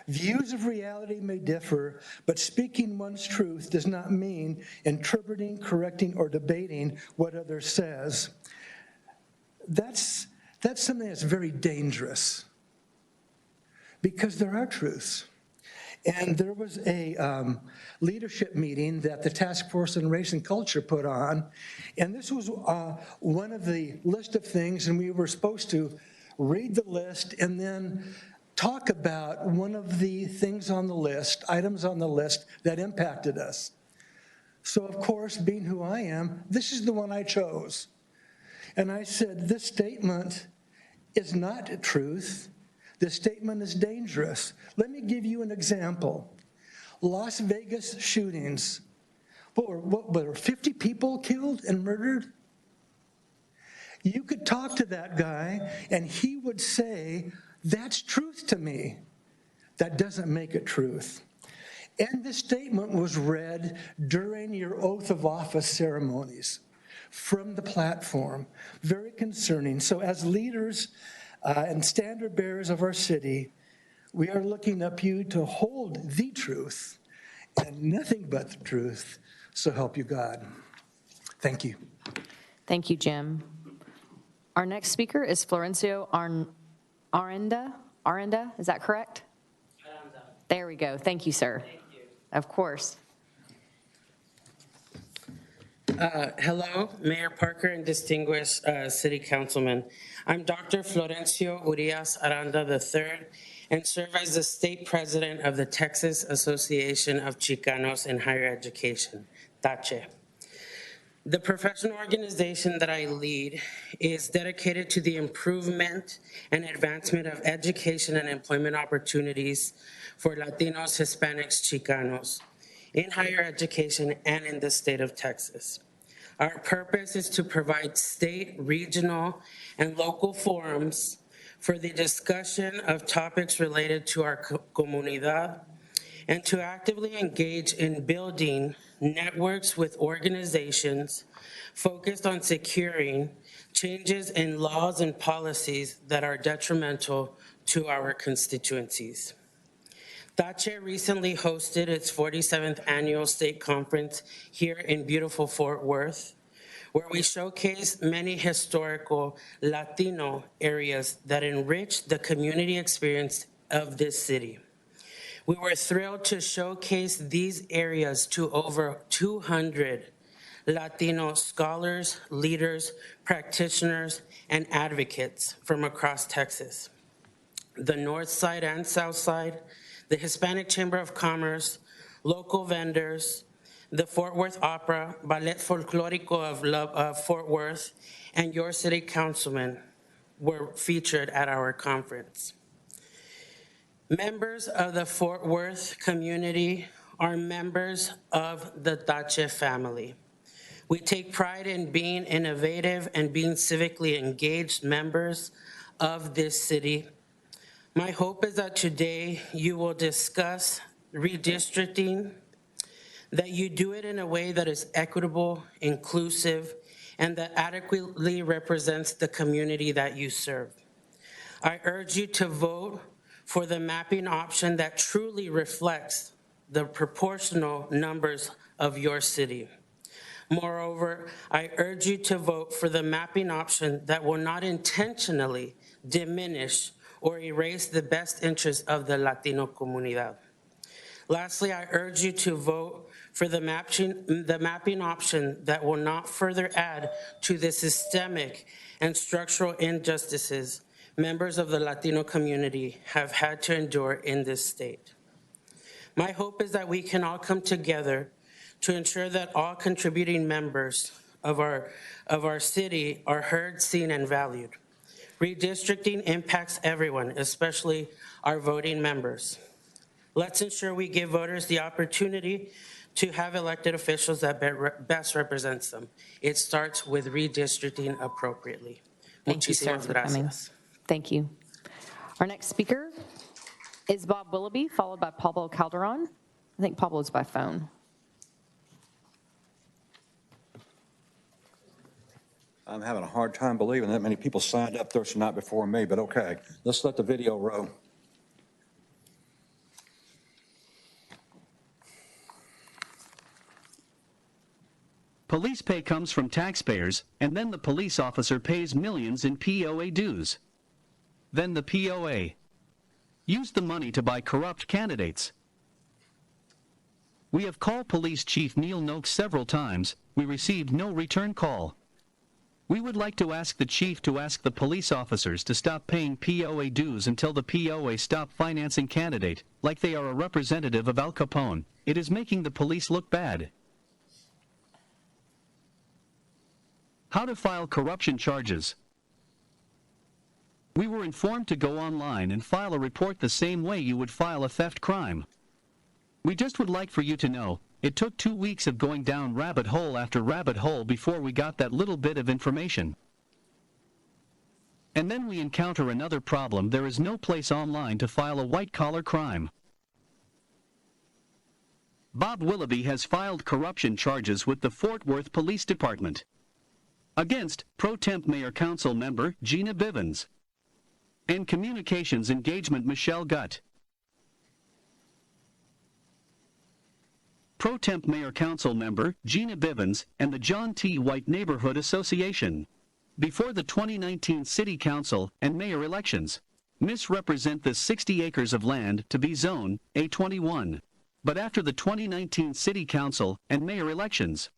Views of reality may differ, but speaking one's truth does not mean interpreting, correcting, or debating what others says. That's something that's very dangerous, because there are truths. And there was a leadership meeting that the Task Force on Race and Culture put on, and this was one of the list of things, and we were supposed to read the list and then talk about one of the things on the list, items on the list that impacted us. So of course, being who I am, this is the one I chose. And I said, this statement is not truth. This statement is dangerous. Let me give you an example. Las Vegas shootings. What were 50 people killed and murdered? You could talk to that guy and he would say, that's truth to me. That doesn't make it truth. And this statement was read during your oath of office ceremonies from the platform. Very concerning. So as leaders and standard bearers of our city, we are looking up you to hold the truth and nothing but the truth. So help you God. Thank you. Thank you, Jim. Our next speaker is Florencio Aranda. Aranda, is that correct? Aranda. There we go. Thank you, sir. Thank you. Of course. Hello, Mayor Parker and distinguished city councilmen. I'm Dr. Florencio Urias Aranda III and serve as the state president of the Texas Association of Chicanos in Higher Education, TACHE. The professional organization that I lead is dedicated to the improvement and advancement of education and employment opportunities for Latinos, Hispanics, Chicanos in higher education and in the state of Texas. Our purpose is to provide state, regional, and local forums for the discussion of topics related to our comunidad and to actively engage in building networks with organizations focused on securing changes in laws and policies that are detrimental to our constituencies. TACHE recently hosted its 47th annual state conference here in beautiful Fort Worth, where we showcased many historical Latino areas that enrich the community experience of this city. We were thrilled to showcase these areas to over 200 Latino scholars, leaders, practitioners, and advocates from across Texas. The North Side and South Side, the Hispanic Chamber of Commerce, local vendors, the Fort Worth Opera, Ballet Folklorico of Fort Worth, and your city councilmen were featured at our conference. Members of the Fort Worth community are members of the TACHE family. We take pride in being innovative and being civically engaged members of this city. My hope is that today you will discuss redistricting, that you do it in a way that is equitable, inclusive, and that adequately represents the community that you serve. I urge you to vote for the mapping option that truly reflects the proportional numbers of your city. Moreover, I urge you to vote for the mapping option that will not intentionally diminish or erase the best interests of the Latino comunidad. Lastly, I urge you to vote for the mapping option that will not further add to the systemic and structural injustices members of the Latino community have had to endure in this state. My hope is that we can all come together to ensure that all contributing members of our city are heard, seen, and valued. Redistricting impacts everyone, especially our voting members. Let's ensure we give voters the opportunity to have elected officials that best represents them. It starts with redistricting appropriately. Thank you, sir, for coming. Thank you. Our next speaker is Bob Willoughby, followed by Pablo Calderon. I think Pablo's by phone. I'm having a hard time believing that many people signed up Thursday night before me, but okay. Let's let the video roll. Police pay comes from taxpayers, and then the police officer pays millions in POA dues. Then the POA used the money to buy corrupt candidates. We have called Police Chief Neil Noakes several times. We received no return call. We would like to ask the chief to ask the police officers to stop paying POA dues until the POA stop financing candidate, like they are a representative of Al Capone. It is making the police look bad. How to file corruption charges. We were informed to go online and file a report the same way you would file a theft crime. We just would like for you to know, it took 2 weeks of going down rabbit hole after rabbit hole before we got that little bit of information. And then we encounter another problem. There is no place online to file a white-collar crime. Bob Willoughby has filed corruption charges with the Fort Worth Police Department against Pro Temp Mayor Council member Gina Bivens and Communications Engagement Michelle Gutt. Pro Temp Mayor Council member Gina Bivens and the John T. White Neighborhood Association before the 2019 City Council and Mayor elections misrepresent the 60 acres of land to be Zone A21. But after the 2019 City Council and Mayor elections,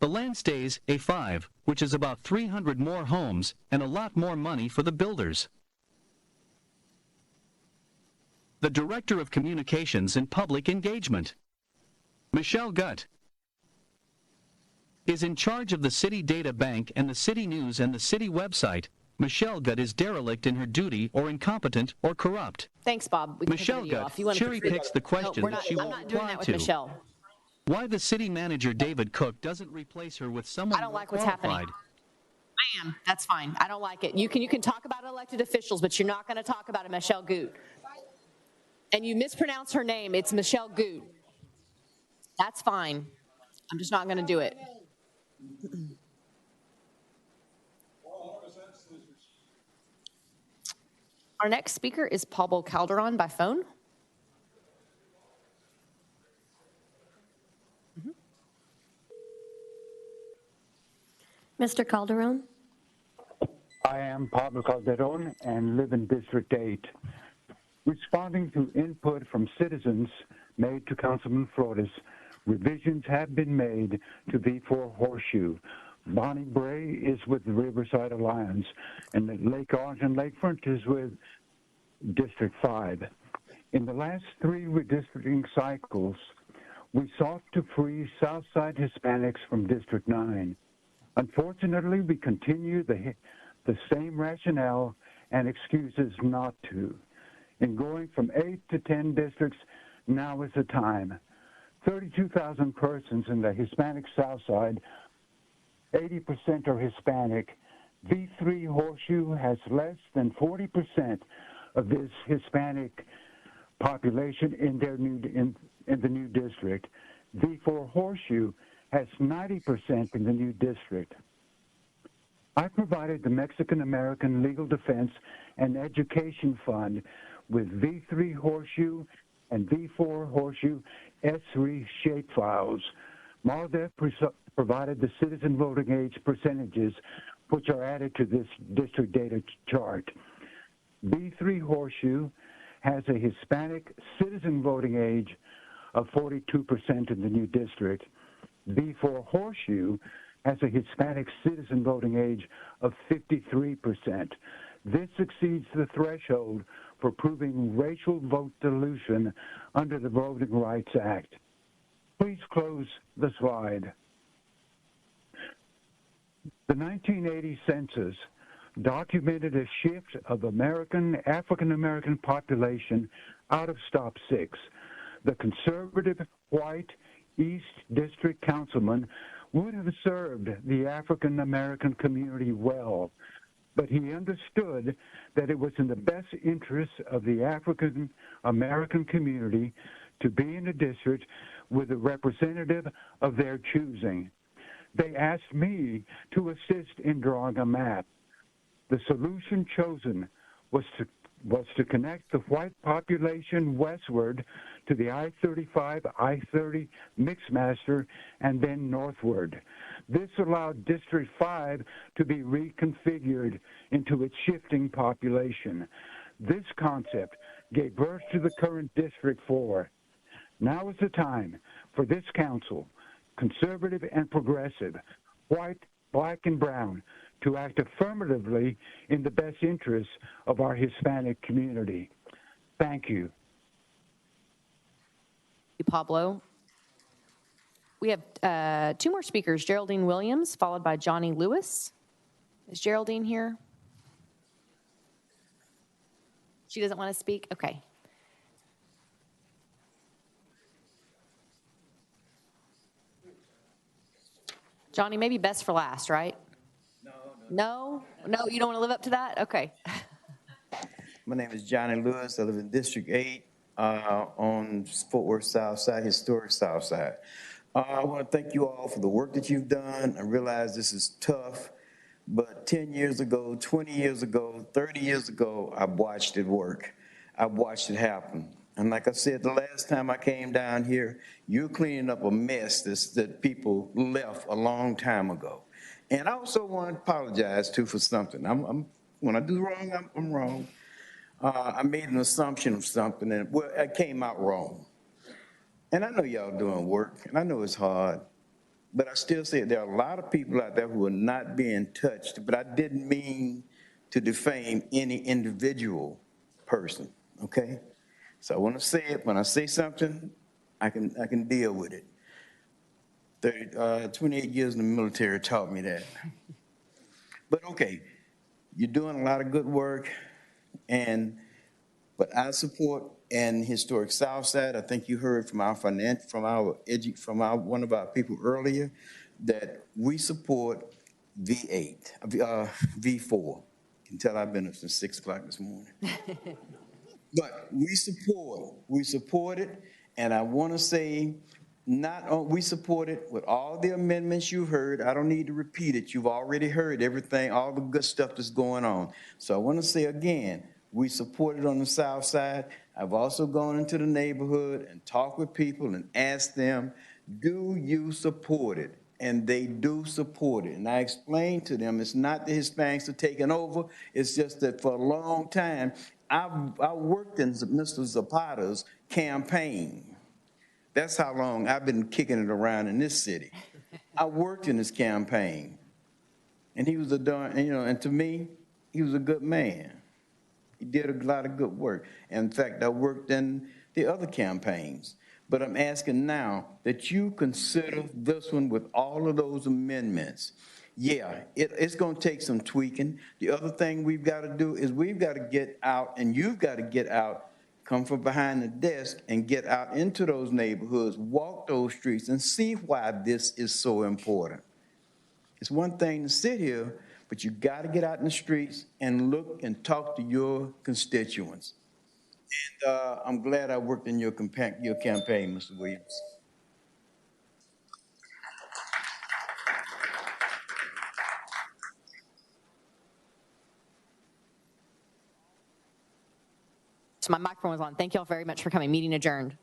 the land stays A5, which is about 300 more homes and a lot more money for the builders. The Director of Communications and Public Engagement, Michelle Gutt, is in charge of the City Data Bank and the City News and the City website. Michelle Gutt is derelict in her duty or incompetent or corrupt. Thanks, Bob. We can Michelle Gutt cherry picks the question that she won't I'm not doing reply that with to. Michelle. Why the city manager David Cook doesn't replace her with someone I don't more like what's qualified. happening. I am. That's fine. I don't like it. You can talk about elected officials, but you're not going to talk about Michelle Gutt. And you mispronounce her name. It's Michelle Gutt. That's fine. I'm just not going to do it. Our next speaker is Pablo Calderon by phone. Mr. Calderon? I am Pablo Calderon and live in District 8. Responding to input from citizens made to Councilman Flores, revisions have been made to V4 Horseshoe. Bonnie Bray is with the Riverside Alliance, and the Lake Orange and Lakefront is with District 5. In the last 3 redistricting cycles, we sought to free Southside Hispanics from District 9. Unfortunately, we continue the same rationale and excuses not to. In going from 8 to 10 districts, now is the time. 32,000 persons in the Hispanic Southside, 80% are Hispanic. V3 Horseshoe has less than 40% of this Hispanic population in the new district. V4 Horseshoe has 90% in the new district. I provided the Mexican American Legal Defense and Education Fund with V3 Horseshoe and V4 Horseshoe S3 shapefiles. MALDEF provided the citizen voting age percentages, which are added to this district data chart. V3 Horseshoe has a Hispanic citizen voting age of 42% in the new district. B4 Horseshoe has a Hispanic citizen voting age of 53%. This exceeds the threshold for proving racial vote dilution under the Voting Rights Act. Please close the slide. The 1980 census documented a shift of African American population out of Stop 6. The conservative white East District councilman would have served the African American community well, but he understood that it was in the best interest of the African American community to be in a district with a representative of their choosing. They asked me to assist in drawing a map. The solution chosen was to connect the white population westward to the I-35, I-30 Mixmaster, and then northward. This allowed District 5 to be reconfigured into its shifting population. This concept gave birth to the current District 4. Now is the time for this council, conservative and progressive, white, black, and brown, to act affirmatively in the best interests of our Hispanic community. Thank you. Pablo. We have two more speakers, Geraldine Williams, followed by Johnny Lewis. Is Geraldine here? She doesn't want to speak? Okay. Johnny, maybe best for last, right? No, you don't want to live up to that? Okay. My name is Johnny Lewis. I live in District 8 on Fort Worth South Side, historic South Side. I want to thank you all for the work that you've done. I realize this is tough, but 10 years ago, 20 years ago, 30 years ago, I watched it work. I watched it happen. And like I said, the last time I came down here, you're cleaning up a mess that people left a long time ago. And I also want to apologize, too, for something. When I do wrong, I'm wrong. I made an assumption of something, and well, it came out wrong. And I know y'all doing work, and I know it's hard, but I still say there are a lot of people out there who are not being touched, but I didn't mean to defame any individual person, okay? So I want to say it. When I say something, I can deal with it. 28 years in the military taught me that. But okay, you're doing a lot of good work, but I support in historic South Side. I think you heard from one of our people earlier that we support V4. You can tell I've been up since 6 o'clock this morning. But we support it, and I want to say, we support it with all the amendments you heard. I don't need to repeat it. You've already heard everything, all the good stuff that's going on. So I want to say again, we support it on the South Side. I've also gone into the neighborhood and talked with people and asked them, do you support it? And they do support it. And I explained to them, it's not the Hispanics are taking over. It's just that for a long time, I worked in Mr. Zapata's campaign. That's how long I've been kicking it around in this city. I worked in his campaign, and he was and to me, he was a good man. He did a lot of good work. In fact, I worked in the other campaigns. But I'm asking now that you consider this one with all of those amendments. Yeah, it's going to take some tweaking. The other thing we've got to do is we've got to get out, and you've got to get out, come from behind the desk and get out into those neighborhoods, walk those streets, and see why this is so important. It's one thing to sit here, but you got to get out in the streets and look and talk to your constituents. And I'm glad I worked in your campaign, Mr. Williams. So my microphone was on. Thank you all very much for coming. Meeting adjourned.